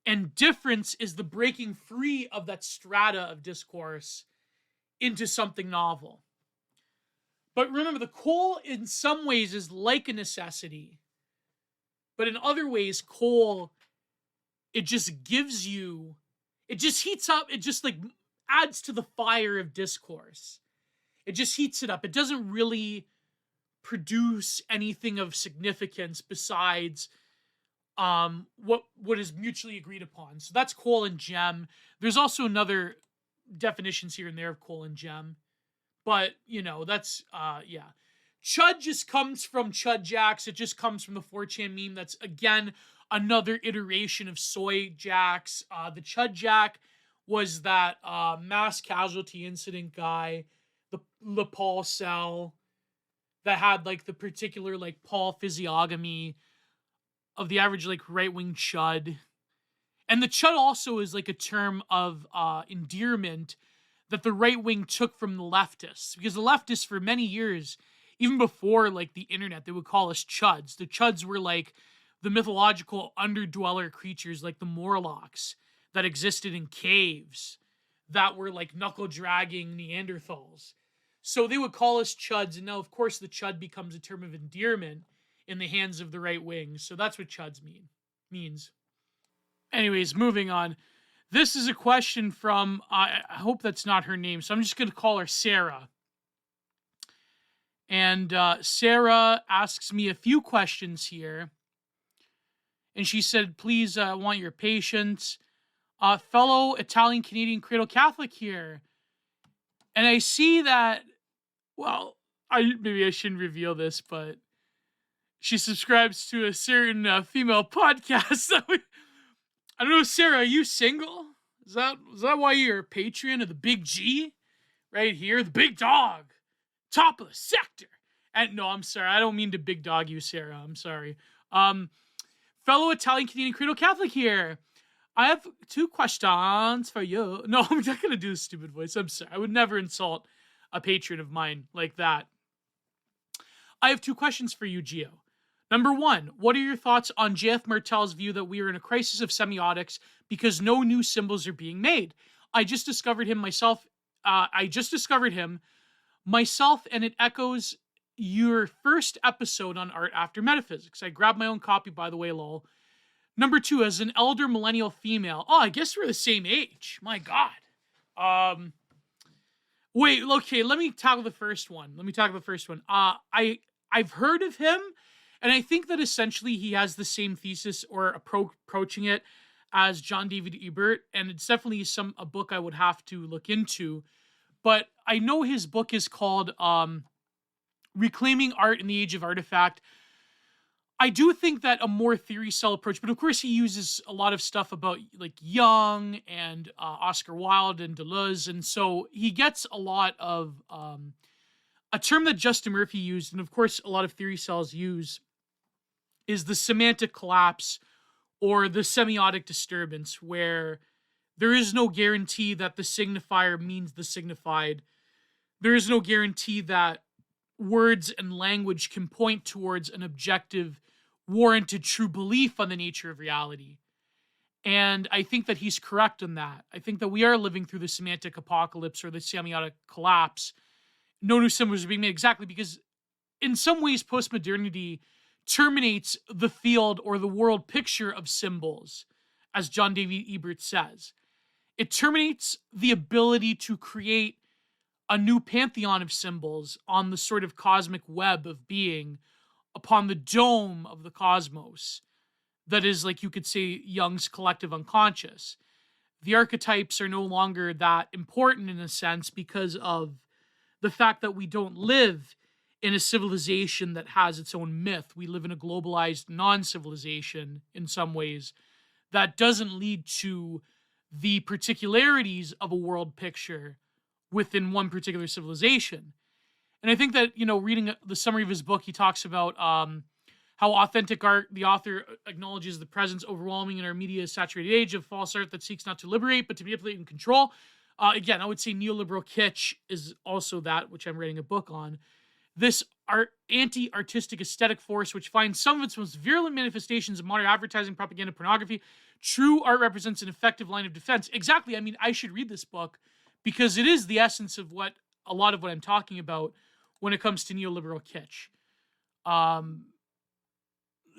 and difference is the breaking free of that strata of discourse into something novel. But remember, the coal in some ways is like a necessity, but in other ways, coal, it just gives you, it just heats up, it just like adds to the fire of discourse. It just heats it up. It doesn't really produce anything of significance besides what is mutually agreed upon. So that's coal and gem. There's also another definitions here and there of coal and gem, but that's yeah. Chud just comes from Chud Jacks. It just comes from the 4chan meme. That's again another iteration of Soy Jacks. The Chud Jack was that mass casualty incident guy, the Paul cell that had like the particular like Paul physiognomy of the average like right-wing chud. And the chud also is like a term of endearment that the right wing took from the leftists, because the leftists for many years, even before like the internet, they would call us chuds. The chuds were like the mythological underdweller creatures like the Morlocks that existed in caves that were like knuckle dragging Neanderthals. So they would call us chuds, and now of course the chud becomes a term of endearment in the hands of the right wing. So that's what chuds means. Anyways, moving on. This is a question from, I hope that's not her name, so I'm just going to call her Sarah. And Sarah asks me a few questions here. And she said, please, I want your patience. Fellow Italian-Canadian Cradle Catholic here. And I see that, well, maybe I shouldn't reveal this, but she subscribes to a certain female podcast. I don't know, Sarah, are you single? Is that why you're a patron of the Big G? Right here, the big dog. Top of the sector. And no, I'm sorry. I don't mean to big dog you, Sarah. I'm sorry. Fellow Italian-Canadian Cradle Catholic here. I have 2 questions for you. No, I'm not going to do a stupid voice. I'm sorry. I would never insult a patron of mine like that. I have 2 questions for you, Gio. Number 1, what are your thoughts on J.F. Martel's view that we are in a crisis of semiotics because no new symbols are being made? I just discovered him myself, and it echoes your first episode on art after metaphysics. I grabbed my own copy, by the way, lol. Number 2, as an elder millennial female. Oh, I guess we're the same age. My God. Wait, okay, let me tackle the first one. I've heard of him, and I think that essentially he has the same thesis or approaching it as John David Ebert, and it's definitely a book I would have to look into. But I know his book is called Reclaiming Art in the Age of Artifact. I do think that a more theory cell approach, but of course he uses a lot of stuff about like Jung and Oscar Wilde and Deleuze, and so he gets a lot of a term that Justin Murphy used, and of course a lot of theory cells use, is the semantic collapse or the semiotic disturbance, where there is no guarantee that the signifier means the signified. There is no guarantee that words and language can point towards an objective, warranted true belief on the nature of reality. And I think that he's correct in that. I think that we are living through the semantic apocalypse or the semiotic collapse. No new symbols are being made, exactly, because in some ways postmodernity terminates the field or the world picture of symbols, as John David Ebert says. It terminates the ability to create a new pantheon of symbols on the sort of cosmic web of being, upon the dome of the cosmos that is, like you could say, Jung's collective unconscious. The archetypes are no longer that important in a sense because of the fact that we don't live in a civilization that has its own myth. We live in a globalized non-civilization in some ways that doesn't lead to the particularities of a world picture within one particular civilization. And I think that, reading the summary of his book, he talks about how authentic art, the author acknowledges the presence overwhelming in our media-saturated age of false art that seeks not to liberate, but to manipulate and control. Again, I would say neoliberal kitsch is also that, which I'm writing a book on. This anti-artistic aesthetic force, which finds some of its most virulent manifestations in modern advertising, propaganda, pornography. True art represents an effective line of defense. Exactly. I mean, I should read this book because it is the essence of a lot of what I'm talking about when it comes to neoliberal kitsch.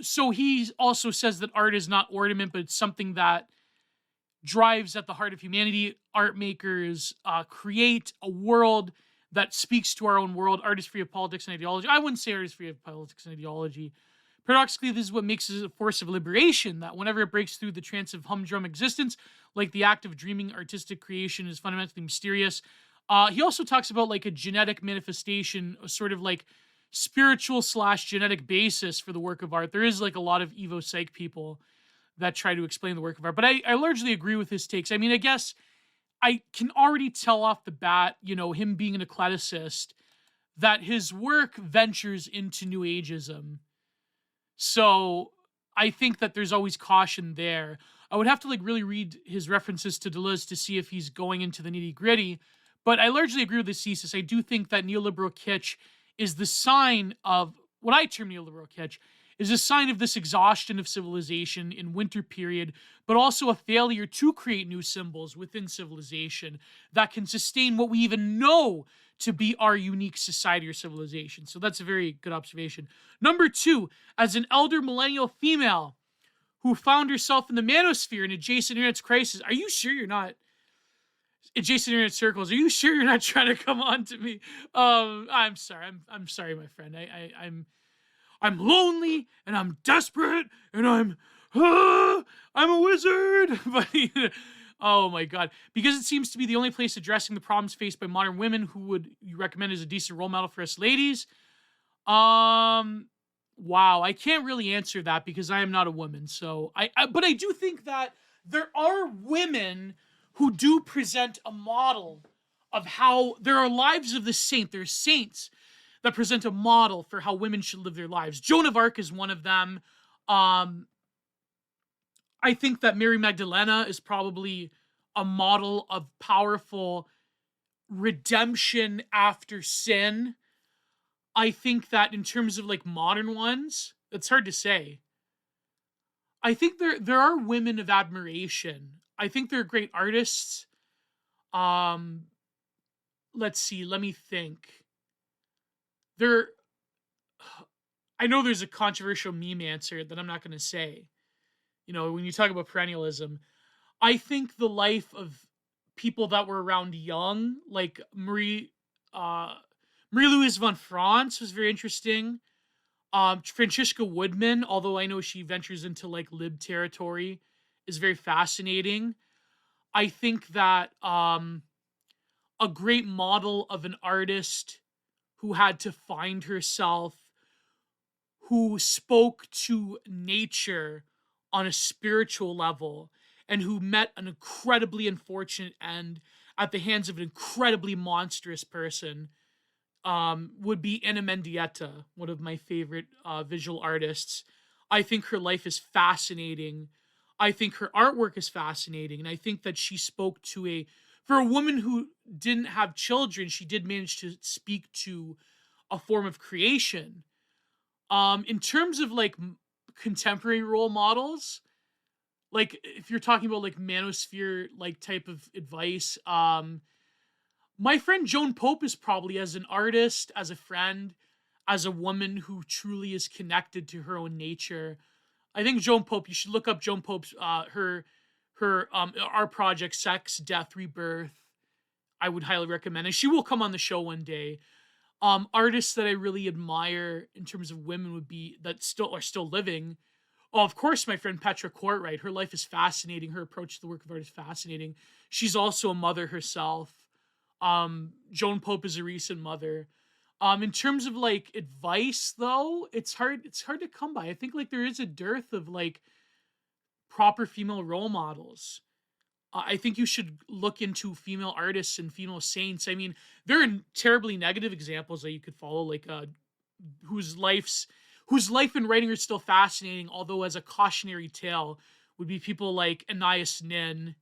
So he also says that art is not ornament, but it's something that drives at the heart of humanity. Art makers create a world that speaks to our own world. Art is free of politics and ideology. I wouldn't say art is free of politics and ideology. Paradoxically, this is what makes it a force of liberation, that whenever it breaks through the trance of humdrum existence, like the act of dreaming artistic creation is fundamentally mysterious. He also talks about like a genetic manifestation, a sort of like spiritual / genetic basis for the work of art. There is like a lot of Evo Psych people that try to explain the work of art, but I largely agree with his takes. I mean, I guess I can already tell off the bat, him being an eclecticist, that his work ventures into New Ageism. So I think that there's always caution there. I would have to like really read his references to Deleuze to see if he's going into the nitty gritty, but I largely agree with this thesis. I do think that neoliberal kitsch is the sign of what I term neoliberal kitsch, is a sign of this exhaustion of civilization in winter period, but also a failure to create new symbols within civilization that can sustain what we even know to be our unique society or civilization. So that's a very good observation. Number 2, as an elder millennial female who found herself in the manosphere in adjacent internet crisis, are you sure you're not adjacent internet circles? Are you sure you're not trying to come on to me? I'm sorry. I'm sorry, my friend. I'm lonely and I'm desperate and I'm a wizard. But oh my god, because it seems to be the only place addressing the problems faced by modern women. Who would you recommend as a decent role model for us ladies? Wow, I can't really answer that because I am not a woman. So but I do think that there are women who do present a model of how there are lives of the saint. There's saints that present a model for how women should live their lives. Joan of Arc is one of them. I think that Mary Magdalena is probably a model of powerful redemption after sin. I think that in terms of like modern ones, it's hard to say. I think there are women of admiration. I think they're great artists. Let's see, let me think. I know there's a controversial meme answer that I'm not going to say. When you talk about perennialism, I think the life of people that were around young, like Marie-Louise von France was very interesting. Francisca Woodman, although I know she ventures into like lib territory, is very fascinating. I think that a great model of an artist who had to find herself, who spoke to nature on a spiritual level, and who met an incredibly unfortunate end at the hands of an incredibly monstrous person, would be Anna Mendieta, one of my favorite visual artists. I think her life is fascinating. I think her artwork is fascinating. And I think that she spoke to for a woman who didn't have children, she did manage to speak to a form of creation. In terms of like contemporary role models, like if you're talking about like manosphere like type of advice, my friend Joan Pope is probably, as an artist, as a friend, as a woman who truly is connected to her own nature. I think Joan Pope, you should look up Joan Pope's her art project, Sex, Death, Rebirth. I would highly recommend, and she will come on the show one day. Artists that I really admire in terms of women would be that are still living. Oh, of course, my friend Petra Kortright. Her life is fascinating. Her approach to the work of art is fascinating. She's also a mother herself. Joan Pope is a recent mother. In terms of like advice, though, it's hard to come by. I think like there is a dearth of like proper female role models. I think you should look into female artists and female saints. I mean, there are terribly negative examples that you could follow, like whose life's whose life and writing are still fascinating, although as a cautionary tale would be people like Anais Nin.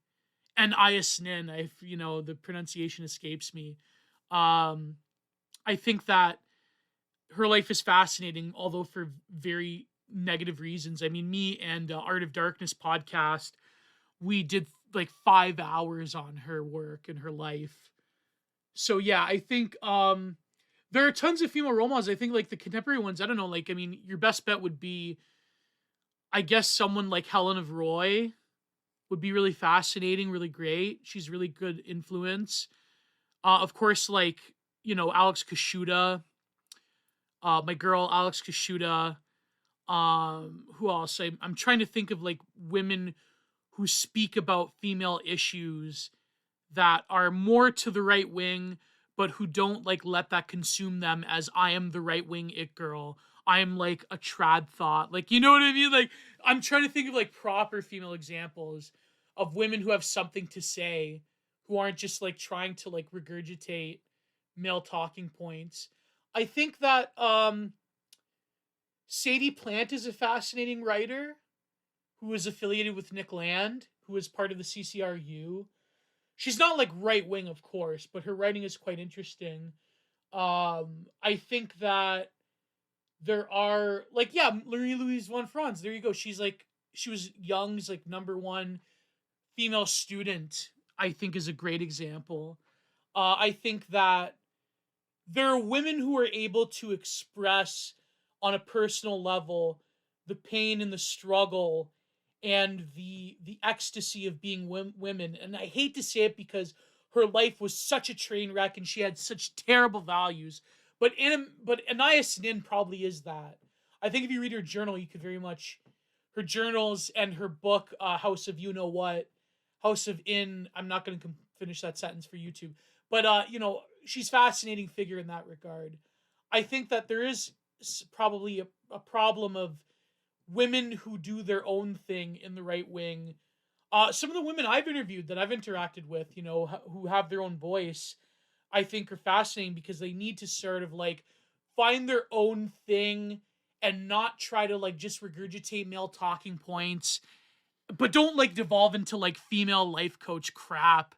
Anais Nin, if the pronunciation escapes me. Um, I think that her life is fascinating, although for very negative reasons. I mean, me and Art of Darkness podcast, we did like 5 hours on her work and her life. So yeah, I think there are tons of female role models. I think like the contemporary ones, I don't know, like I mean, your best bet would be, I guess, someone like Helen of Roy would be really fascinating, really great. She's really good influence. Of course, like, Alex Kashuta, my girl Alex Kashuta. Who else? I'm trying to think of like women who speak about female issues that are more to the right wing, but who don't like let that consume them as I am the right wing it girl. I am like a trad thought. Like, you know what I mean? Like, I'm trying to think of like proper female examples of women who have something to say, who aren't just like trying to like regurgitate male talking points. I think that Sadie Plant is a fascinating writer who is affiliated with Nick Land, who is part of the CCRU. She's not like right wing, of course, but her writing is quite interesting. I think that there are like, yeah, Marie Louise von Franz. There you go. She was Young's like number one female student. I think is a great example. I think that there are women who are able to express on a personal level the pain and the struggle and the ecstasy of being women. And I hate to say it because her life was such a train wreck and she had such terrible values. But Anais Nin probably is that. I think if you read her journal, you could very much her journals and her book, House of You Know What, House of In. I'm not going to finish that sentence for YouTube, but she's a fascinating figure in that regard. I think that there is probably a problem of women who do their own thing in the right wing. Some of the women I've interviewed that I've interacted with, who have their own voice, I think are fascinating because they need to sort of like find their own thing and not try to like just regurgitate male talking points, but don't like devolve into like female life coach crap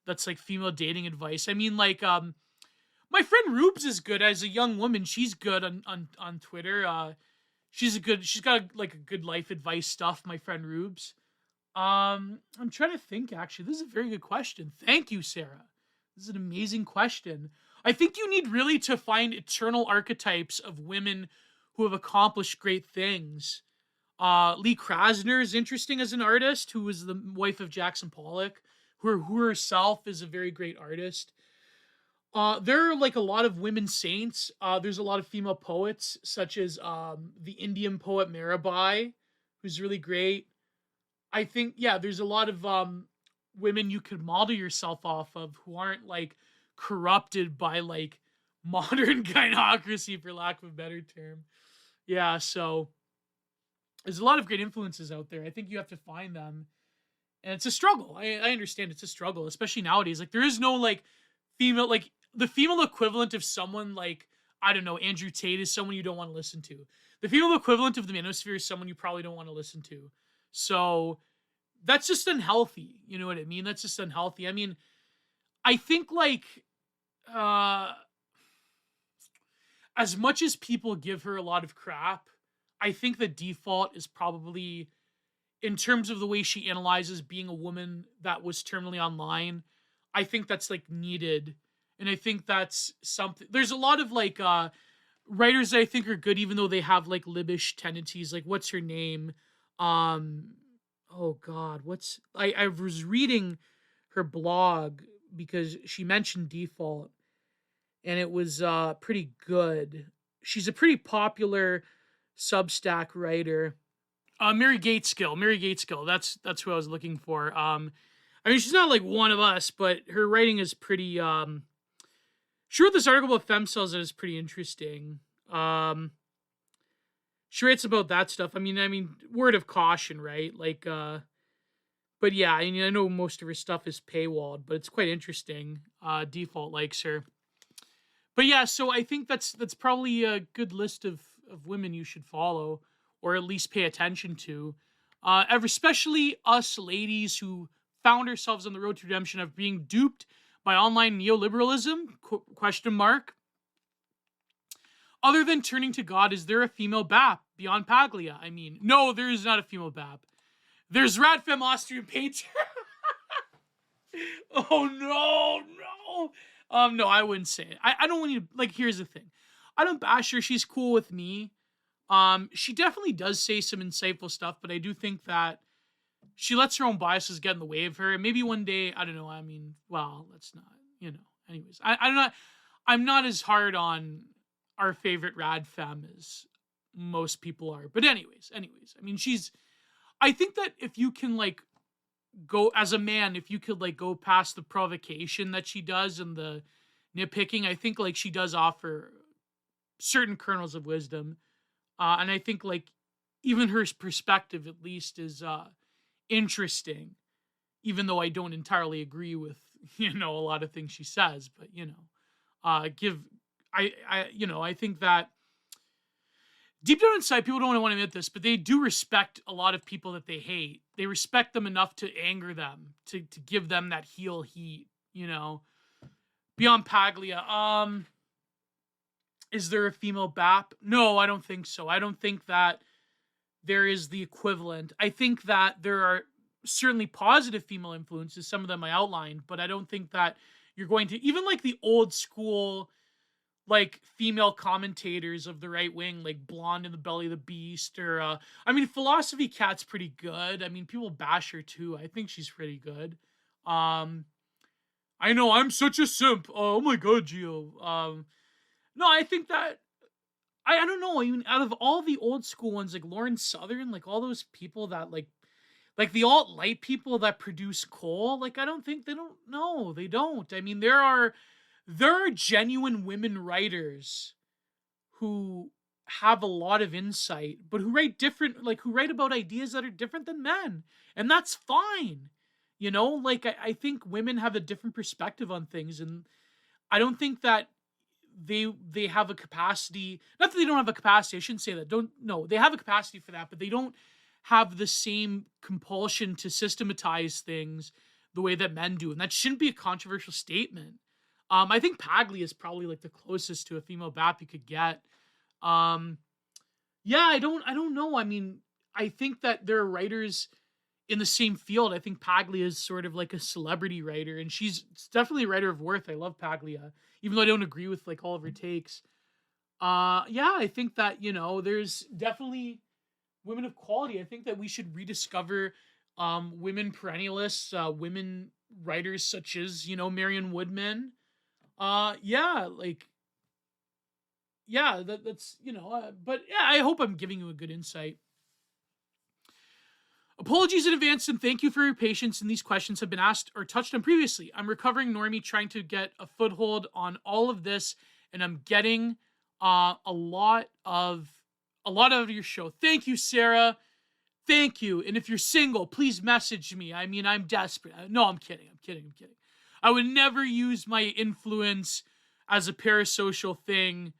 that's like female dating advice. I mean, like, my friend Rubes is good as a young woman. She's good on Twitter. She's got like a good life advice stuff, my friend Rubes. I'm trying to think actually. This is a very good question. Thank you, Sarah. This is an amazing question. I think you need really to find eternal archetypes of women who have accomplished great things. Lee Krasner is interesting as an artist, who was the wife of Jackson Pollock, who herself is a very great artist. There are like a lot of women saints. There's a lot of female poets, such as the Indian poet Mirabai, who's really great. I think, yeah, there's a lot of women you could model yourself off of who aren't like corrupted by like modern gynocracy, for lack of a better term. Yeah, so there's a lot of great influences out there. I think you have to find them. And it's a struggle. I understand it's a struggle, especially nowadays. Like, there is no like female, like the female equivalent of someone like, I don't know, Andrew Tate is someone you don't want to listen to. The female equivalent of the manosphere is someone you probably don't want to listen to. So that's just unhealthy. You know what I mean? That's just unhealthy. I mean, I think like as much as people give her a lot of crap, I think the default is probably, in terms of the way she analyzes being a woman that was terminally online, I think that's like needed. And I think that's something. There's a lot of like writers that I think are good, even though they have like libbish tendencies. Like, what's her name? Oh God, I was reading her blog because she mentioned default, and it was pretty good. She's a pretty popular Substack writer. Mary Gateskill. Mary Gateskill. That's who I was looking for. I mean, she's not like one of us, but her writing is pretty. She wrote this article about femcells that is pretty interesting. She writes about that stuff. I mean, word of caution, right? Like, But yeah, I know most of her stuff is paywalled, but it's quite interesting. Default likes her. But yeah, so I think that's probably a good list of women you should follow or at least pay attention to. Especially us ladies who found ourselves on the road to redemption of being duped by online neoliberalism? Question mark. Other than turning to God, is there a female BAP beyond Paglia? I mean, no, there is not a female BAP. There's Radfem Austrian Painter. Oh no, no. No, I wouldn't say it. I don't want you to like. Here's the thing. I don't bash her. She's cool with me. She definitely does say some insightful stuff, but I do think that she lets her own biases get in the way of her. And maybe one day, I don't know. I mean, well, let's not. Anyways, I'm not. I'm not as hard on our favorite rad femme as most people are. But anyways. I mean, she's. I think that if you can like go as a man, if you could like go past the provocation that she does and the nitpicking, I think like she does offer certain kernels of wisdom. And I think like even her perspective at least is interesting, even though I don't entirely agree with, a lot of things she says, but give I think that deep down inside, people don't want to admit this, but they do respect a lot of people that they hate. They respect them enough to anger them, to give them that heel heat, Beyond Paglia, is there a female BAP? No, I don't think so. I don't think that there is the equivalent. I think that there are certainly positive female influences, some of them I outlined, but I don't think that you're going to, even like the old school, like female commentators of the right wing, like Blonde in the Belly of the Beast, or I mean, Philosophy Cat's pretty good. I mean, people bash her too. I think she's pretty good. I know I'm such a simp. Oh my god, Gio. No, I think that I don't know. Even out of all the old school ones, like Lauren Southern, like all those people that like the alt light people that produce coal, like I don't think they don't. No, they don't. I mean, there are genuine women writers who have a lot of insight, but who write different, like who write about ideas that are different than men, and that's fine. Like I think women have a different perspective on things, and I don't think that they have a capacity. Not that they don't have a capacity. I shouldn't say that. Don't no, they have a capacity for that, but they don't have the same compulsion to systematize things the way that men do, and that shouldn't be a controversial statement. I think Paglia is probably like the closest to a female BAP you could get. Yeah, I don't know. I mean, I think that there are writers in the same field. I think Paglia is sort of like a celebrity writer, and she's definitely a writer of worth. I love Paglia, even though I don't agree with like all of her takes. Yeah, I think that there's definitely women of quality. I think that we should rediscover women perennialists, women writers such as Marion Woodman. Yeah, like yeah, that's but yeah, I hope I'm giving you a good insight. Apologies in advance and thank you for your patience, and these questions have been asked or touched on previously. I'm recovering normie trying to get a foothold on all of this, and I'm getting a lot of your show. Thank you, Sarah. Thank you. And if you're single, please message me. I mean, I'm desperate. No, I'm kidding. I'm kidding. I would never use my influence as a parasocial thing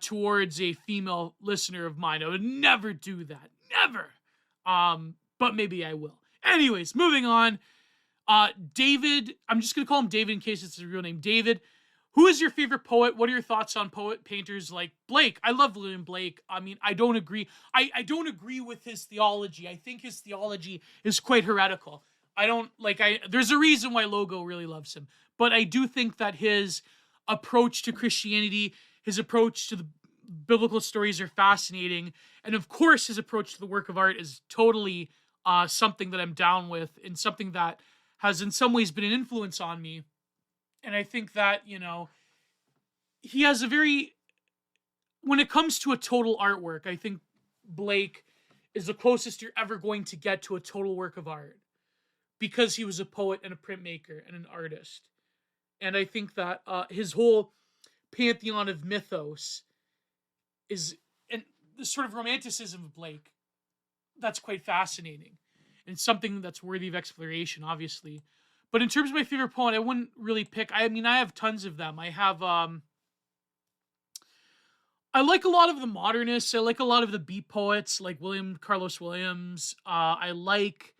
towards a female listener of mine. I would never do that. Never. But maybe I will. Anyways, moving on. David, I'm just gonna call him David in case it's his real name. David, who is your favorite poet? What are your thoughts on painters like Blake? I love William Blake. I mean, I don't agree. I don't agree with his theology. I think his theology is quite heretical. I don't like. There's a reason why Logo really loves him, but I do think that his approach to Christianity, his approach to the biblical stories are fascinating, and of course, his approach to the work of art is totally something that I'm down with, and something that has in some ways been an influence on me. And I think that he has a very, when it comes to a total artwork, I think Blake is the closest you're ever going to get to a total work of art, because he was a poet and a printmaker and an artist. And I think that his whole pantheon of mythos is, and the sort of romanticism of Blake, that's quite fascinating. and something that's worthy of exploration, obviously. But in terms of my favorite poet, I wouldn't really pick. I mean, I have tons of them. I like a lot of the modernists. I like a lot of the beat poets, like William Carlos Williams. I like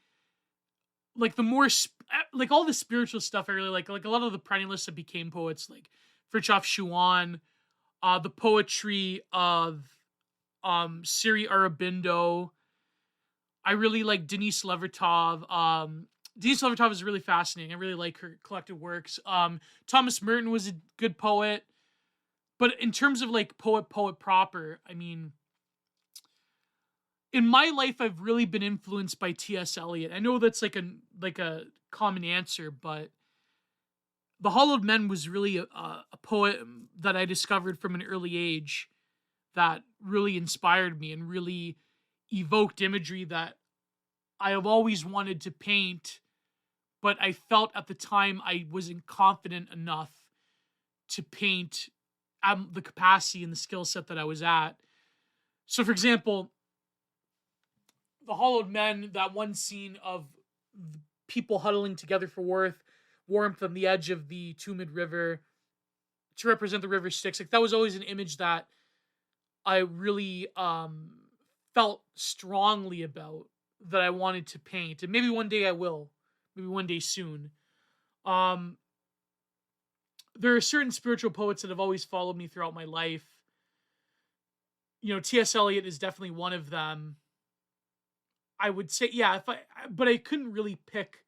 the more like all the spiritual stuff. I really like a lot of the perennialists that became poets, like Fritjof Schumann. The poetry of Siri Aurobindo. I really like Denise Levertov. Denise Levertov is really fascinating. I really like her collected works. Thomas Merton was a good poet. But in terms of like poet proper, I mean, in my life, I've really been influenced by T.S. Eliot. I know that's like a common answer, but The Hollowed Men was really a poet that I discovered from an early age that really inspired me and really evoked imagery that I have always wanted to paint, but I felt at the time I wasn't confident enough to paint at the capacity and the skill set that I was at. So, for example, The Hollowed Men, that one scene of people huddling together for warmth on the edge of the Tumid River to represent the river Styx, like that was always an image that I really felt strongly about, that I wanted to paint, and maybe one day I will, maybe one day soon. There are certain spiritual poets that have always followed me throughout my life. You know, T.S. Eliot is definitely one of them. I would say, yeah, but I couldn't really pick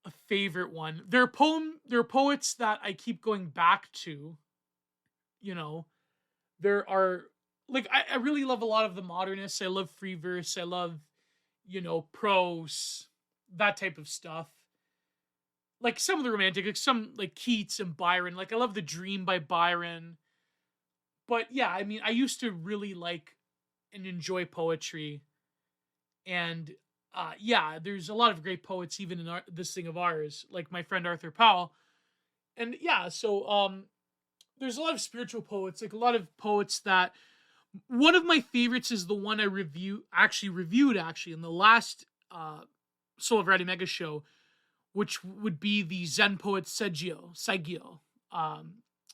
a favorite one. There are poets that I keep going back to. You know, there are, like, I really love a lot of the modernists. I love free verse. I love, prose, that type of stuff. Like some of the romantic, like some like Keats and Byron. Like I love The Dream by Byron. But yeah, I mean, I used to really like and enjoy poetry. And yeah, there's a lot of great poets even in this thing of ours, like my friend Arthur Powell. And yeah, so there's a lot of spiritual poets, like a lot of poets that one of my favorites is the one I reviewed in the last Soul of Writing Mega Show, which would be the Zen poet Saigyo.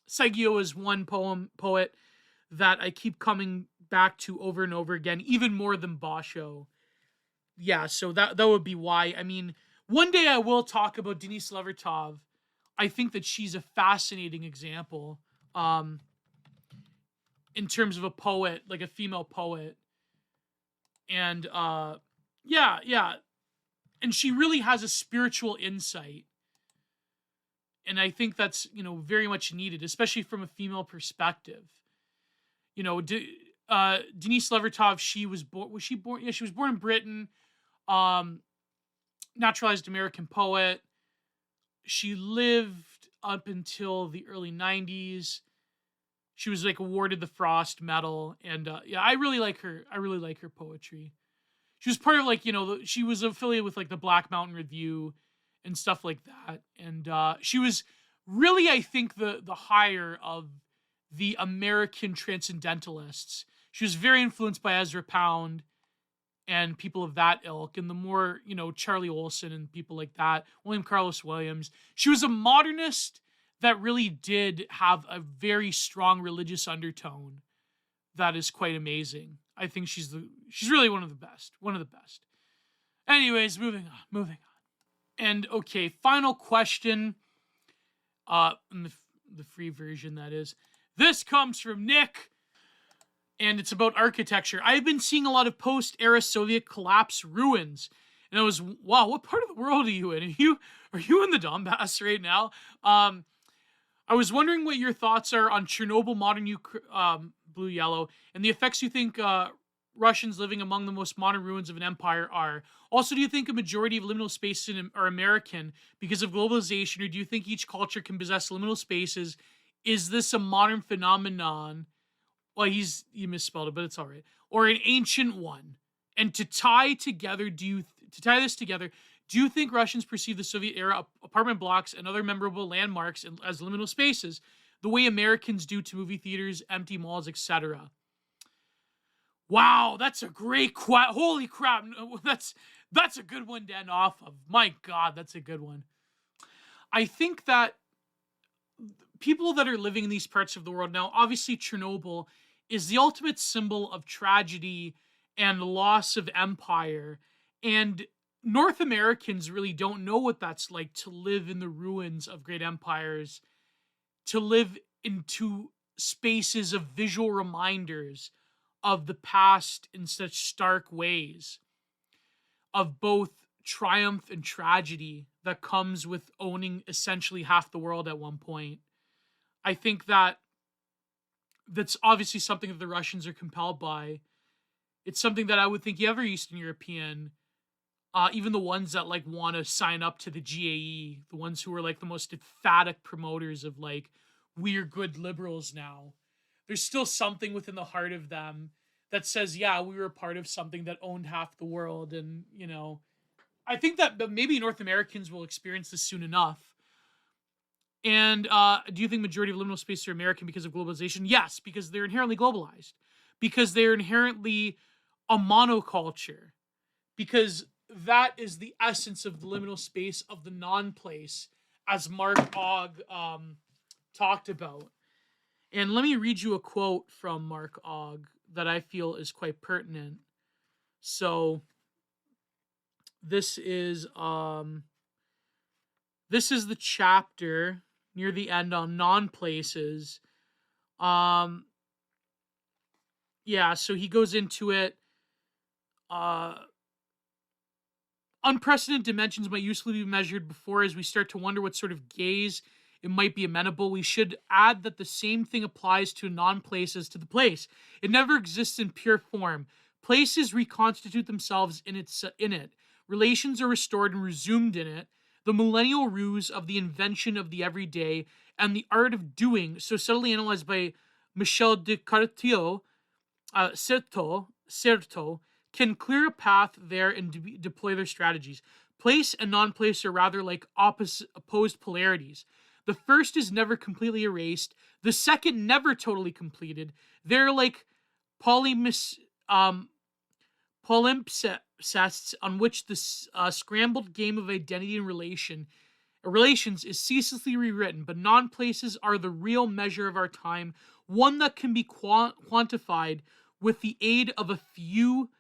Saigyo is one poet that I keep coming back to over and over again, even more than Basho. Yeah, so that would be why. I mean, one day I will talk about Denise Levertov. I think that she's a fascinating example in terms of a poet, like a female poet. And yeah. And she really has a spiritual insight. And I think that's, very much needed, especially from a female perspective. Denise Levertov, she was born, Yeah, she was born in Britain, naturalized American poet. She lived up until the early 90s. She was like awarded the Frost Medal. And yeah, I really like her. I really like her poetry. She was part of like, she was affiliated with like the Black Mountain Review and stuff like that. And she was really, I think, the higher of the American transcendentalists. She was very influenced by Ezra Pound and people of that ilk, and the more, Charlie Olson and people like that, William Carlos Williams. She was a modernist that really did have a very strong religious undertone that is quite amazing. I think she's really one of the best. Anyways, moving on. And okay, final question. In the free version, that is. This comes from Nick, and it's about architecture. I've been seeing a lot of post-era Soviet collapse ruins, and I was, wow, what part of the world are you in? Are you in the Donbass right now? I was wondering what your thoughts are on Chernobyl, modern blue yellow, and the effects you think Russians living among the most modern ruins of an empire are. Also, do you think a majority of liminal spaces are American because of globalization, or do you think each culture can possess liminal spaces? Is this a modern phenomenon? Well, you misspelled it, but it's all right. Or an ancient one? And to tie this together, do you think Russians perceive the Soviet era apartment blocks and other memorable landmarks as liminal spaces, the way Americans do to movie theaters, empty malls, etc.? Wow, that's a great question. Holy crap. That's a good one to end off of. My God, that's a good one. I think that people that are living in these parts of the world now, obviously Chernobyl is the ultimate symbol of tragedy and loss of empire. And North Americans really don't know what that's like to live in the ruins of great empires, to live into spaces of visual reminders of the past in such stark ways, of both triumph and tragedy that comes with owning essentially half the world at one point. I think that that's obviously something that the Russians are compelled by. It's something that I would think every Eastern European, even the ones that like want to sign up to the GAE, the ones who are like the most emphatic promoters of like we're good liberals now, there's still something within the heart of them that says, yeah, we were a part of something that owned half the world. And, you know, I think that maybe North Americans will experience this soon enough. And do you think majority of liminal spaces are American because of globalization? Yes, because they're inherently globalized, because they're inherently a monoculture, because that is the essence of the liminal space of the non-place, as Mark Ogg talked about. And let me read you a quote from Mark Ogg that I feel is quite pertinent. So this is the chapter near the end on non-places. Yeah, so he goes into it. Unprecedented dimensions might usefully be measured before, as we start to wonder what sort of gaze it might be amenable. We should add that the same thing applies to non-place as to the place. It never exists in pure form. Places reconstitute themselves in it. Relations are restored and resumed in it. The millennial ruse of the invention of the everyday and the art of doing, so subtly analyzed by Michel de Cartier, Certeau, can clear a path there and deploy their strategies. Place and non-place are rather like opposed polarities. The first is never completely erased. The second never totally completed. They're like palimpsests on which the scrambled game of identity and relations is ceaselessly rewritten, but non-places are the real measure of our time, one that can be quantified with the aid of a few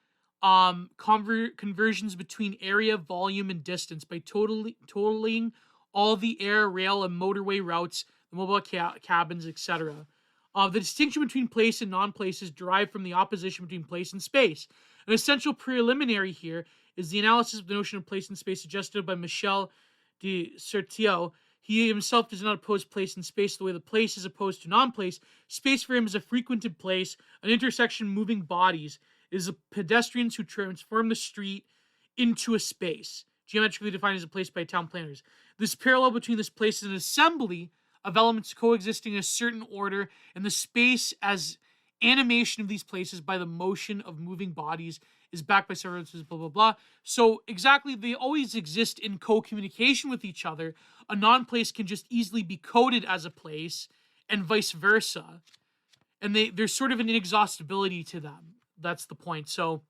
conversions between area, volume, and distance by totaling all the air, rail, and motorway routes, the mobile cabins, etc. The distinction between place and non-place is derived from the opposition between place and space. An essential preliminary here is the analysis of the notion of place and space suggested by Michel de Certeau. He himself does not oppose place and space the way the place is opposed to non-place. Space for him is a frequented place, an intersection of moving bodies. It is pedestrians who transform the street into a space, geometrically defined as a place by town planners. This parallel between this place is an assembly of elements coexisting in a certain order, and the space as animation of these places by the motion of moving bodies is backed by several blah, blah, blah. So exactly, they always exist in co-communication with each other. A non-place can just easily be coded as a place and vice versa. And there's sort of an inexhaustibility to them. That's the point. So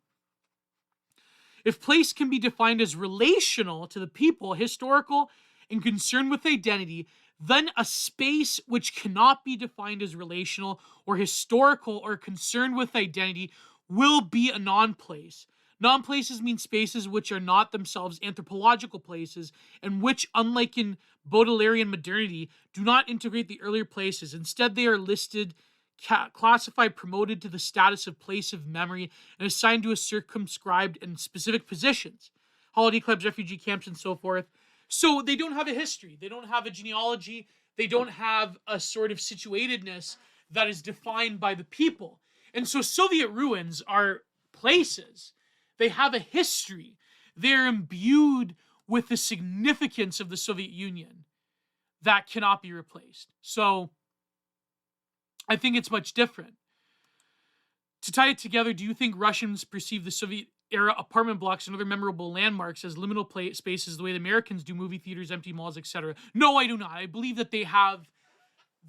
if place can be defined as relational to the people, historical, and concerned with identity, then a space which cannot be defined as relational or historical or concerned with identity will be a non-place. Non-places mean spaces which are not themselves anthropological places and which, unlike in Baudelairean modernity, do not integrate the earlier places. Instead, they are listed, classified, promoted to the status of place of memory, and assigned to a circumscribed and specific positions. Holiday clubs, refugee camps, and so forth. So they don't have a history. They don't have a genealogy. They don't have a sort of situatedness that is defined by the people. And so Soviet ruins are places. They have a history. They're imbued with the significance of the Soviet Union that cannot be replaced. So I think it's much different. To tie it together, do you think Russians perceive the Soviet era apartment blocks and other memorable landmarks as liminal spaces the way the Americans do movie theaters, empty malls, etc.? No, I do not. I believe that they have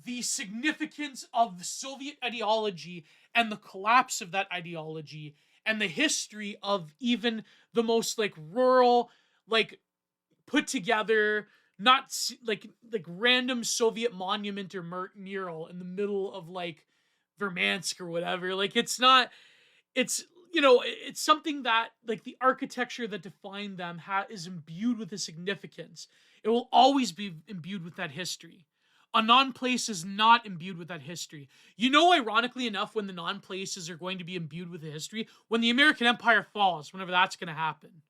the significance of the Soviet ideology and the collapse of that ideology and the history of even the most like rural, like put together, not like random Soviet monument or mural in the middle of like Vermansk or whatever. Like it's not, it's it's something that like the architecture that defined them is imbued with a significance. It will always be imbued with that history. A non-place is not imbued with that history. Ironically enough, when the non-places are going to be imbued with the history, when the American Empire falls, whenever that's going to happen,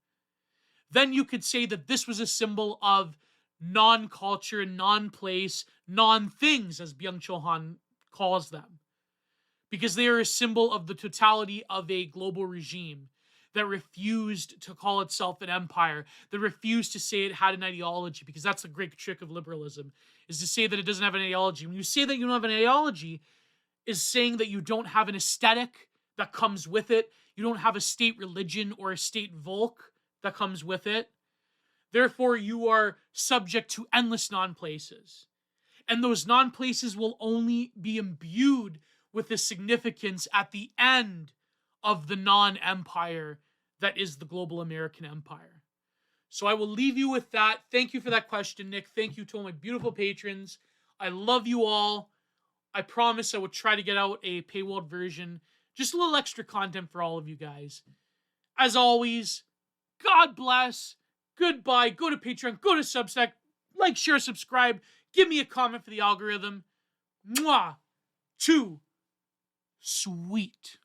then you could say that this was a symbol of non-culture, non-place, non-things, as Byung-Chul Han calls them, because they are a symbol of the totality of a global regime that refused to call itself an empire, that refused to say it had an ideology, because that's the great trick of liberalism, is to say that it doesn't have an ideology. When you say that you don't have an ideology, is saying that you don't have an aesthetic that comes with it. You don't have a state religion or a state Volk that comes with it. Therefore, you are subject to endless non-places. And those non-places will only be imbued with the significance at the end of the non-empire that is the global American empire. So I will leave you with that. Thank you for that question, Nick. Thank you to all my beautiful patrons. I love you all. I promise I will try to get out a paywalled version. Just a little extra content for all of you guys. As always, God bless. Goodbye. Go to Patreon. Go to Substack. Like, share, subscribe. Give me a comment for the algorithm. Mwah. Too sweet.